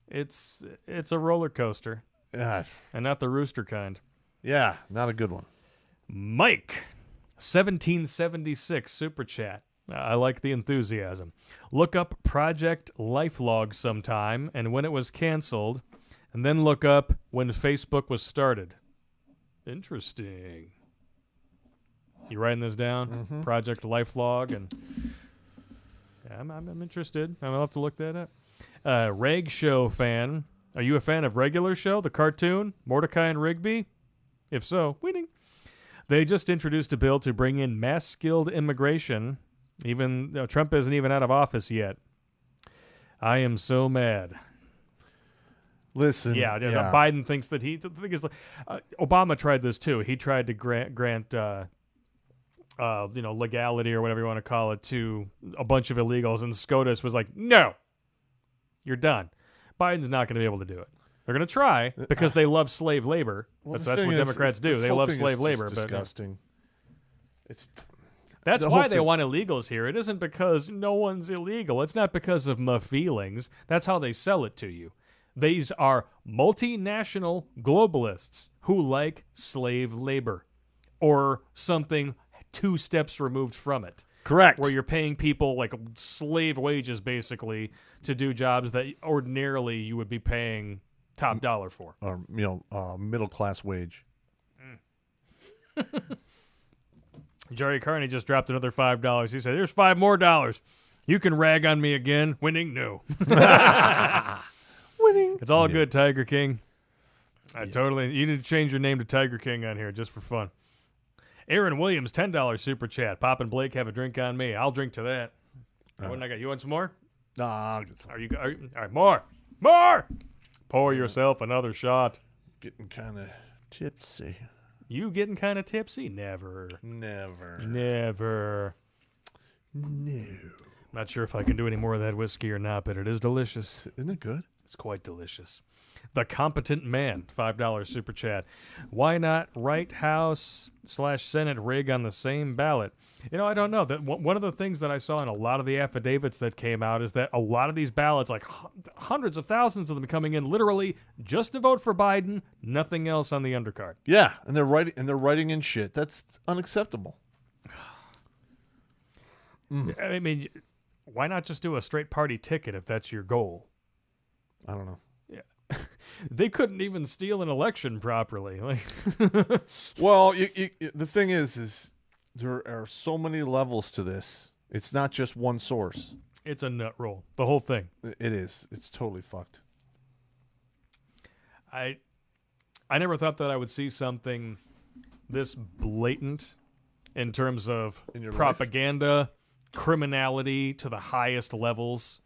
Speaker 1: It's a roller coaster.
Speaker 2: Yeah.
Speaker 1: And not the rooster kind.
Speaker 2: Yeah, not a good one.
Speaker 1: Mike, 1776, Super Chat. I like the enthusiasm. Look up Project Lifelog sometime and when it was canceled, and then look up when Facebook was started. Interesting. You writing this down?
Speaker 2: Mm-hmm.
Speaker 1: Project Lifelog, and I'm interested. I'll have to look that up. Reg Show fan. Are you a fan of Regular Show, the cartoon, Mordecai and Rigby? If so, winning. They just introduced a bill to bring in mass-skilled immigration. Even Trump isn't even out of office yet. I am so mad.
Speaker 2: Listen,
Speaker 1: Biden thinks that the thing is, Obama tried this too. He tried to grant legality or whatever you want to call it to a bunch of illegals, and SCOTUS was like, no, you're done. Biden's not going to be able to do it. They're going to try because they love slave labor. That's what Democrats do. They love slave labor.
Speaker 2: Disgusting.
Speaker 1: That's why they want illegals here. It isn't because no one's illegal. It's not because of my feelings. That's how they sell it to you. These are multinational globalists who like slave labor or something 2 steps removed from it.
Speaker 2: Correct.
Speaker 1: Where you're paying people like slave wages, basically, to do jobs that ordinarily you would be paying top dollar for.
Speaker 2: Or, middle class wage.
Speaker 1: Jerry Carney just dropped another $5. He said, here's $5 more. You can rag on me again. Winning? No. Winning. It's all good, Tiger King. You need to change your name to Tiger King on here just for fun. Aaron Williams, $10 super chat. Pop and Blake have a drink on me. I'll drink to that. What I got? You want some more?
Speaker 2: I'll get some.
Speaker 1: Are you all right, more. More! Pour yourself another shot.
Speaker 2: Getting kind of tipsy.
Speaker 1: You getting kind of tipsy? Never.
Speaker 2: No.
Speaker 1: Not sure if I can do any more of that whiskey or not, but it is delicious.
Speaker 2: Isn't it good?
Speaker 1: It's quite delicious. The Competent Man, $5 super chat. Why not White House/Senate rig on the same ballot? I don't know. One of the things that I saw in a lot of the affidavits that came out is that a lot of these ballots, like hundreds of thousands of them coming in, literally just to vote for Biden, nothing else on the undercard.
Speaker 2: Yeah, and they're writing in shit. That's unacceptable.
Speaker 1: I mean, why not just do a straight party ticket if that's your goal?
Speaker 2: I don't know.
Speaker 1: Yeah. They couldn't even steal an election properly.
Speaker 2: Well, the thing is there are so many levels to this. It's not just one source.
Speaker 1: It's a nut roll. The whole thing.
Speaker 2: It is. It's totally fucked.
Speaker 1: I never thought that I would see something this blatant in terms of propaganda, criminality to the highest levels.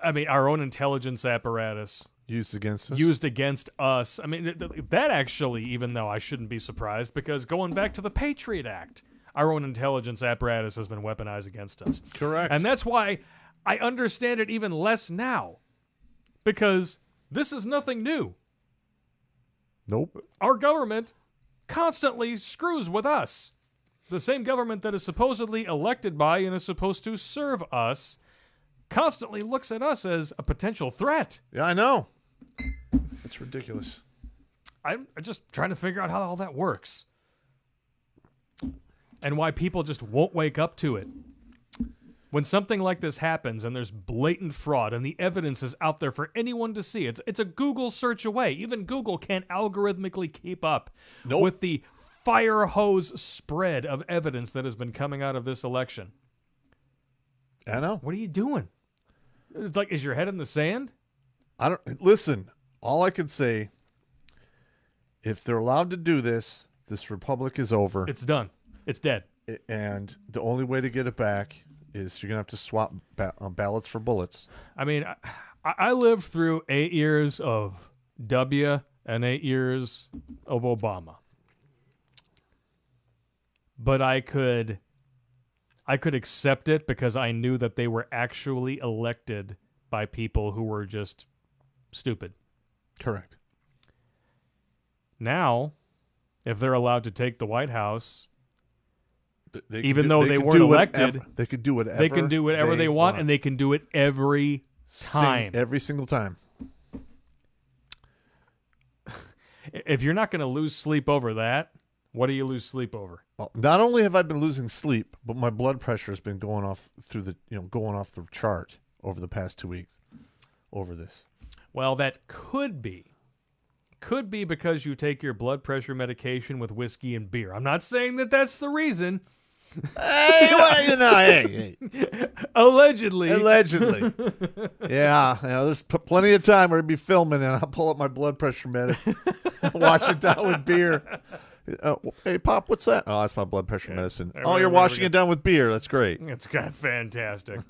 Speaker 1: I mean, our own intelligence apparatus
Speaker 2: used against us. I mean, that actually, even though I shouldn't be surprised, because going back to the Patriot Act, our own intelligence apparatus has been weaponized against us. Correct.
Speaker 1: And that's why I understand it even less now, because this is nothing new.
Speaker 2: Nope.
Speaker 1: Our government constantly screws with us. The same government that is supposedly elected by and is supposed to serve us constantly looks at us as a potential threat.
Speaker 2: Yeah, I know. It's ridiculous.
Speaker 1: I'm just trying to figure out how all that works. And why people just won't wake up to it. When something like this happens and there's blatant fraud and the evidence is out there for anyone to see, it's a Google search away. Even Google can't algorithmically keep up with the fire hose spread of evidence that has been coming out of this election.
Speaker 2: I know.
Speaker 1: What are you doing? It's like, is your head in the sand?
Speaker 2: Listen, all I can say, if they're allowed to do this, this republic is over.
Speaker 1: It's done. It's dead.
Speaker 2: And the only way to get it back is you're going to have to swap ballots for bullets.
Speaker 1: I mean, I lived through 8 years of W and 8 years of Obama. But I could accept it because I knew that they were actually elected by people who were just stupid.
Speaker 2: Correct.
Speaker 1: Now, if they're allowed to take the White House,
Speaker 2: They
Speaker 1: though they weren't elected,
Speaker 2: they could do whatever.
Speaker 1: They can do whatever they want, and they can do it every time.
Speaker 2: Every single time.
Speaker 1: If you're not going to lose sleep over that, what do you lose sleep over?
Speaker 2: Well, not only have I been losing sleep, but my blood pressure has been going off going off the chart over the past 2 weeks over this.
Speaker 1: Well, that could be because you take your blood pressure medication with whiskey and beer. I'm not saying that that's the reason.
Speaker 2: Hey, hey.
Speaker 1: Allegedly.
Speaker 2: Yeah, there's plenty of time where I'd be filming and I'll pull up my blood pressure med, wash it down with beer. Hey, Pop, what's that? Oh, that's my blood pressure medicine. Oh, you're washing it down with beer. That's great.
Speaker 1: It's kind of fantastic.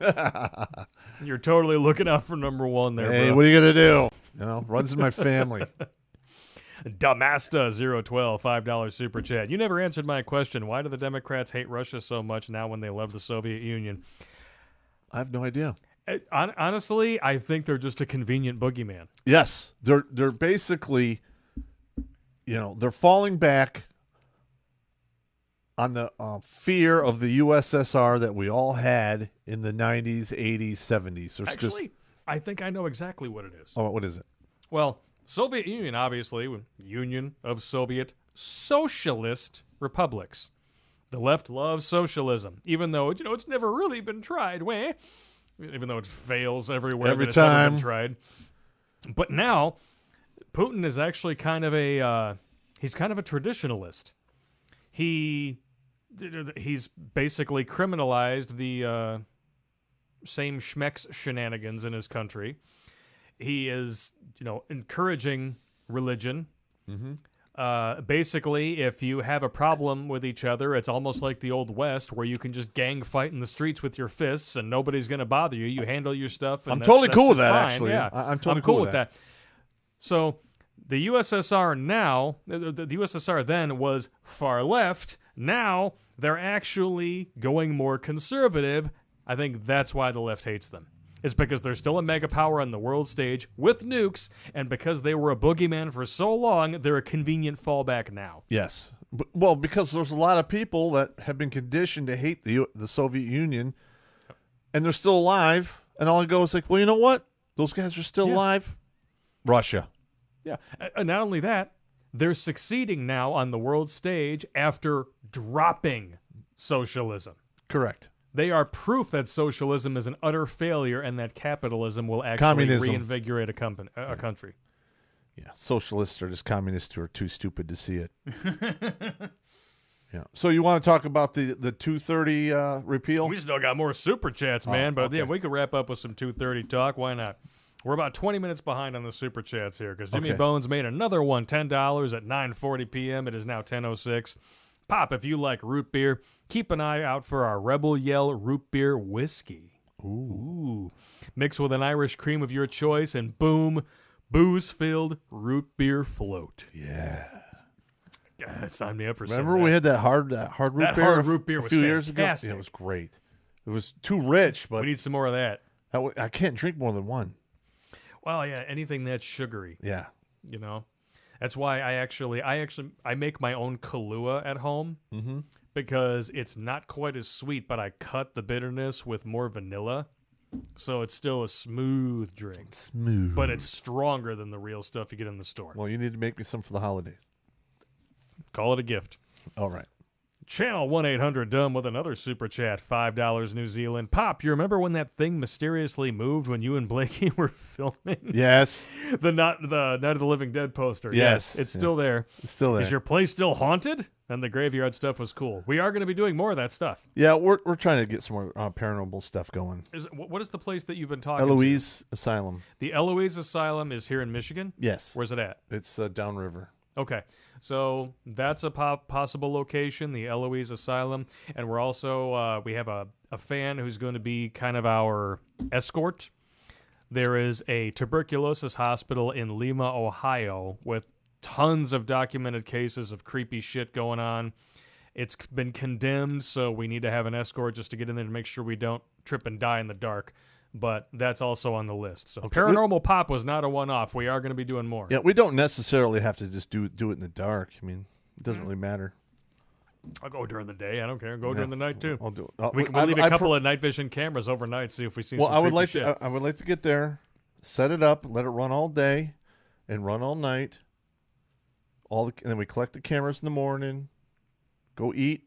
Speaker 1: You're totally looking out for number one there,
Speaker 2: Hey,
Speaker 1: bro.
Speaker 2: what are you going to do? Runs in my family.
Speaker 1: Damasta 012 $5 super chat. You never answered my question. Why do the Democrats hate Russia so much now when they love the Soviet Union?
Speaker 2: I have no idea.
Speaker 1: Honestly, I think they're just a convenient boogeyman.
Speaker 2: Yes, they're basically, they're falling back on the fear of the USSR that we all had in the 90s, 80s, 70s.
Speaker 1: Actually, I think I know exactly what it is.
Speaker 2: Oh, what is it?
Speaker 1: Well, Soviet Union, obviously, Union of Soviet Socialist Republics. The left loves socialism, even though it's never really been tried. Even though it fails everywhere
Speaker 2: Every
Speaker 1: that it's
Speaker 2: time.
Speaker 1: ever been tried. But now, Putin is actually kind of a traditionalist. He's basically criminalized the same schmeck's shenanigans in his country. He is, encouraging religion. Mm-hmm. Basically, if you have a problem with each other, it's almost like the Old West, where you can just gang fight in the streets with your fists, and nobody's going to bother you. You handle your stuff. And
Speaker 2: I'm totally cool with that.
Speaker 1: Fine.
Speaker 2: Actually,
Speaker 1: yeah,
Speaker 2: I'm totally cool with that.
Speaker 1: So, the USSR now, the USSR then was far left. Now they're actually going more conservative. I think that's why the left hates them. It's because they're still a mega power on the world stage with nukes, and because they were a boogeyman for so long, they're a convenient fallback now.
Speaker 2: Yes. Well, because there's a lot of people that have been conditioned to hate the Soviet Union, and they're still alive, and all I go is like, well, you know what? Those guys are still alive. Russia.
Speaker 1: Yeah. And not only that, they're succeeding now on the world stage after dropping socialism.
Speaker 2: Correct.
Speaker 1: They are proof that socialism is an utter failure and that capitalism will actually
Speaker 2: Communism.
Speaker 1: reinvigorate a country.
Speaker 2: Yeah, socialists are just communists who are too stupid to see it. Yeah. So you want to talk about the 230 repeal?
Speaker 1: We still got more super chats, man, but
Speaker 2: okay.
Speaker 1: yeah, we could wrap up with some 230 talk. Why not? We're about 20 minutes behind on the super chats here because Jimmy Bones made another one, $10 at 9:40 p.m. It is now 10:06. Pop, if you like root beer, keep an eye out for our Rebel Yell root beer whiskey. Ooh. Mix with an Irish cream of your choice, and boom, booze-filled root beer float.
Speaker 2: Yeah.
Speaker 1: God, sign me up for
Speaker 2: Remember
Speaker 1: some
Speaker 2: we
Speaker 1: of that.
Speaker 2: had that hard root beer?
Speaker 1: Hard root beer
Speaker 2: a
Speaker 1: was
Speaker 2: few years ago?
Speaker 1: fantastic.
Speaker 2: Yeah, it was great. It was too rich, but
Speaker 1: We need some more of that.
Speaker 2: I can't drink more than one.
Speaker 1: Well, yeah, anything that's sugary,
Speaker 2: Yeah.
Speaker 1: That's why I make my own Kahlua at home because it's not quite as sweet, but I cut the bitterness with more vanilla, so it's still a smooth drink.
Speaker 2: Smooth.
Speaker 1: But it's stronger than the real stuff you get in the store.
Speaker 2: Well, you need to make me some for the holidays.
Speaker 1: Call it a gift.
Speaker 2: All right.
Speaker 1: Channel 1-800-DUMB with another super chat, $5 New Zealand. Pop, you remember when that thing mysteriously moved when you and Blakey were filming?
Speaker 2: Yes.
Speaker 1: The Night of the Living Dead poster.
Speaker 2: Yes.
Speaker 1: It's still there.
Speaker 2: It's still there.
Speaker 1: Is your place still haunted? And the graveyard stuff was cool. We are going to be doing more of that stuff.
Speaker 2: Yeah, we're trying to get some more paranormal stuff going.
Speaker 1: What is the place that you've been talking to?
Speaker 2: Eloise Asylum.
Speaker 1: The Eloise Asylum is here in Michigan?
Speaker 2: Yes.
Speaker 1: Where's it at?
Speaker 2: It's downriver.
Speaker 1: Okay, so that's a possible location, the Eloise Asylum, and we're also we have a fan who's going to be kind of our escort. There is a tuberculosis hospital in Lima, Ohio, with tons of documented cases of creepy shit going on. It's been condemned, so we need to have an escort just to get in there to make sure we don't trip and die in the dark. But that's also on the list. So Paranormal Pop was not a one-off. We are going to be doing more.
Speaker 2: Yeah, we don't necessarily have to just do it in the dark. I mean, it doesn't really matter.
Speaker 1: I'll go during the day. I don't care. Go during the night too.
Speaker 2: I'll do it.
Speaker 1: We'll leave a couple of night vision cameras overnight. See if we see.
Speaker 2: Well,
Speaker 1: some
Speaker 2: I would like
Speaker 1: shit.
Speaker 2: to. I would like to get there, set it up, let it run all day, and run all night. And then we collect the cameras in the morning, go eat,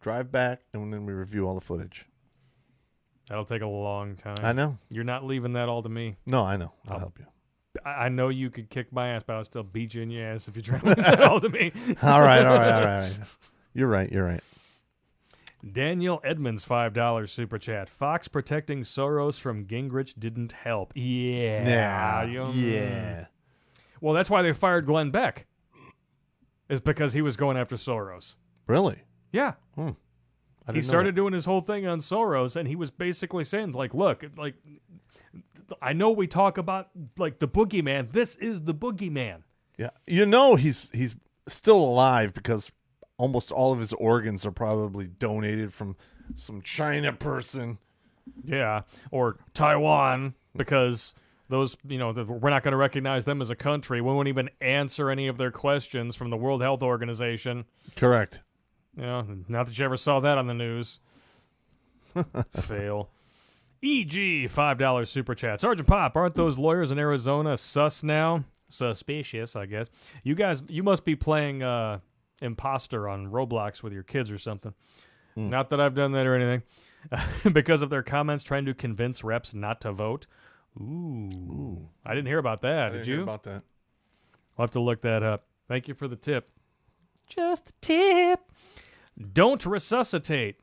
Speaker 2: drive back, and then we review all the footage.
Speaker 1: That'll take a long time.
Speaker 2: I know.
Speaker 1: You're not leaving that all to me.
Speaker 2: No, I know. I'll help you.
Speaker 1: I know you could kick my ass, but I'll still beat you in your ass if you try to leave that all to me.
Speaker 2: All right. You're right.
Speaker 1: Daniel Edmonds, $5 super chat. Fox protecting Soros from Gingrich didn't help. Yeah.
Speaker 2: Yeah.
Speaker 1: Well, that's why they fired Glenn Beck. Is because he was going after Soros.
Speaker 2: Really?
Speaker 1: Yeah.
Speaker 2: I
Speaker 1: He started doing his whole thing on Soros, and he was basically saying, like, look, like, I know we talk about, like, the boogeyman. This is the boogeyman.
Speaker 2: Yeah. You know he's still alive because almost all of his organs are probably donated from some China person.
Speaker 1: Yeah. Or Taiwan, because those, we're not going to recognize them as a country. We won't even answer any of their questions from the World Health Organization.
Speaker 2: Correct.
Speaker 1: Not that you ever saw that on the news. Fail. EG, $5 super chat. Sergeant Pop, aren't those lawyers in Arizona sus now? Suspicious, I guess. You must be playing imposter on Roblox with your kids or something. Not that I've done that or anything. Because of their comments trying to convince reps not to vote. Ooh. I didn't hear about that. Did you?
Speaker 2: Hear about that.
Speaker 1: I'll have to look that up. Thank you for the tip. Just a tip. Don't resuscitate.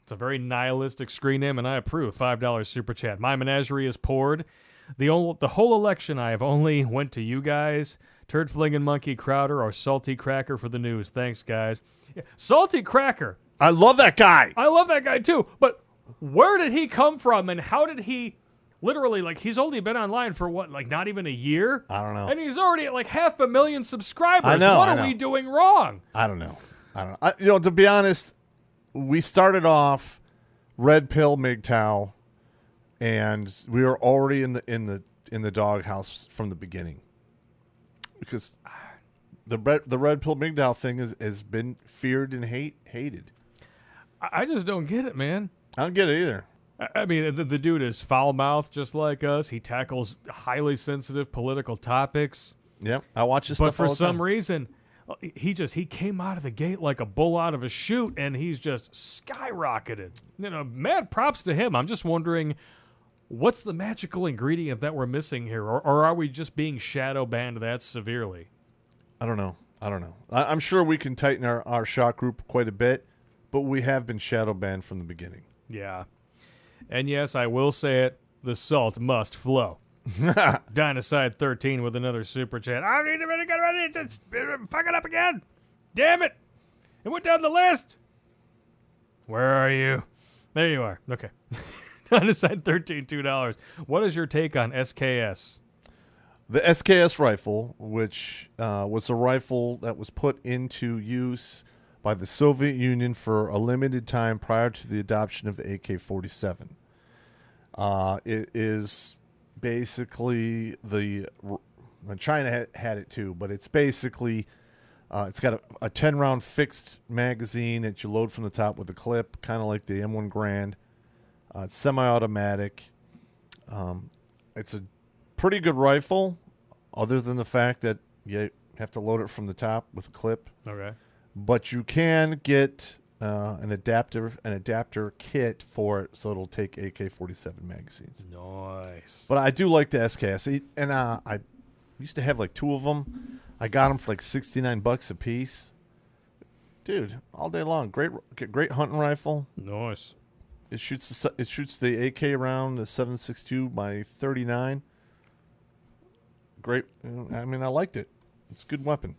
Speaker 1: It's a very nihilistic screen name, and I approve. $5 super chat. My menagerie is poured. The whole election, I have only went to you guys, Turd Flinging Monkey Crowder, or Salty Cracker for the news. Thanks, guys. Yeah, Salty Cracker.
Speaker 2: I love that guy.
Speaker 1: I love that guy, too. But where did he come from, and how did he... Literally, like, he's only been online for what, like, not even a year?
Speaker 2: I don't know.
Speaker 1: And he's already at, like, 500,000 subscribers.
Speaker 2: I know.
Speaker 1: What are we doing wrong?
Speaker 2: I don't know. To be honest, we started off Red Pill MGTOW, and we were already in the doghouse from the beginning. Because the Red Pill MGTOW thing has been feared and hated.
Speaker 1: I just don't get it, man.
Speaker 2: I don't get it either.
Speaker 1: I mean, the dude is foul-mouthed just like us. He tackles highly sensitive political topics.
Speaker 2: Yep, I watch his
Speaker 1: but
Speaker 2: stuff all
Speaker 1: for
Speaker 2: the
Speaker 1: some
Speaker 2: time.
Speaker 1: reason, he came out of the gate like a bull out of a chute, and he's just skyrocketed. Mad props to him. I'm just wondering, what's the magical ingredient that we're missing here? Or are we just being shadow banned that severely?
Speaker 2: I don't know. I'm sure we can tighten our shot group quite a bit, but we have been shadow banned from the beginning.
Speaker 1: Yeah. And yes, I will say it, the salt must flow. Dynaside 13 with another super chat. I need to get ready to fuck it up again. Damn it. It went down the list. Where are you? There you are. Okay. Dynaside 13, $2. What is your take on SKS?
Speaker 2: The SKS rifle, which was a rifle that was put into use by the Soviet Union for a limited time prior to the adoption of the AK-47. It is basically China had it too, but it's basically it's got a 10-round fixed magazine that you load from the top with a clip, kind of like the M1 Grand. It's semi-automatic. It's a pretty good rifle, other than the fact that you have to load it from the top with a clip.
Speaker 1: Okay.
Speaker 2: But you can get an adapter kit for it, so it'll take AK-47 magazines.
Speaker 1: Nice.
Speaker 2: But I do like the SKS, and I used to have like 2 of them. I got them for like $69 a piece. Dude, all day long. Great hunting rifle.
Speaker 1: Nice.
Speaker 2: It shoots the AK round, the 7.62 by 39. Great. I mean, I liked it. It's a good weapon.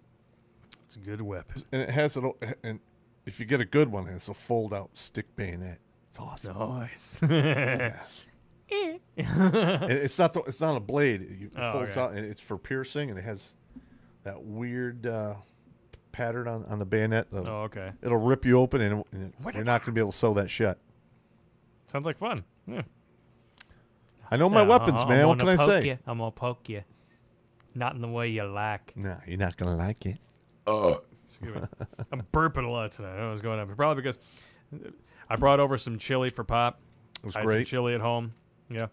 Speaker 1: It's a good weapon.
Speaker 2: And it has and if you get a good one, it's a fold-out stick bayonet. It's awesome.
Speaker 1: Nice.
Speaker 2: Yeah. It's not a blade. It folds out, and it's for piercing, and it has that weird pattern on the bayonet.
Speaker 1: Okay.
Speaker 2: It'll rip you open, and you're not going to be able to sew that shut.
Speaker 1: Sounds like fun. Yeah.
Speaker 2: I know my weapons, man. What can I say?
Speaker 3: I'm gonna poke you. Not in the way you like.
Speaker 2: No, you're not going to like it.
Speaker 1: Excuse me. I'm burping a lot tonight. I don't know what's going on. Probably because I brought over some chili for Pop.
Speaker 2: It was
Speaker 1: I had some
Speaker 2: great.
Speaker 1: chili at home. Yeah.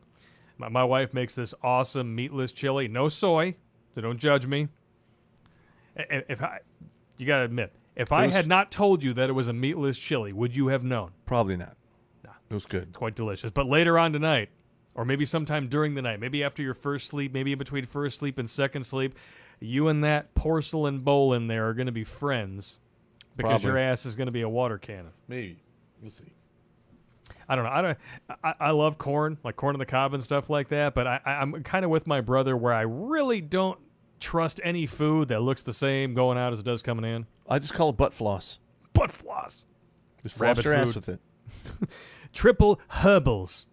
Speaker 1: My wife makes this awesome meatless chili. No soy, so don't judge me. You got to admit, if I had not told you that it was a meatless chili, would you have known?
Speaker 2: Probably not. Nah. It was good.
Speaker 1: It's quite delicious. But later on tonight, or maybe sometime during the night, maybe after your first sleep, maybe in between first sleep and second sleep, you and that porcelain bowl in there are going to be friends because
Speaker 2: Probably.
Speaker 1: your ass is going to be a water cannon.
Speaker 2: Maybe. We'll see.
Speaker 1: I don't know. I love corn, like corn on the cob and stuff like that, but I'm kind of with my brother where I really don't trust any food that looks the same going out as it does coming in.
Speaker 2: I just call it butt floss.
Speaker 1: Butt floss.
Speaker 2: Just floss
Speaker 1: Rabbit
Speaker 2: your ass
Speaker 1: food.
Speaker 2: with it.
Speaker 1: Triple Herbals.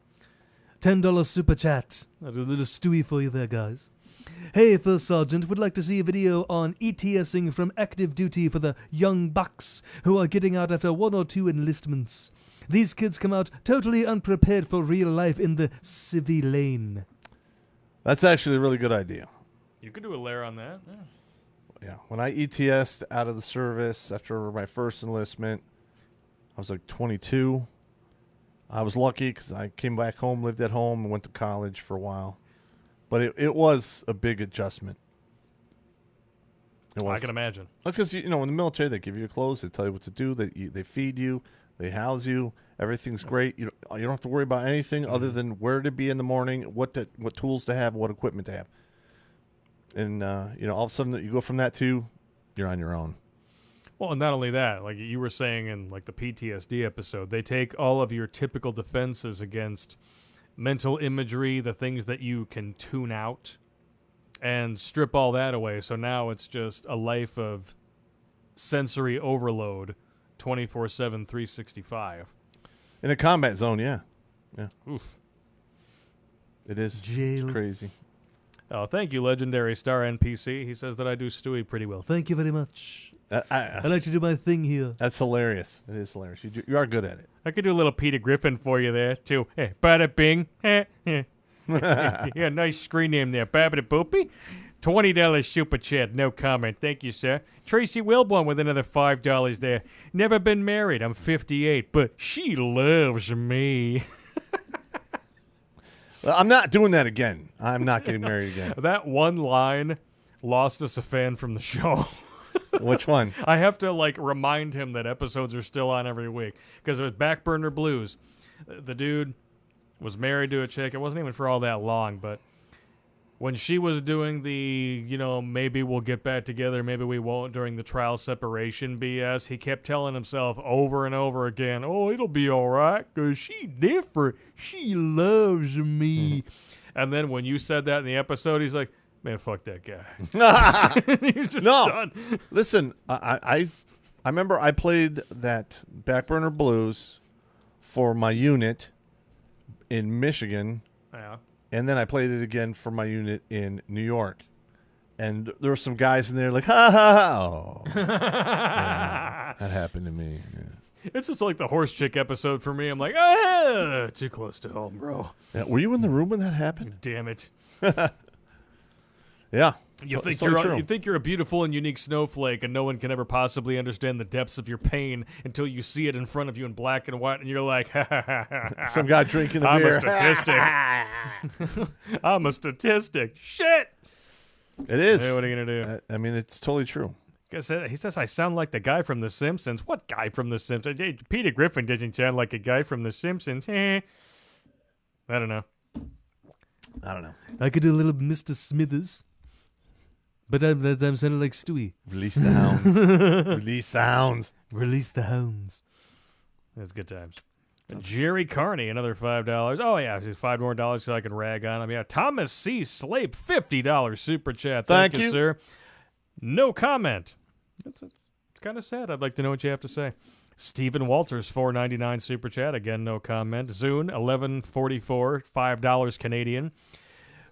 Speaker 1: $10 super chat. I'll do a little stewy for you there, guys. Hey, First Sergeant, would like to see a video on ETSing from active duty for the young bucks who are getting out after 1 or 2 enlistments. These kids come out totally unprepared for real life in the civvy lane.
Speaker 2: That's actually a really good idea.
Speaker 1: You could do a layer on that.
Speaker 2: Yeah. When I ETS'd out of the service after my first enlistment, I was like 22. I was lucky because I came back home, lived at home, and went to college for a while. But it was a big adjustment. It was.
Speaker 1: I can imagine.
Speaker 2: Because, in the military, they give you your clothes, they tell you what to do, they feed you, they house you, everything's great. You don't have to worry about anything other than where to be in the morning, what tools to have, what equipment to have. And, all of a sudden you go from that to you're on your own.
Speaker 1: Well, and not only that, like you were saying in like the PTSD episode, they take all of your typical defenses against mental imagery, the things that you can tune out, and strip all that away. So now it's just a life of sensory overload 24/7, 365.
Speaker 2: In a combat zone, yeah.
Speaker 1: Oof.
Speaker 2: It is.
Speaker 3: Jail.
Speaker 2: It's crazy.
Speaker 1: Oh, thank you, legendary star NPC. He says that I do Stewie pretty well.
Speaker 3: Thank you very much.
Speaker 2: I
Speaker 3: I like to do my thing here.
Speaker 2: That's hilarious. It is hilarious. You are good at it.
Speaker 1: I could do a little Peter Griffin for you there, too. Hey, bada bing. Yeah, nice screen name there. Babada boopy. $20 super chat, no comment. Thank you, sir. Tracy Wilborn with another $5 there. Never been married. I'm 58, but she loves me.
Speaker 2: I'm not doing that again. I'm not getting married again.
Speaker 1: That one line lost us a fan from the show.
Speaker 2: Which one?
Speaker 1: I have to remind him that episodes are still on every week because it was Backburner Blues. The dude was married to a chick. It wasn't even for all that long, but when she was doing the, maybe we'll get back together, maybe we won't during the trial separation BS, he kept telling himself over and over again, oh, it'll be all right because she's different. She loves me. And then when you said that in the episode, he's like, man, fuck that guy. He's just done.
Speaker 2: Listen, I remember I played that Backburner Blues for my unit in Michigan.
Speaker 1: Yeah.
Speaker 2: And then I played it again for my unit in New York. And there were some guys in there like, ha, ha, ha. Oh. Yeah, that happened to me. Yeah.
Speaker 1: It's just like the horse chick episode for me. I'm like, too close to home, bro.
Speaker 2: Yeah, were you in the room when that happened?
Speaker 1: Damn it.
Speaker 2: Yeah.
Speaker 1: You
Speaker 2: It's
Speaker 1: think
Speaker 2: totally
Speaker 1: you think you're a beautiful and unique snowflake, and no one can ever possibly understand the depths of your pain until you see it in front of you in black and white, and you're like, ha, ha, ha, ha.
Speaker 2: Some guy drinking a
Speaker 1: I'm
Speaker 2: beer.
Speaker 1: a statistic. I'm a statistic. Shit.
Speaker 2: It is.
Speaker 1: Hey, what are you gonna do?
Speaker 2: I mean, it's totally true.
Speaker 1: He says I sound like the guy from The Simpsons. What guy from The Simpsons? Hey, Peter Griffin doesn't sound like a guy from The Simpsons. I don't know. I could do a little Mr. Smithers. But I'm sounding like Stewie.
Speaker 2: Release the hounds. Release the hounds.
Speaker 1: Release the hounds. That's good times. Jerry Carney, another $5. Oh, yeah, just $5 more so I can rag on him. Yeah, Thomas C. Slape, $50 super chat. Thank you, sir. No comment. It's kind of sad. I'd like to know what you have to say. Stephen Walters, $4.99 super chat. Again, no comment. Zune, $11.44, $5 Canadian.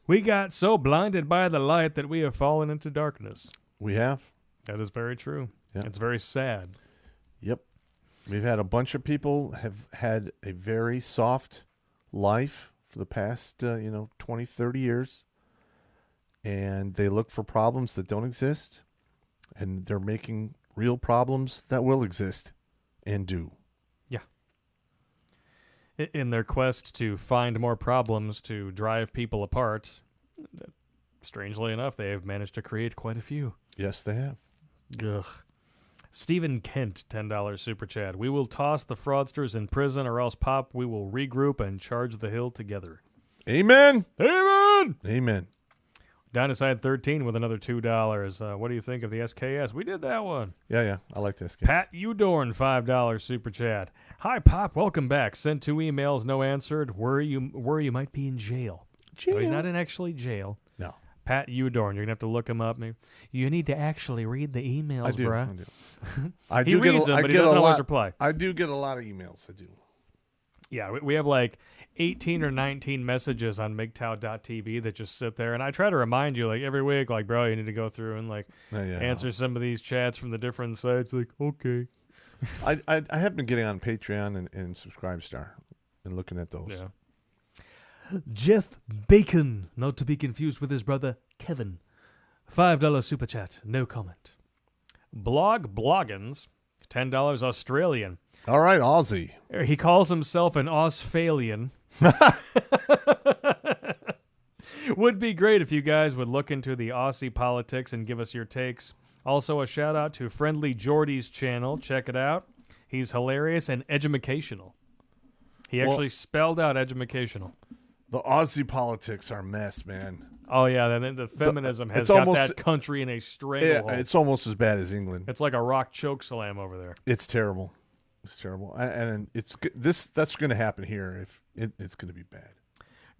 Speaker 1: We got so blinded by the light that we have fallen into darkness.
Speaker 2: We have.
Speaker 1: That is very true.
Speaker 2: Yep.
Speaker 1: It's very sad.
Speaker 2: Yep. We've had a bunch of people have had a very soft life for the past, 20, 30 years. And they look for problems that don't exist. And they're making real problems that will exist and do.
Speaker 1: Yeah. In their quest to find more problems to drive people apart, strangely enough, they have managed to create quite a few.
Speaker 2: Yes, they have.
Speaker 1: Ugh. Stephen Kent, $10 super chat. We will toss the fraudsters in prison, or else, Pop, we will regroup and charge the hill together.
Speaker 2: Amen.
Speaker 1: Amen.
Speaker 2: Amen.
Speaker 1: Dynaside 13 with another $2. What do you think of the SKS? We did that one.
Speaker 2: Yeah, I like this.
Speaker 1: Pat Udorn, $5 super chat. Hi, Pop. Welcome back. Sent 2 emails, no answered. Worry you might be in jail.
Speaker 2: Jail?
Speaker 1: No, he's not in actually jail.
Speaker 2: No.
Speaker 1: Pat Udorn. You're going to have to look him up. Maybe. You need to actually read the emails, bruh.
Speaker 2: I do.
Speaker 1: He reads them, but he doesn't always reply.
Speaker 2: I do get a lot of emails. I do.
Speaker 1: Yeah, we have like 18 or 19 messages on MGTOW.tv that just sit there, and I try to remind you like every week, like, bro, you need to go through and like answer some of these chats from the different sites. Like, okay.
Speaker 2: I have been getting on Patreon and Subscribestar and looking at those.
Speaker 1: Yeah. Jeff Bacon, not to be confused with his brother Kevin, $5 super chat, no comment. Bloggins, $10 Australian.
Speaker 2: All right, Aussie.
Speaker 1: He calls himself an Australian. Would be great if you guys would look into the Aussie politics and give us your takes. Also, a shout out to Friendly Geordie's channel. Check it out. He's hilarious and edumacational. He actually spelled out edumacational.
Speaker 2: The Aussie politics are a mess, man.
Speaker 1: Oh, yeah. The feminism has got that country in a stranglehold.
Speaker 2: Yeah, it's almost as bad as England.
Speaker 1: It's like a rock choke slam over there.
Speaker 2: It's terrible. It's terrible. And that's going to happen here. It's going to be bad.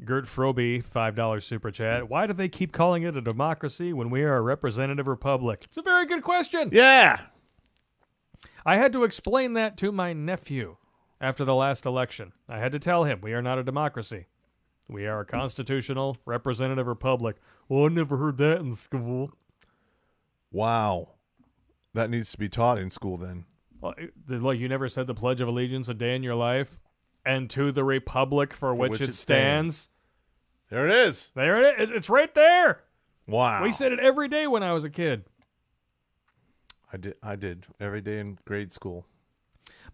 Speaker 1: Gert Froby, $5 super chat. Why do they keep calling it a democracy when we are a representative republic? It's a very good question.
Speaker 2: Yeah.
Speaker 1: I had to explain that to my nephew after the last election. I had to tell him we are not a democracy. We are a constitutional representative republic. Well, I never heard that in school.
Speaker 2: Wow. That needs to be taught in school then.
Speaker 1: Well, like you never said the Pledge of Allegiance a day in your life? And to the republic for which it stands.
Speaker 2: There it is.
Speaker 1: There it is. It's right there.
Speaker 2: Wow.
Speaker 1: We said it every day when I was a kid.
Speaker 2: I did every day in grade school.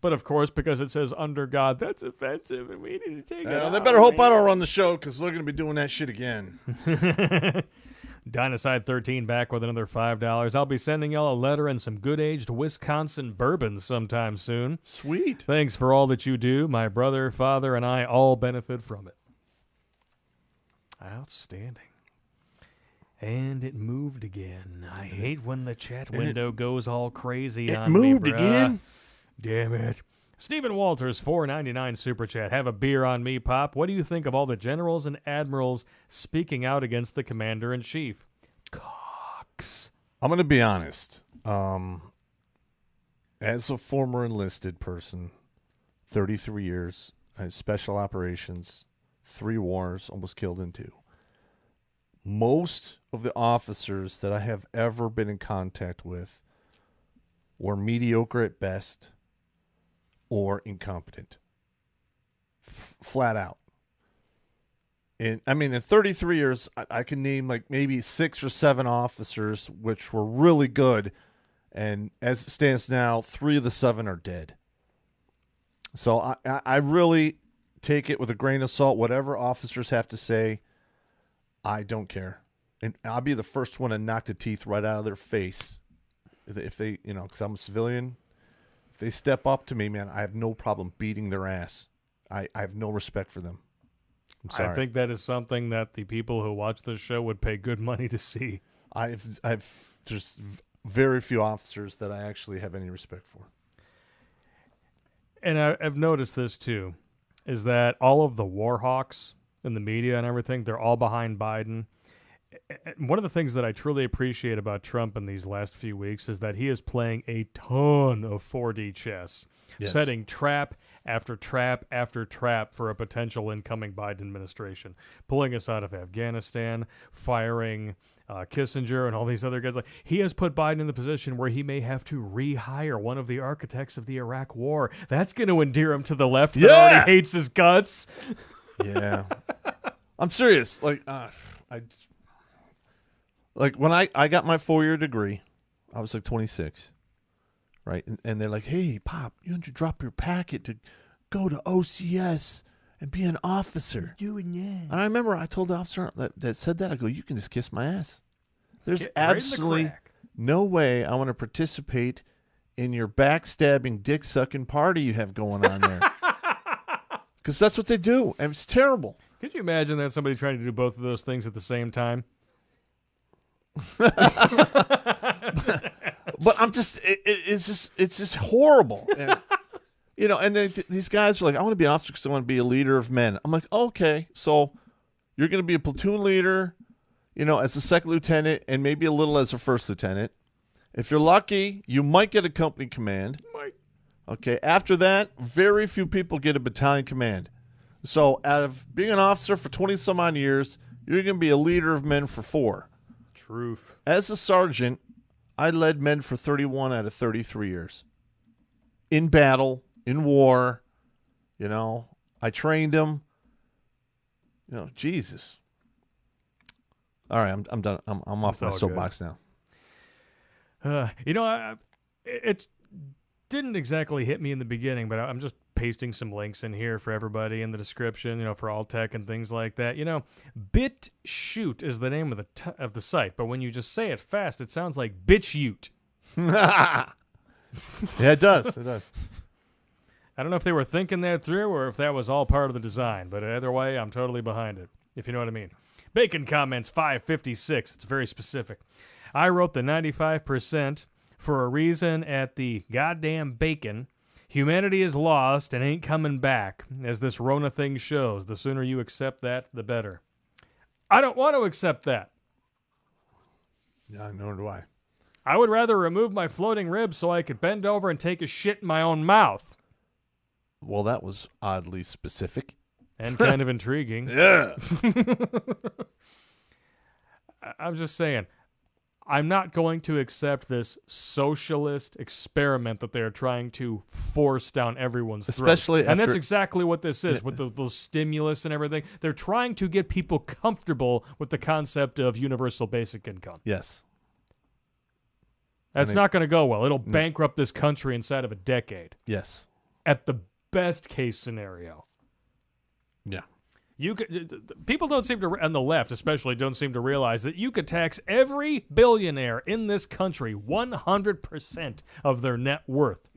Speaker 1: But of course, because it says under God, that's offensive, and we need to take it out.
Speaker 2: They better hope I don't run the show, because they're going to be doing that shit again.
Speaker 1: Dynaside 13 back with another $5. I'll be sending y'all a letter and some good-aged Wisconsin bourbon sometime soon.
Speaker 2: Sweet.
Speaker 1: Thanks for all that you do. My brother, father, and I all benefit from it. Outstanding. And it moved again. I hate when the chat window goes all crazy on me,
Speaker 2: It moved again?
Speaker 1: Damn it. Stephen Walters, $4.99 super chat. Have a beer on me, Pop. What do you think of all the generals and admirals speaking out against the commander-in-chief? Cox.
Speaker 2: I'm going to be honest. As a former enlisted person, 33 years, special operations, 3 wars, almost killed in 2. Most of the officers that I have ever been in contact with were mediocre at best or incompetent. Flat out. And I mean, in 33 years, I can name like maybe 6 or 7 officers which were really good. And as it stands now, 3 of the 7 are dead. So I really take it with a grain of salt. Whatever officers have to say, I don't care. And I'll be the first one to knock the teeth right out of their face If they, because I'm a civilian, if they step up to me, man, I have no problem beating their ass. I have no respect for them. I'm sorry.
Speaker 1: I think that is something that the people who watch this show would pay good money to see.
Speaker 2: There's very few officers that I actually have any respect for.
Speaker 1: And I've noticed this too, is that all of the war hawks in the media and everything, they're all behind Biden. One of the things that I truly appreciate about Trump in these last few weeks is that he is playing a ton of 4D chess, setting trap after trap after trap for a potential incoming Biden administration, pulling us out of Afghanistan, firing Kissinger and all these other guys. Like, he has put Biden in the position where he may have to rehire one of the architects of the Iraq War. That's going to endear him to the left that already hates his guts.
Speaker 2: Yeah. I'm serious. Like when I got my 4-year degree, I was like 26, right? And they're like, hey, Pop, you want to drop your packet to go to OCS and be an officer?
Speaker 3: Doing that.
Speaker 2: And I remember I told the officer that said that, I go, you can just kiss my ass. There's absolutely no way I want to participate in your backstabbing, dick-sucking party you have going on there. Because that's what they do, and it's terrible.
Speaker 1: Could you imagine that somebody trying to do both of those things at the same time?
Speaker 2: But I'm just, it's just horrible. And, and then these guys are like, I want to be an officer because I want to be a leader of men. I'm like, okay, so you're going to be a platoon leader, as a second lieutenant and maybe a little as a first lieutenant. If you're lucky, you might get a company command. Okay, after that, very few people get a battalion command. So out of being an officer for 20-some-odd years, you're going to be a leader of men for 4.
Speaker 1: Truth.
Speaker 2: As a sergeant, I led men for 31 out of 33 years. In battle, in war, I trained them. Jesus. All right, I'm done. I'm off my soapbox now.
Speaker 1: It didn't exactly hit me in the beginning, but I'm just pasting some links in here for everybody in the description, for all tech and things like that. BitChute is the name of the site, but when you just say it fast, it sounds like BitchUte.
Speaker 2: Yeah, it does. It does.
Speaker 1: I don't know if they were thinking that through or if that was all part of the design, but either way, I'm totally behind it, if you know what I mean. Bacon comments 556. It's very specific. I wrote the 95% for a reason at the goddamn bacon. Humanity is lost and ain't coming back, as this Rona thing shows. The sooner you accept that, the better. I don't want to accept that.
Speaker 2: Yeah, nor do I.
Speaker 1: I would rather remove my floating ribs so I could bend over and take a shit in my own mouth.
Speaker 2: Well, that was oddly specific.
Speaker 1: And kind of intriguing.
Speaker 2: Yeah.
Speaker 1: I'm just saying, I'm not going to accept this socialist experiment that they're trying to force down everyone's throat.
Speaker 2: Especially
Speaker 1: and that's exactly what this is, with the stimulus and everything. They're trying to get people comfortable with the concept of universal basic income.
Speaker 2: Yes.
Speaker 1: That's not going to go well. It'll bankrupt this country inside of a decade.
Speaker 2: Yes.
Speaker 1: At the best case scenario.
Speaker 2: Yeah.
Speaker 1: People don't seem to, on the left especially, don't seem to realize that you could tax every billionaire in this country 100% of their net worth,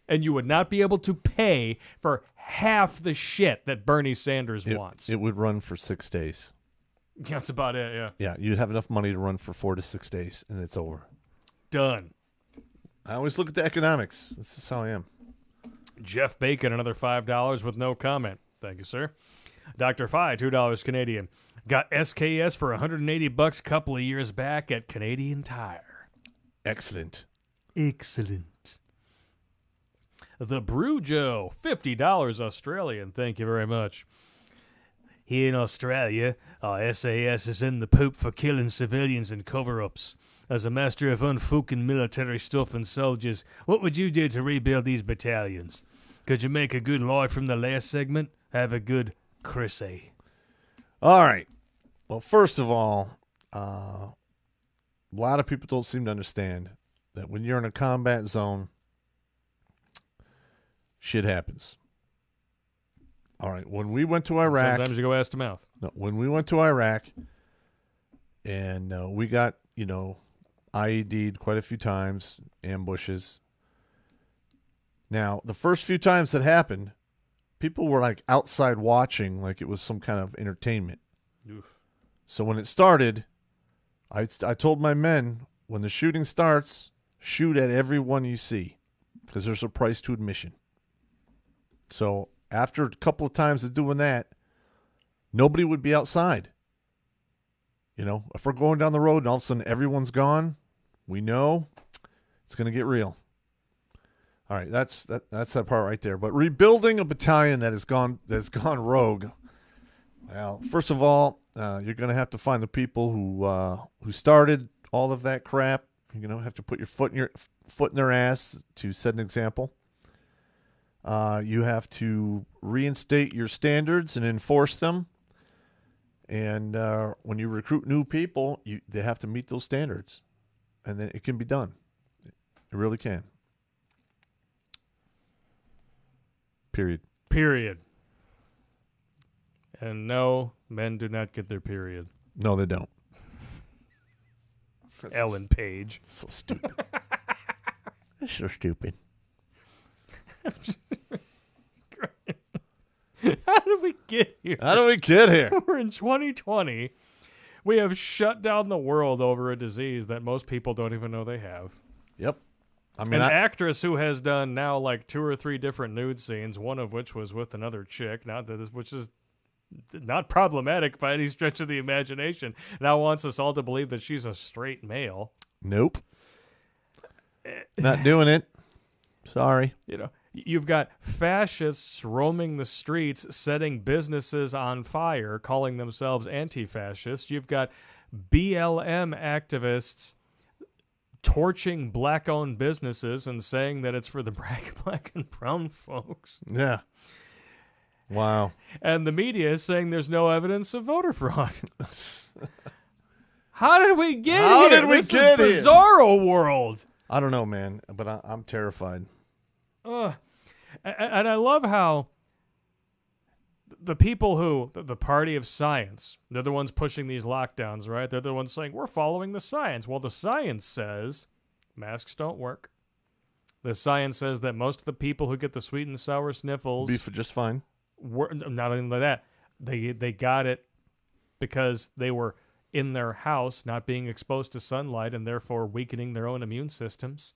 Speaker 1: and you would not be able to pay for half the shit that Bernie Sanders wants.
Speaker 2: It would run for 6 days.
Speaker 1: Yeah, that's about it, yeah.
Speaker 2: Yeah, you'd have enough money to run for 4 to 6 days, and it's over.
Speaker 1: Done.
Speaker 2: I always look at the economics. This is how I am.
Speaker 1: Jeff Bacon, another $5 with no comment. Thank you, sir. Dr. Fi, $2 Canadian. Got SKS for $180 a couple of years back at Canadian Tire.
Speaker 2: Excellent.
Speaker 1: Excellent. The Brew Joe, $50 Australian. Thank you very much. Here in Australia, our SAS is in the poop for killing civilians and cover-ups. As a master of unfucking military stuff and soldiers, what would you do to rebuild these battalions? Could you make a good lie from the last segment? Have a good Chrissy.
Speaker 2: All right. Well, first of all, a lot of people don't seem to understand that when you're in a combat zone, shit happens. All right. When we went to Iraq.
Speaker 1: Sometimes you go ass to mouth.
Speaker 2: No, when we went to Iraq and we got, IED'd quite a few times, ambushes. Now, the first few times that happened, people were like outside watching like it was some kind of entertainment.
Speaker 1: Oof.
Speaker 2: So when it started, I told my men, when the shooting starts, shoot at everyone you see because there's a price to admission. So after a couple of times of doing that, nobody would be outside. You know, if we're going down the road and all of a sudden everyone's gone, we know it's going to get real. All right, that's that part right there. But rebuilding a battalion that's gone rogue. Well, first of all, you're going to have to find the people who started all of that crap. You're going to have to put your foot in their ass to set an example. You have to reinstate your standards and enforce them. And when you recruit new people, they have to meet those standards, and then it can be done. It really can. Period.
Speaker 1: And no, men do not get their period.
Speaker 2: No, they don't.
Speaker 1: Ellen Page.
Speaker 2: So stupid. That's so stupid.
Speaker 1: How did we get here?
Speaker 2: We're
Speaker 1: in 2020. We have shut down the world over a disease that most people don't even know they have.
Speaker 2: Yep. I mean,
Speaker 1: An actress who has done now like 2 or 3 different nude scenes, one of which was with another chick, which is not problematic by any stretch of the imagination, now wants us all to believe that she's a straight male.
Speaker 2: Nope. Not doing it. Sorry.
Speaker 1: You know, you've got fascists roaming the streets, setting businesses on fire, calling themselves anti-fascists. You've got BLM activists torching black-owned businesses and saying that it's for the black and brown folks.
Speaker 2: Yeah. Wow.
Speaker 1: And the media is saying there's no evidence of voter fraud. How did we get here? This is bizarro world.
Speaker 2: I don't know, man, but I'm terrified.
Speaker 1: And I love how the people the party of science, they're the ones pushing these lockdowns, right? They're the ones saying, we're following the science. Well, the science says masks don't work. The science says that most of the people who get the sweet and sour sniffles
Speaker 2: be just fine.
Speaker 1: Not only that, they got it because they were in their house, not being exposed to sunlight, and therefore weakening their own immune systems.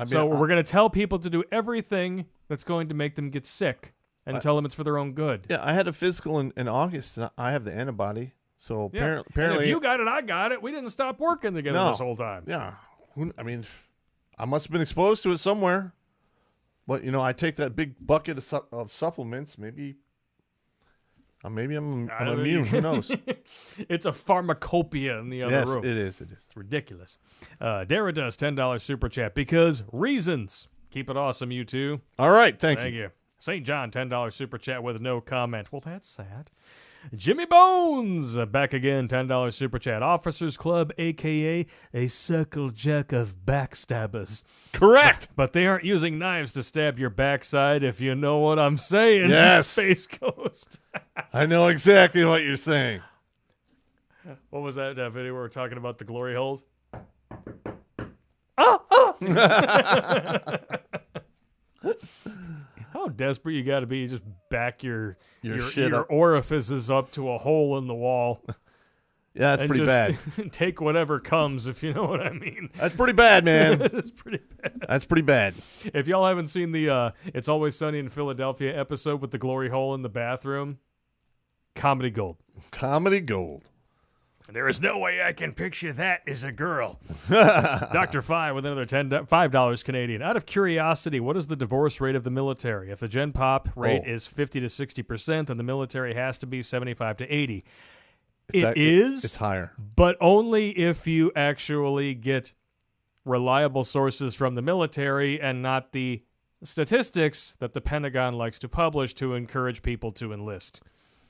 Speaker 1: So we're going to tell people to do everything that's going to make them get sick and tell them it's for their own good.
Speaker 2: Yeah, I had a physical in August, and I have the antibody. So apparently,
Speaker 1: and if you got it, I got it. We didn't stop working together this whole time.
Speaker 2: Yeah, I mean, I must have been exposed to it somewhere. But I take that big bucket of supplements. Maybe I'm immune. Who knows?
Speaker 1: It's a pharmacopoeia in the other room.
Speaker 2: Yes, it is.
Speaker 1: It's ridiculous. Dara does $10 super chat because reasons. Keep it awesome, you two.
Speaker 2: All right, thank
Speaker 1: you. St. John, $10 super chat with no comment. Well, that's sad. Jimmy Bones, back again, $10 super chat. Officers Club, a.k.a. a circle jerk of backstabbers.
Speaker 2: Correct.
Speaker 1: But they aren't using knives to stab your backside, if you know what I'm saying.
Speaker 2: Yes.
Speaker 1: Space Coast.
Speaker 2: I know exactly what you're saying.
Speaker 1: What was that video where we're talking about the glory holes? How desperate you got to be to just back your orifices up to a hole in the wall.
Speaker 2: Yeah, that's pretty bad.
Speaker 1: Take whatever comes, if you know what I mean.
Speaker 2: That's pretty bad, man.
Speaker 1: That's pretty bad.
Speaker 2: That's pretty bad.
Speaker 1: If y'all haven't seen the It's Always Sunny in Philadelphia episode with the glory hole in the bathroom, comedy gold.
Speaker 2: Comedy gold.
Speaker 1: There is no way I can picture that as a girl. Dr. Fi with another $5 Canadian. Out of curiosity, what is the divorce rate of the military? If the Gen Pop rate is 50 to 60%, then the military has to be 75 to 80. It's
Speaker 2: higher.
Speaker 1: But only if you actually get reliable sources from the military and not the statistics that the Pentagon likes to publish to encourage people to enlist.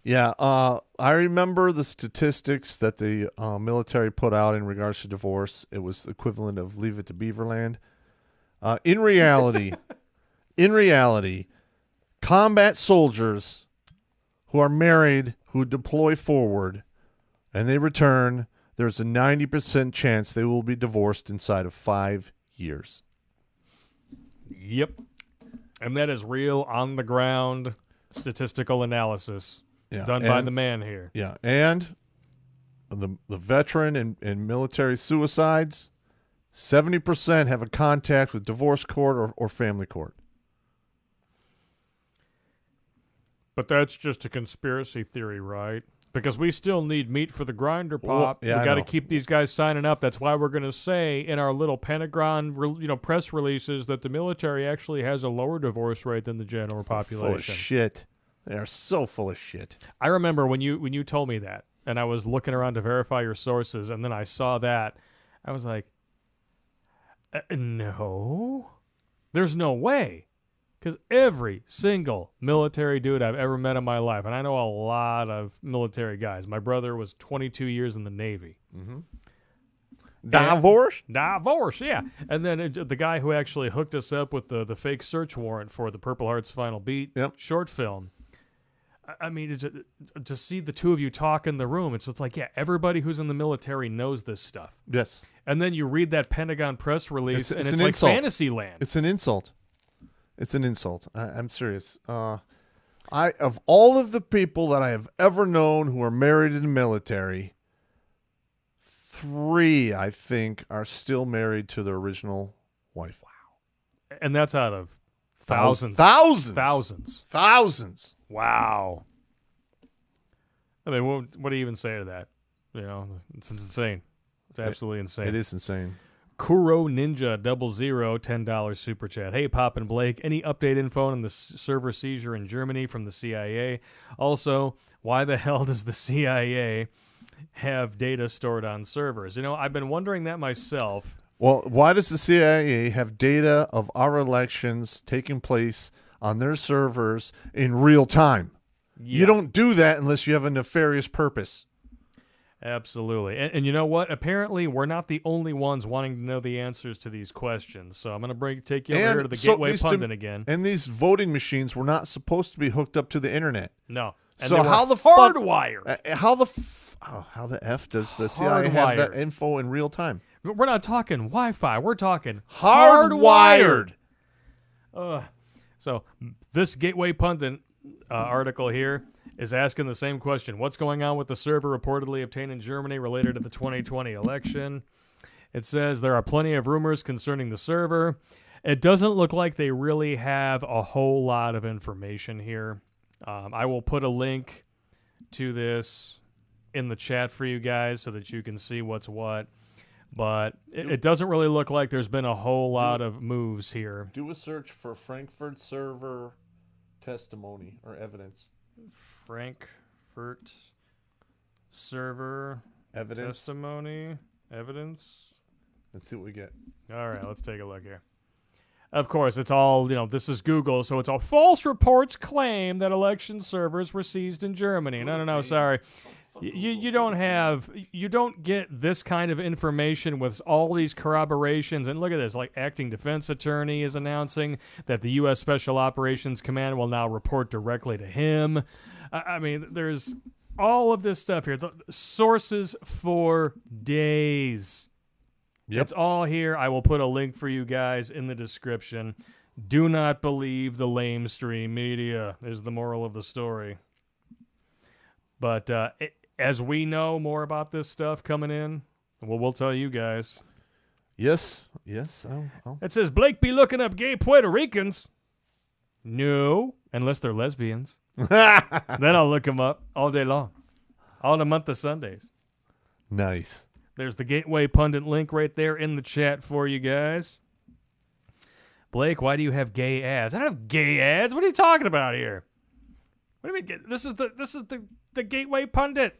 Speaker 2: Yeah, I remember the statistics that the military put out in regards to divorce. It was the equivalent of Leave It to Beaverland. In reality, combat soldiers who are married, who deploy forward, and they return, there's a 90% chance they will be divorced inside of 5 years.
Speaker 1: Yep. And that is real on-the-ground statistical analysis done by the man here.
Speaker 2: Yeah, and the veteran and military suicides, 70% have a contact with divorce court or family court.
Speaker 1: But that's just a conspiracy theory, right? Because we still need meat for the grinder, Pop.
Speaker 2: Well, yeah,
Speaker 1: we got to keep these guys signing up. That's why we're going to say in our little Pentagon, press releases that the military actually has a lower divorce rate than the general population.
Speaker 2: Full of shit. They are so full of shit.
Speaker 1: I remember when you told me that, and I was looking around to verify your sources, and then I saw that. I was like, no, there's no way. Because every single military dude I've ever met in my life, and I know a lot of military guys. My brother was 22 years in the Navy.
Speaker 2: Mm-hmm. Divorce?
Speaker 1: Divorce, yeah. And then the guy who actually hooked us up with the fake search warrant for the Purple Heart's Final Beat short film. I mean, to see the two of you talk in the room, it's like, yeah, everybody who's in the military knows this stuff.
Speaker 2: Yes.
Speaker 1: And then you read that Pentagon press release, and it's like
Speaker 2: insult.
Speaker 1: fantasy land.
Speaker 2: It's an insult. It's an insult. I'm serious. Of all of the people that I have ever known who are married in the military, 3, I think, are still married to their original wife.
Speaker 1: Wow. And that's out of thousands.
Speaker 2: Thousands.
Speaker 1: Wow. I mean, what do you even say to that? It's insane. It's absolutely insane.
Speaker 2: It is insane.
Speaker 1: Kuro Ninja 00 $10 super chat. Hey, Pop and Blake, any update info on the server seizure in Germany from the CIA? Also, why the hell does the CIA have data stored on servers? I've been wondering that myself.
Speaker 2: Well, why does the CIA have data of our elections taking place on their servers in real time? Yeah. You don't do that unless you have a nefarious purpose.
Speaker 1: Absolutely. And you know what? Apparently, we're not the only ones wanting to know the answers to these questions. So I'm going to take you over here to the Gateway Pundit again.
Speaker 2: And these voting machines were not supposed to be hooked up to the internet.
Speaker 1: No. And
Speaker 2: so how the
Speaker 1: hardwired?
Speaker 2: How the F does the CIA have that info in real time?
Speaker 1: We're not talking Wi-Fi. We're talking
Speaker 2: hardwired.
Speaker 1: So this Gateway Pundit article here is asking the same question. What's going on with the server reportedly obtained in Germany related to the 2020 election? It says there are plenty of rumors concerning the server. It doesn't look like they really have a whole lot of information here. I will put a link to this in the chat for you guys so that you can see what's what. But it doesn't really look like there's been a whole lot of moves here.
Speaker 2: Do a search for Frankfurt server testimony or evidence.
Speaker 1: Frankfurt server testimony evidence.
Speaker 2: Let's see what we get.
Speaker 1: All right, let's take a look here. Of course, it's all, this is Google, so it's all false reports claim that election servers were seized in Germany. No, sorry. You don't get this kind of information with all these corroborations. And look at this, like acting defense attorney is announcing that the U.S. Special Operations Command will now report directly to him. I mean, there's all of this stuff here. The sources for days. Yep. It's all here. I will put a link for you guys in the description. Do not believe the lamestream media is the moral of the story. But as we know more about this stuff coming in, we'll tell you guys.
Speaker 2: Yes.
Speaker 1: It says, Blake be looking up gay Puerto Ricans. No, unless they're lesbians. Then I'll look them up all day long. All the month of Sundays.
Speaker 2: Nice.
Speaker 1: There's the Gateway Pundit link right there in the chat for you guys. Blake, why do you have gay ads? I don't have gay ads. What are you talking about here? What do you mean? This is the Gateway Pundit.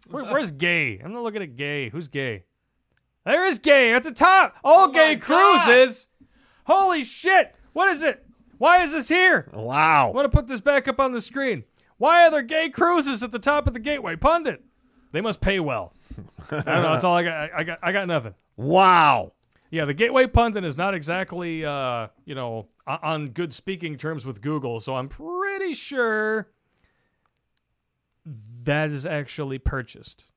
Speaker 1: Where's gay? I'm not looking at gay. Who's gay? There is gay at the top. All gay cruises. Holy shit. What is it? Why is this here?
Speaker 2: Wow.
Speaker 1: I want to put this back up on the screen. Why are there gay cruises at the top of the Gateway Pundit? They must pay well. I don't know. That's all I got. I got nothing.
Speaker 2: Wow.
Speaker 1: Yeah, the Gateway Pundit is not exactly, on good speaking terms with Google, so I'm pretty sure that is actually purchased.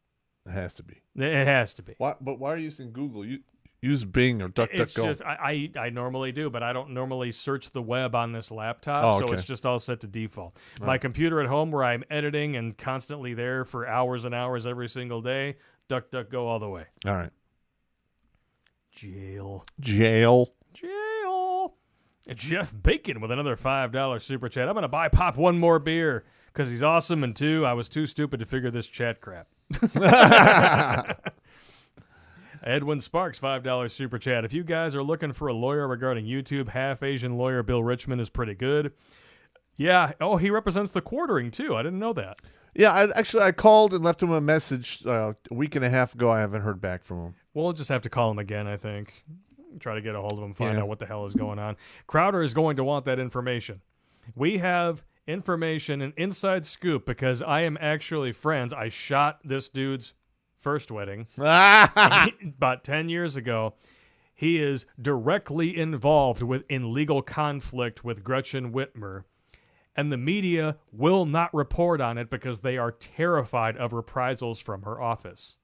Speaker 2: It has to be.
Speaker 1: It has to be.
Speaker 2: Why are you using Google? You use Bing or DuckDuckGo.
Speaker 1: It's just I normally do, but I don't normally search the web on this laptop,
Speaker 2: Oh,
Speaker 1: so
Speaker 2: okay.
Speaker 1: it's just all set to default. My computer at home, where I'm editing and constantly there for hours and hours every single day, DuckDuckGo all the way.
Speaker 2: All right.
Speaker 1: Jail. And Jeff Bacon with another $5 super chat. I'm going to buy Pop one more beer because he's awesome, and two, I was too stupid to figure this chat crap. Edwin Sparks, $5 super chat. If you guys are looking for a lawyer regarding YouTube, half-Asian lawyer Bill Richmond is pretty good. Yeah. Oh, he represents the quartering, too. I didn't know that.
Speaker 2: Yeah, I called and left him a message a week and a half ago. I haven't heard back from him.
Speaker 1: We'll just have to call him again, I think. Try to get a hold of him, find out what the hell is going on. Crowder is going to want that information. We have information, an inside scoop, because I am actually friends. I shot this dude's first wedding about 10 years ago. He is directly involved in legal conflict with Gretchen Whitmer, and the media will not report on it because they are terrified of reprisals from her office.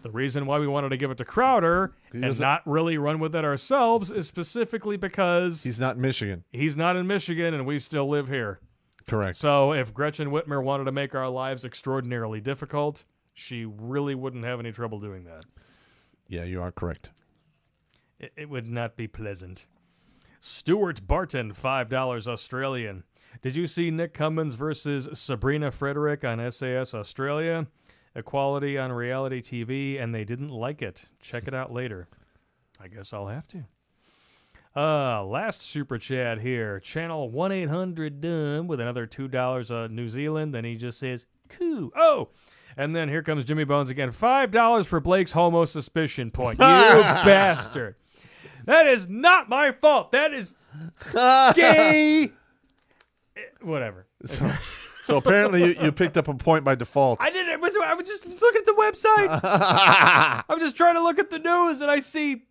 Speaker 1: The reason why we wanted to give it to Crowder and not really run with it ourselves is specifically because
Speaker 2: he's not in Michigan.
Speaker 1: He's not in Michigan, and we still live here.
Speaker 2: Correct.
Speaker 1: So if Gretchen Whitmer wanted to make our lives extraordinarily difficult, she really wouldn't have any trouble doing that.
Speaker 2: Yeah, you are correct.
Speaker 1: It would not be pleasant. Stuart Barton, $5 Australian. Did you see Nick Cummins versus Sabrina Frederick on SAS Australia? Equality on reality TV, and they didn't like it. Check it out later. I guess I'll have to. Last super chat here. Channel 1-800-DUMB with another $2 New Zealand. Then he just says, coup. Oh! And then here comes Jimmy Bones again. $5 for Blake's homo suspicion point. You bastard. That is not my fault. That is gay. Whatever.
Speaker 2: So apparently you picked up a point by default.
Speaker 1: I didn't. I was just looking at the website. I'm just trying to look at the news, and I see.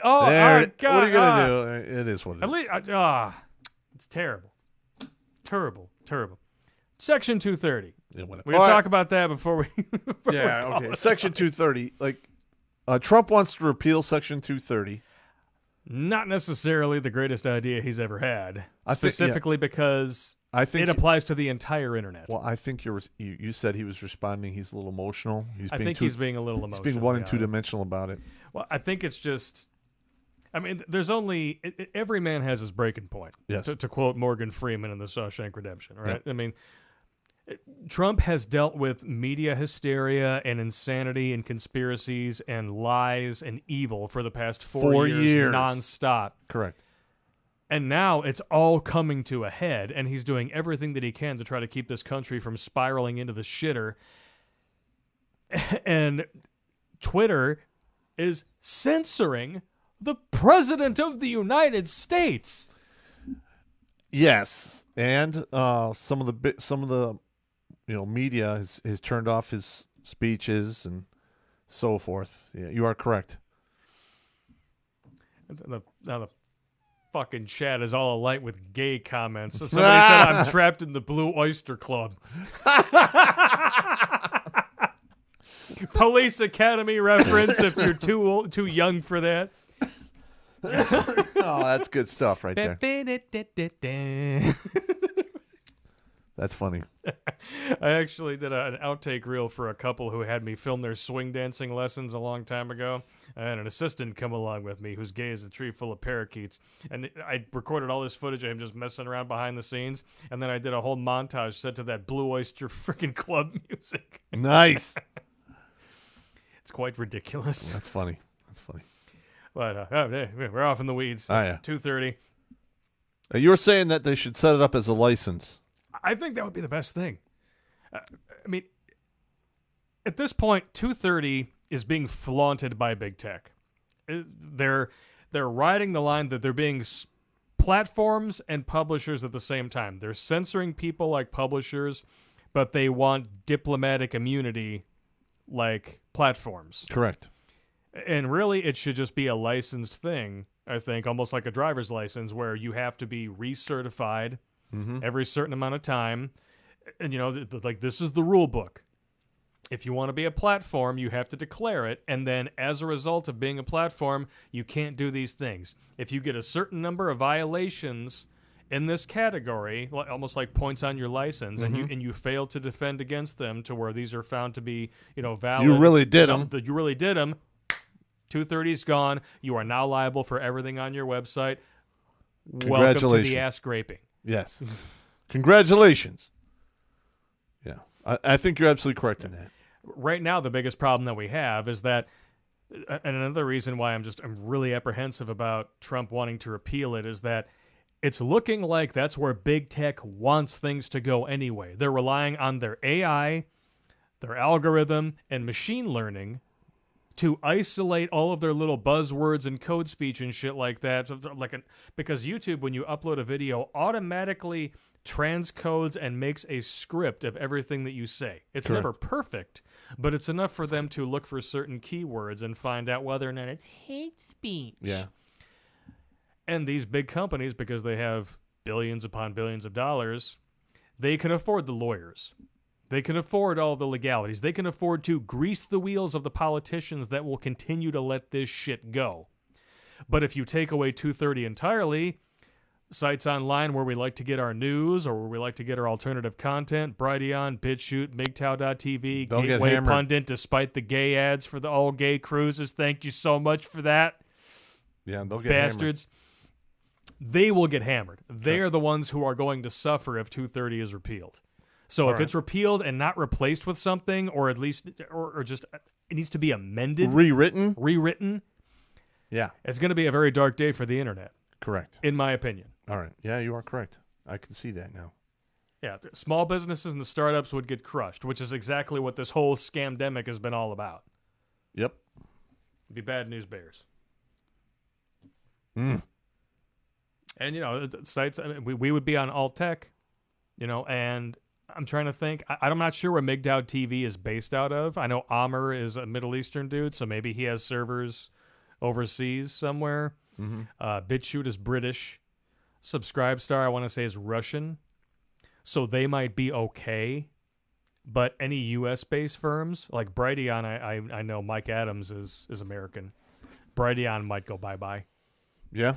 Speaker 1: Oh, God!
Speaker 2: What are you gonna do? It is what it is.
Speaker 1: At least, it's terrible, terrible. Section 230.
Speaker 2: Yeah,
Speaker 1: We can talk about that before we.
Speaker 2: Okay. Section 230. Like, Trump wants to repeal Section 230.
Speaker 1: Not necessarily the greatest idea he's ever had, specifically because.
Speaker 2: I think
Speaker 1: it applies to the entire internet.
Speaker 2: Well, I think you said he was responding. He's a little emotional.
Speaker 1: He's being a little emotional.
Speaker 2: He's being one and two dimensional about it.
Speaker 1: Well, I think it's just. I mean, there's only every man has his breaking point.
Speaker 2: Yes.
Speaker 1: To quote Morgan Freeman in The Shawshank Redemption, right?
Speaker 2: Yeah.
Speaker 1: I mean, Trump has dealt with media hysteria and insanity and conspiracies and lies and evil for the past 4 years nonstop.
Speaker 2: Correct.
Speaker 1: And now it's all coming to a head, and he's doing everything that he can to try to keep this country from spiraling into the shitter. And Twitter is censoring the President of the United States.
Speaker 2: Yes, and some of the media has turned off his speeches and so forth. Yeah, you are correct.
Speaker 1: Now the fucking chat is all alight with gay comments. So somebody said I'm trapped in the Blue Oyster Club. Police Academy reference if you're too young for that.
Speaker 2: Oh, that's good stuff right there. That's funny.
Speaker 1: I actually did an outtake reel for a couple who had me film their swing dancing lessons a long time ago. I had an assistant come along with me who's gay as a tree full of parakeets. And I recorded all this footage of him just messing around behind the scenes. And then I did a whole montage set to that Blue Oyster freaking club music.
Speaker 2: Nice.
Speaker 1: It's quite ridiculous.
Speaker 2: That's funny.
Speaker 1: But we're off in the weeds.
Speaker 2: Oh, yeah.
Speaker 1: 2:30.
Speaker 2: You were saying that they should set it up as a license.
Speaker 1: I think that would be the best thing. I mean, at this point, 230 is being flaunted by big tech. They're riding the line that they're being platforms and publishers at the same time. They're censoring people like publishers, but they want diplomatic immunity like platforms.
Speaker 2: Correct.
Speaker 1: And really, it should just be a licensed thing, I think, almost like a driver's license where you have to be recertified every certain amount of time. And, like, this is the rule book. If you want to be a platform, you have to declare it, and then as a result of being a platform, you can't do these things. If you get a certain number of violations in this category, almost like points on your license, and you fail to defend against them to where these are found to be, valid.
Speaker 2: You really did them.
Speaker 1: You really did them. 230's gone. You are now liable for everything on your website. Welcome to the ass scraping.
Speaker 2: Yes. Congratulations. Yeah. I think you're absolutely correct in that.
Speaker 1: Right now, the biggest problem that we have is that, and another reason why I'm really apprehensive about Trump wanting to repeal it is that it's looking like that's where big tech wants things to go anyway. They're relying on their AI, their algorithm, and machine learning to isolate all of their little buzzwords and code speech and shit like that. Because YouTube, when you upload a video, automatically transcodes and makes a script of everything that you say. It's
Speaker 2: Correct.
Speaker 1: never perfect, but it's enough for them to look for certain keywords and find out whether or not it's hate speech.
Speaker 2: Yeah.
Speaker 1: And these big companies, because they have billions upon billions of dollars, they can afford the lawyers. They can afford all the legalities. They can afford to grease the wheels of the politicians that will continue to let this shit go. But if you take away 230 entirely, sites online where we like to get our news or where we like to get our alternative content, Brighteon, BitChute, MGTOW.tv,
Speaker 2: They'll get
Speaker 1: Gateway
Speaker 2: hammered.
Speaker 1: Pundit, despite the gay ads for the all-gay cruises, thank you so much for that,
Speaker 2: Yeah, they'll get
Speaker 1: bastards. They will get hammered. They are the ones who are going to suffer if 230 is repealed. So if it's repealed and not replaced with something, or at least, or just it needs to be amended, rewritten,
Speaker 2: yeah,
Speaker 1: it's going to be a very dark day for the internet,
Speaker 2: correct.
Speaker 1: in my opinion.
Speaker 2: All right. Yeah, you are correct. I can see that now.
Speaker 1: Yeah, the small businesses and the startups would get crushed, which is exactly what this whole scamdemic has been all about.
Speaker 2: Yep.
Speaker 1: It'd be bad news bears.
Speaker 2: Mm.
Speaker 1: And, sites, I mean, we would be on alt tech, and I'm trying to think. I'm not sure where MGTOW TV is based out of. I know Amr is a Middle Eastern dude, so maybe he has servers overseas somewhere.
Speaker 2: Mm-hmm.
Speaker 1: BitChute is British. Subscribestar, I want to say, is Russian. So they might be okay. But any U.S.-based firms, like Brighteon, I know Mike Adams is American. Brighteon might go bye-bye.
Speaker 2: Yeah.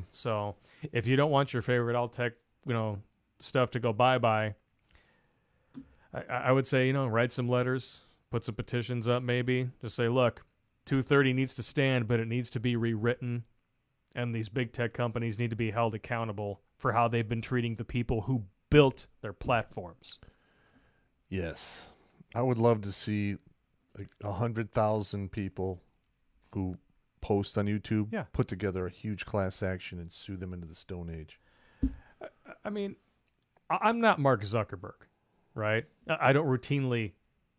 Speaker 1: So if you don't want your favorite alt tech, stuff to go bye-bye, I would say, write some letters, put some petitions up maybe. Just say, look, 230 needs to stand, but it needs to be rewritten. And these big tech companies need to be held accountable for how they've been treating the people who built their platforms.
Speaker 2: Yes. I would love to see 100,000 people who post on YouTube put together a huge class action and sue them into the Stone Age.
Speaker 1: I mean, I'm not Mark Zuckerberg, right? I don't routinely,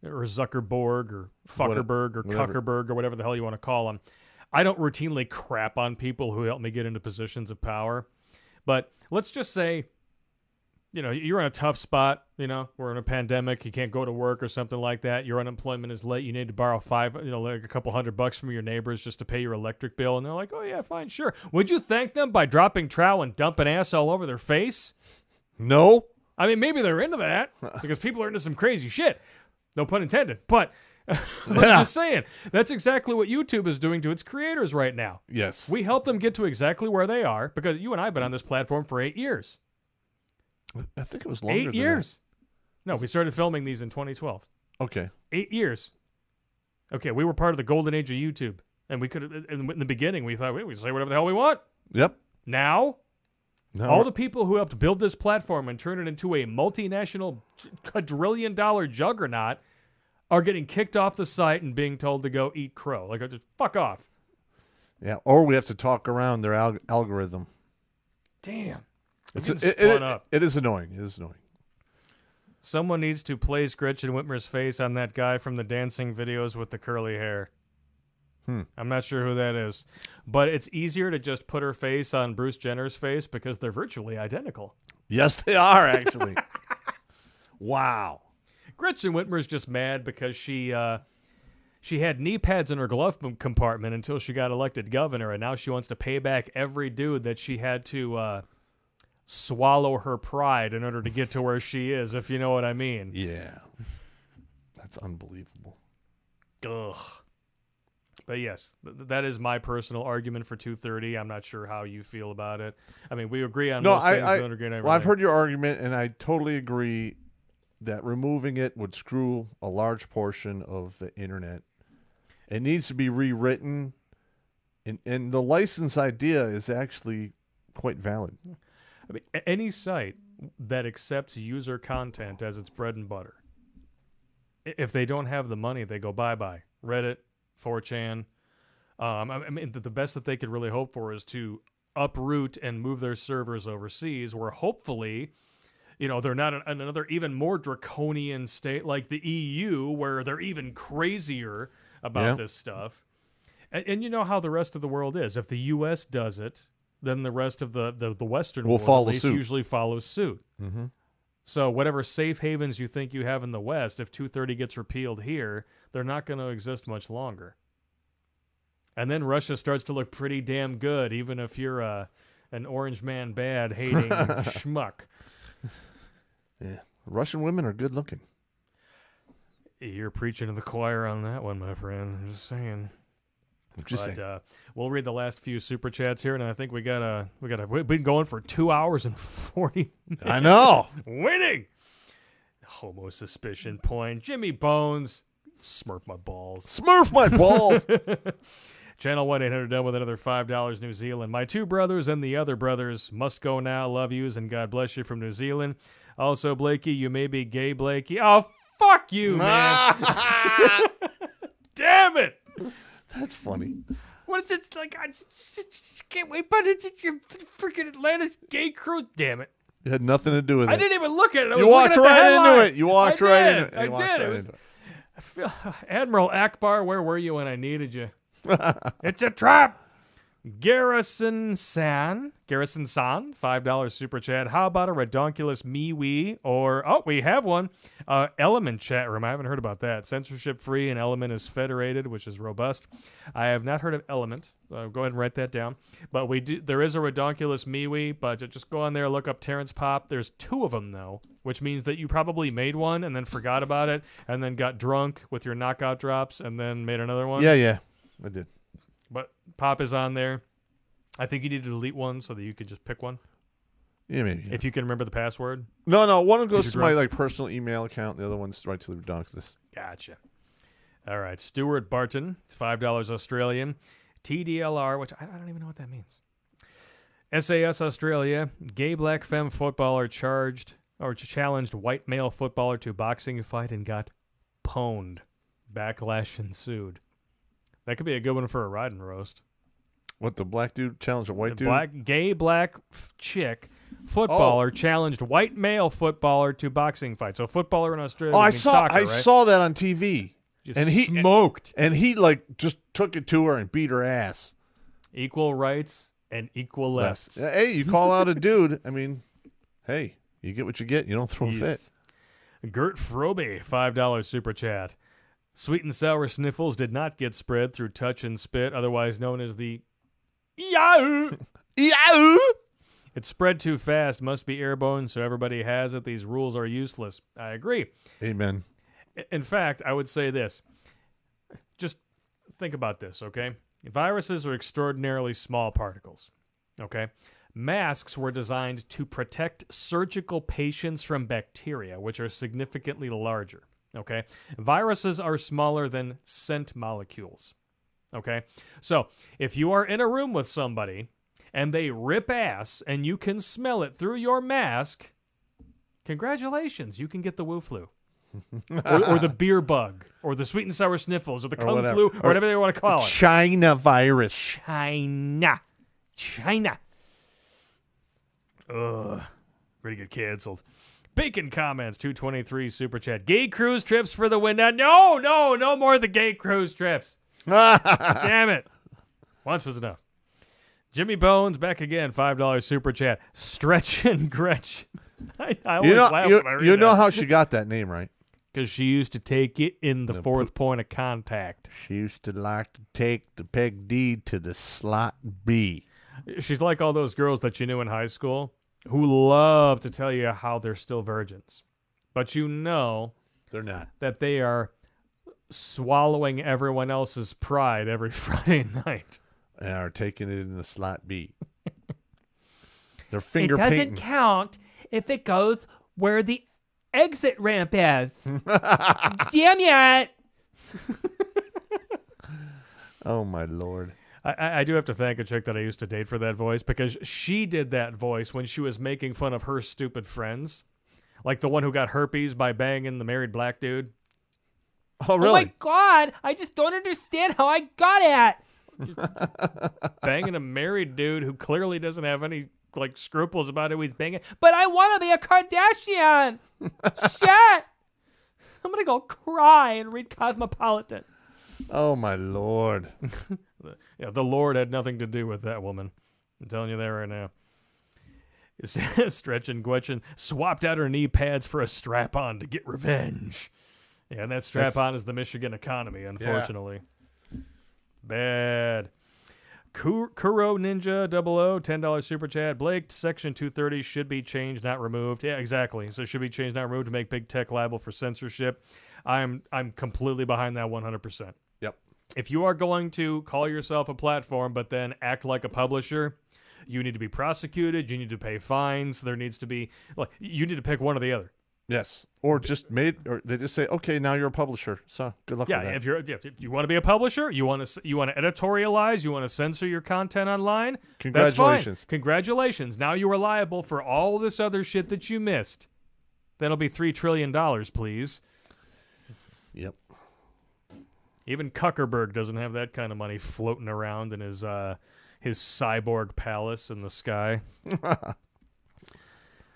Speaker 1: or Zuckerberg or Fuckerberg or Cuckerberg or whatever the hell you want to call him. I don't routinely crap on people who help me get into positions of power. But let's just say, you're in a tough spot. We're in a pandemic. You can't go to work or something like that. Your unemployment is late. You need to borrow like a couple $100 from your neighbors just to pay your electric bill. And they're like, oh, yeah, fine, sure. Would you thank them by dropping trowel and dumping ass all over their face?
Speaker 2: No.
Speaker 1: I mean, maybe they're into that because people are into some crazy shit. No pun intended. But I'm just saying, that's exactly what YouTube is doing to its creators right now.
Speaker 2: Yes.
Speaker 1: We help them get to exactly where they are because you and I have been on this platform for 8 years.
Speaker 2: I think it was longer
Speaker 1: 8 years. No, we started filming these in 2012.
Speaker 2: Okay.
Speaker 1: 8 years. Okay, we were part of the golden age of YouTube. And we could, in the beginning, we thought, we can say whatever the hell we want.
Speaker 2: Yep.
Speaker 1: Now, all the people who helped build this platform and turn it into a multinational quadrillion-dollar juggernaut are getting kicked off the site and being told to go eat crow. Like, just fuck off.
Speaker 2: Yeah, or we have to talk around their algorithm.
Speaker 1: Damn.
Speaker 2: It is annoying. It is annoying.
Speaker 1: Someone needs to place Gretchen Whitmer's face on that guy from the dancing videos with the curly hair. I'm not sure who that is. But it's easier to just put her face on Bruce Jenner's face because they're virtually identical.
Speaker 2: Yes, they are, actually. Wow.
Speaker 1: Gretchen Whitmer's just mad because she had knee pads in her glove compartment until she got elected governor, and now she wants to pay back every dude that she had to swallow her pride in order to get to where she is, if you know what I mean.
Speaker 2: Yeah. That's unbelievable.
Speaker 1: Ugh. But yes, that is my personal argument for 230. I'm not sure how you feel about it. I mean, we agree on most things. We don't agree on everything.
Speaker 2: Well, I've heard your argument, and I totally agree that removing it would screw a large portion of the internet. It needs to be rewritten, and the license idea is actually quite valid.
Speaker 1: I mean, any site that accepts user content as its bread and butter, if they don't have the money, they go bye-bye. Reddit, 4chan. I mean, the best that they could really hope for is to uproot and move their servers overseas, where hopefully, they're not another even more draconian state like the EU, where they're even crazier about this stuff. And you know how the rest of the world is. If the U.S. does it, then the rest of the Western world
Speaker 2: follow
Speaker 1: at least
Speaker 2: suit.
Speaker 1: usually follows suit.
Speaker 2: Mm-hmm.
Speaker 1: So whatever safe havens you think you have in the West, if 230 gets repealed here, they're not going to exist much longer. And then Russia starts to look pretty damn good, even if you're an orange man bad hating schmuck.
Speaker 2: Yeah, Russian women are good looking.
Speaker 1: You're preaching to the choir on that one, my friend. I'm just saying. We'll read the last few super chats here, and I think we've been going for 2 hours and 40 minutes.
Speaker 2: I know.
Speaker 1: Winning. Homo suspicion point. Jimmy Bones. Smurf my balls.
Speaker 2: Smurf my balls.
Speaker 1: Channel 1-800 done with another $5 New Zealand. My two brothers and the other brothers must go now. Love yous and God bless you from New Zealand. Also, Blakey, you may be gay, Blakey. Oh, fuck you, man. Damn it.
Speaker 2: That's funny.
Speaker 3: What is it like? I just can't wait, but it's your freaking Atlantis gay cruise. Damn it!
Speaker 2: It had nothing to do with it.
Speaker 3: I didn't even look at it.
Speaker 2: You walked right into it. You walked right into it.
Speaker 1: I did. I feel, Admiral Akbar, where were you when I needed you? It's a trap. Garrison San, $5 super chat. How about a Redonkulas MeWe? Or, we have one. Element chat room. I haven't heard about that. Censorship free and Element is federated, which is robust. I have not heard of Element. Go ahead and write that down. But there is a Redonkulas MeWe, but just go on there, look up Terrence Popp. There's 2 of them, though, which means that you probably made one and then forgot about it and then got drunk with your knockout drops and then made another one.
Speaker 2: Yeah, I did.
Speaker 1: But Pop is on there. I think you need to delete one so that you can just pick one.
Speaker 2: Yeah, maybe. Yeah.
Speaker 1: If you can remember the password.
Speaker 2: No. One goes to my personal email account. The other one's right to the Redonkulas.
Speaker 1: Gotcha. All right. Stuart Barton, $5 Australian. TDLR, which I don't even know what that means. SAS Australia, gay black femme footballer challenged white male footballer to boxing fight and got pwned. Backlash ensued. That could be a good one for a riding roast.
Speaker 2: What, the black dude challenged a white dude?
Speaker 1: Gay black chick footballer challenged white male footballer to boxing fight. So footballer in Australia.
Speaker 2: I
Speaker 1: soccer,
Speaker 2: saw that on TV.
Speaker 1: He smoked.
Speaker 2: And he just took it to her and beat her ass.
Speaker 1: Equal rights and equal lefts.
Speaker 2: Hey, you call out a dude. I mean, hey, you get what you get. You don't throw a fit.
Speaker 1: Gert Frobe, $5 super chat. Sweet and sour sniffles did not get spread through touch and spit, otherwise known as the Yahoo!
Speaker 2: Yahoo!
Speaker 1: It spread too fast, must be airborne, so everybody has it. These rules are useless. I agree.
Speaker 2: Amen.
Speaker 1: In fact, I would say this. Just think about this, okay? Viruses are extraordinarily small particles, okay? Masks were designed to protect surgical patients from bacteria, which are significantly larger, okay? Viruses are smaller than scent molecules, okay? So if you are in a room with somebody and they rip ass and you can smell it through your mask, congratulations, you can get the Wu flu. or the beer bug, or the sweet and sour sniffles, or the kung flu, or whatever they want to call it.
Speaker 2: China virus.
Speaker 3: China.
Speaker 1: Ugh. Ready to get canceled. Bacon comments, 223 super chat. Gay cruise trips for the win. Now, no more of the gay cruise trips. Damn it. Once was enough. Jimmy Bones back again, $5 super chat. Stretch and Gretchen. I always laugh when I read
Speaker 2: you know
Speaker 1: that.
Speaker 2: how she got that name, right?
Speaker 1: Because she used to take it in the fourth point of contact.
Speaker 2: She used to like to take the peg D to the slot B.
Speaker 1: She's like all those girls that you knew in high school who love to tell you how they're still virgins. But you know
Speaker 2: They're not.
Speaker 1: that they are swallowing everyone else's pride every Friday night.
Speaker 2: And are taking it in the slot B. They're finger
Speaker 3: It doesn't
Speaker 2: painting.
Speaker 3: count if it goes where the exit ramp is. Damn it!
Speaker 2: Oh, my Lord.
Speaker 1: I do have to thank a chick that I used to date for that voice, because she did that voice when she was making fun of her stupid friends. Like the one who got herpes by banging the married black dude.
Speaker 2: Oh,
Speaker 3: Oh
Speaker 2: really?
Speaker 3: my god! I just don't understand how I got it.
Speaker 1: Banging a married dude who clearly doesn't have any like scruples about who he's banging.
Speaker 3: But I want to be a Kardashian. Shit! I'm gonna go cry and read Cosmopolitan.
Speaker 2: Oh, my Lord.
Speaker 1: Yeah, the Lord had nothing to do with that woman. I'm telling you that right now. Stretch and Gretchen swapped out her knee pads for a strap-on to get revenge. Yeah, and that strap-on is the Michigan economy, unfortunately. Bad. Kuro Ninja 00, $10 super chat. Blake, Section 230 should be changed, not removed. Yeah, exactly. So it should be changed, not removed, to make big tech liable for censorship. I'm completely behind that 100%.
Speaker 2: Yep.
Speaker 1: If you are going to call yourself a platform but then act like a publisher, you need to be prosecuted. You need to pay fines. There needs to be, like, you need to pick one or the other.
Speaker 2: Yes. Or they just say, okay, now you're a publisher. So good luck with that.
Speaker 1: If you want to be a publisher, you want to editorialize, you want to censor your content online.
Speaker 2: Congratulations.
Speaker 1: That's fine. Congratulations. Now you are liable for all this other shit that you missed. That'll be $3 trillion, please.
Speaker 2: Yep.
Speaker 1: Even Zuckerberg doesn't have that kind of money floating around in his cyborg palace in the sky.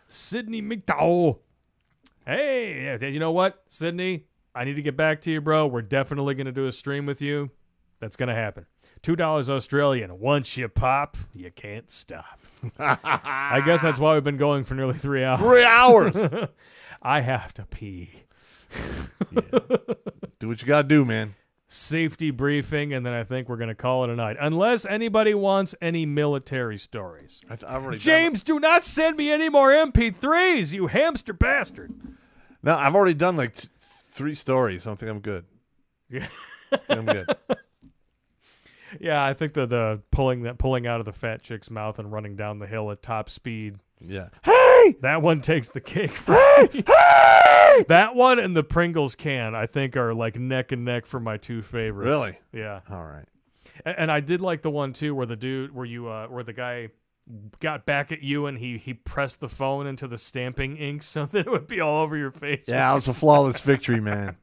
Speaker 1: Sydney McDowell. Hey, you know what, Sydney? I need to get back to you, bro. We're definitely going to do a stream with you. That's going to happen. $2 Australian. Once you pop, you can't stop. I guess that's why we've been going for nearly 3 hours.
Speaker 2: 3 hours.
Speaker 1: I have to pee.
Speaker 2: Yeah. Do what you got to do, man.
Speaker 1: Safety briefing, and then I think we're going to call it a night. Unless anybody wants any military stories.
Speaker 2: I've already
Speaker 1: James, do not send me any more MP3s, you hamster bastard.
Speaker 2: No, I've already done like 3 stories. I don't think I'm good.
Speaker 1: Yeah.
Speaker 2: I'm good.
Speaker 1: Yeah, I think the pulling out of the fat chick's mouth and running down the hill at top speed.
Speaker 2: Yeah. Hey!
Speaker 1: That one takes the cake.
Speaker 2: Hey! Hey!
Speaker 1: That one and the Pringles can, I think, are like neck and neck for my 2 favorites.
Speaker 2: Really?
Speaker 1: Yeah.
Speaker 2: All right.
Speaker 1: And I did like the one too where the guy got back at you and he pressed the phone into the stamping ink so that it would be all over your face.
Speaker 2: Yeah, it was a flawless victory, man.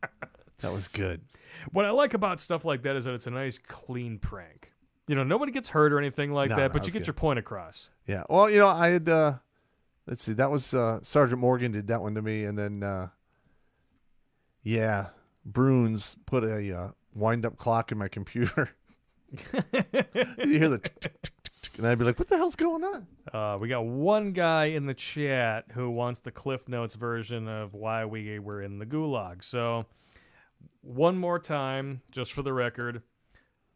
Speaker 2: That was good.
Speaker 1: What I like about stuff like that is that it's a nice, clean prank. You know, nobody gets hurt or anything like that, but you get your point across.
Speaker 2: Yeah. Well, you know, I had, let's see, that was Sergeant Morgan did that one to me. And then, Bruins put a wind-up clock in my computer. You hear the tick, tick, tick, tick, tick, and I'd be like, what the hell's going on?
Speaker 1: We got one guy in the chat who wants the Cliff Notes version of why we were in the Gulag. So, one more time, just for the record,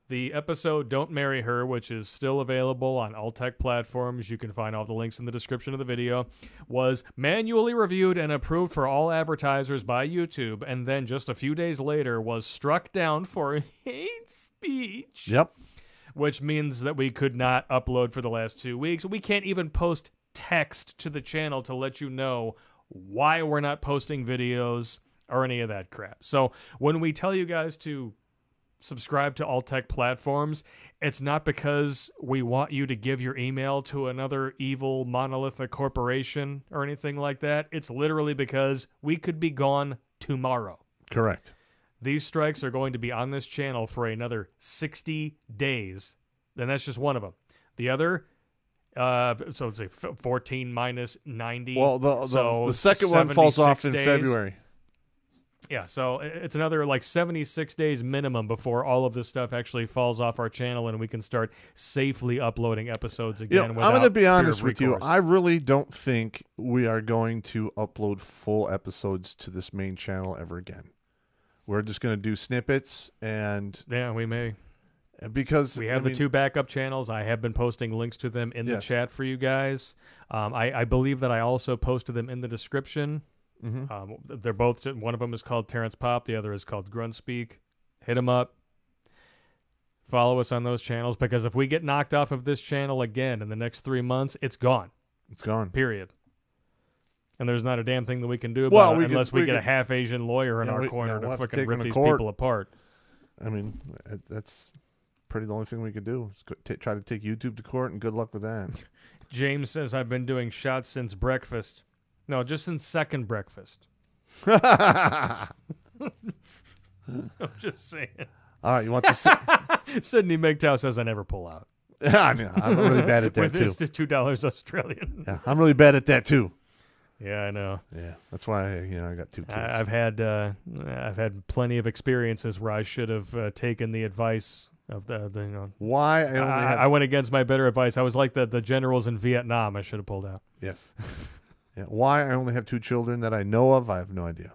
Speaker 1: the episode Don't Marry Her, which is still available on all tech platforms, you can find all the links in the description of the video, was manually reviewed and approved for all advertisers by YouTube, and then just a few days later was struck down for hate speech.
Speaker 2: Yep.
Speaker 1: Which means that we could not upload for the last 2 weeks. We can't even post text to the channel to let you know why we're not posting videos or any of that crap. So when we tell you guys to subscribe to all tech platforms, it's not because we want you to give your email to another evil monolithic corporation or anything like that. It's literally because we could be gone tomorrow.
Speaker 2: Correct.
Speaker 1: These strikes are going to be on this channel for another 60 days. And that's just one of them. The other, so let's say 14 minus 90.
Speaker 2: Well,
Speaker 1: so
Speaker 2: the second one falls off in
Speaker 1: days.
Speaker 2: February.
Speaker 1: Yeah, so it's another like 76 days minimum before all of this stuff actually falls off our channel and we can start safely uploading episodes again.
Speaker 2: I'm going to be honest with you. I really don't think we are going to upload full episodes to this main channel ever again. We're just going to do snippets and...
Speaker 1: Yeah, we may.
Speaker 2: Because
Speaker 1: we have the 2 backup channels. I have been posting links to them in the chat for you guys. I believe that I also posted them in the description They're both. One of them is called Terrence Popp. The other is called Grunt Speak. Hit them up. Follow us on those channels, because if we get knocked off of this channel again in the next 3 months, it's gone.
Speaker 2: It's gone.
Speaker 1: Period. And there's not a damn thing that we can do about it unless we get a half Asian lawyer in our corner to fucking rip these people apart.
Speaker 2: I mean, that's pretty the only thing we could do. Is try to take YouTube to court, and good luck with that.
Speaker 1: James says, I've been doing shots since breakfast. No, just since second breakfast. I'm just saying.
Speaker 2: All right, you want to
Speaker 1: Sydney MGTOW says I never pull out.
Speaker 2: I'm really bad at that,
Speaker 1: too. With this $2 Australian.
Speaker 2: Yeah, I'm really bad at that, too.
Speaker 1: Yeah, I know.
Speaker 2: Yeah, that's why I got 2 kids.
Speaker 1: I've had plenty of experiences where I should have taken the advice of the
Speaker 2: Why
Speaker 1: I went against my better advice. I was like the generals in Vietnam. I should have pulled out.
Speaker 2: Yes. Yeah. Why I only have 2 children that I know of, I have no idea.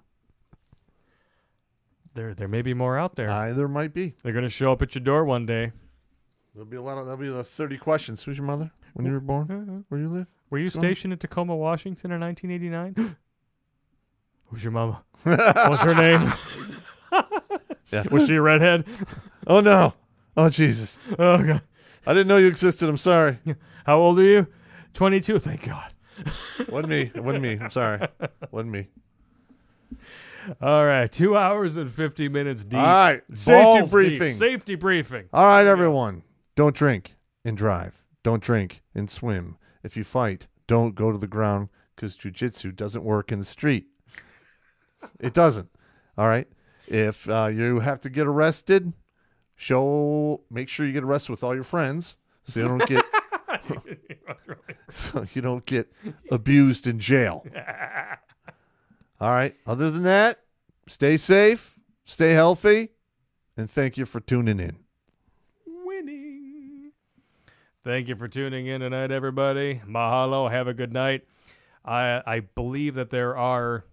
Speaker 1: There may be more out there.
Speaker 2: There might be.
Speaker 1: They're going to show up at your door one day.
Speaker 2: There'll be 30 questions. Who's your mother? When you were born? Where do you live?
Speaker 1: Were you stationed in Tacoma, Washington in 1989? Who's your mama? What's her name?
Speaker 2: Yeah.
Speaker 1: Was she a redhead?
Speaker 2: Oh, no. Oh, Jesus.
Speaker 1: Oh, God.
Speaker 2: I didn't know you existed. I'm sorry.
Speaker 1: How old are you? 22. Thank God.
Speaker 2: Wasn't me. I'm sorry. Wasn't me.
Speaker 1: All right. 2 hours and 50 minutes deep.
Speaker 2: All right. Safety
Speaker 1: Balls
Speaker 2: briefing.
Speaker 1: Deep. Safety briefing.
Speaker 2: All right, everyone. Don't drink and drive. Don't drink and swim. If you fight, don't go to the ground, because jiu-jitsu doesn't work in the street. It doesn't. All right. If you have to get arrested, make sure you get arrested with all your friends, so you don't get so you don't get abused in jail. All right. Other than that, stay safe, stay healthy, and thank you for tuning in.
Speaker 1: Winning. Thank you for tuning in tonight, everybody. Mahalo. Have a good night. I believe that there are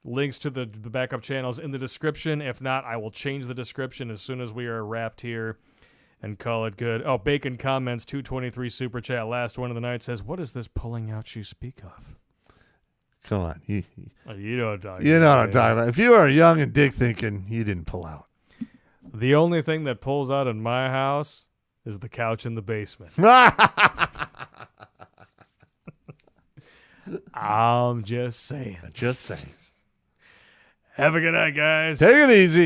Speaker 1: links to the backup channels in the description. If not, I will change the description as soon as we are wrapped here and call it good. Oh, Bacon comments, 223 Super Chat. Last one of the night says, what is this pulling out you speak of?
Speaker 2: Come on. You
Speaker 1: know what I'm
Speaker 2: you know what I'm talking about. If you are young and dick thinking, you didn't pull out.
Speaker 1: The only thing that pulls out in my house is the couch in the basement. I'm just saying.
Speaker 2: Just saying.
Speaker 1: Have a good night, guys.
Speaker 2: Take it easy.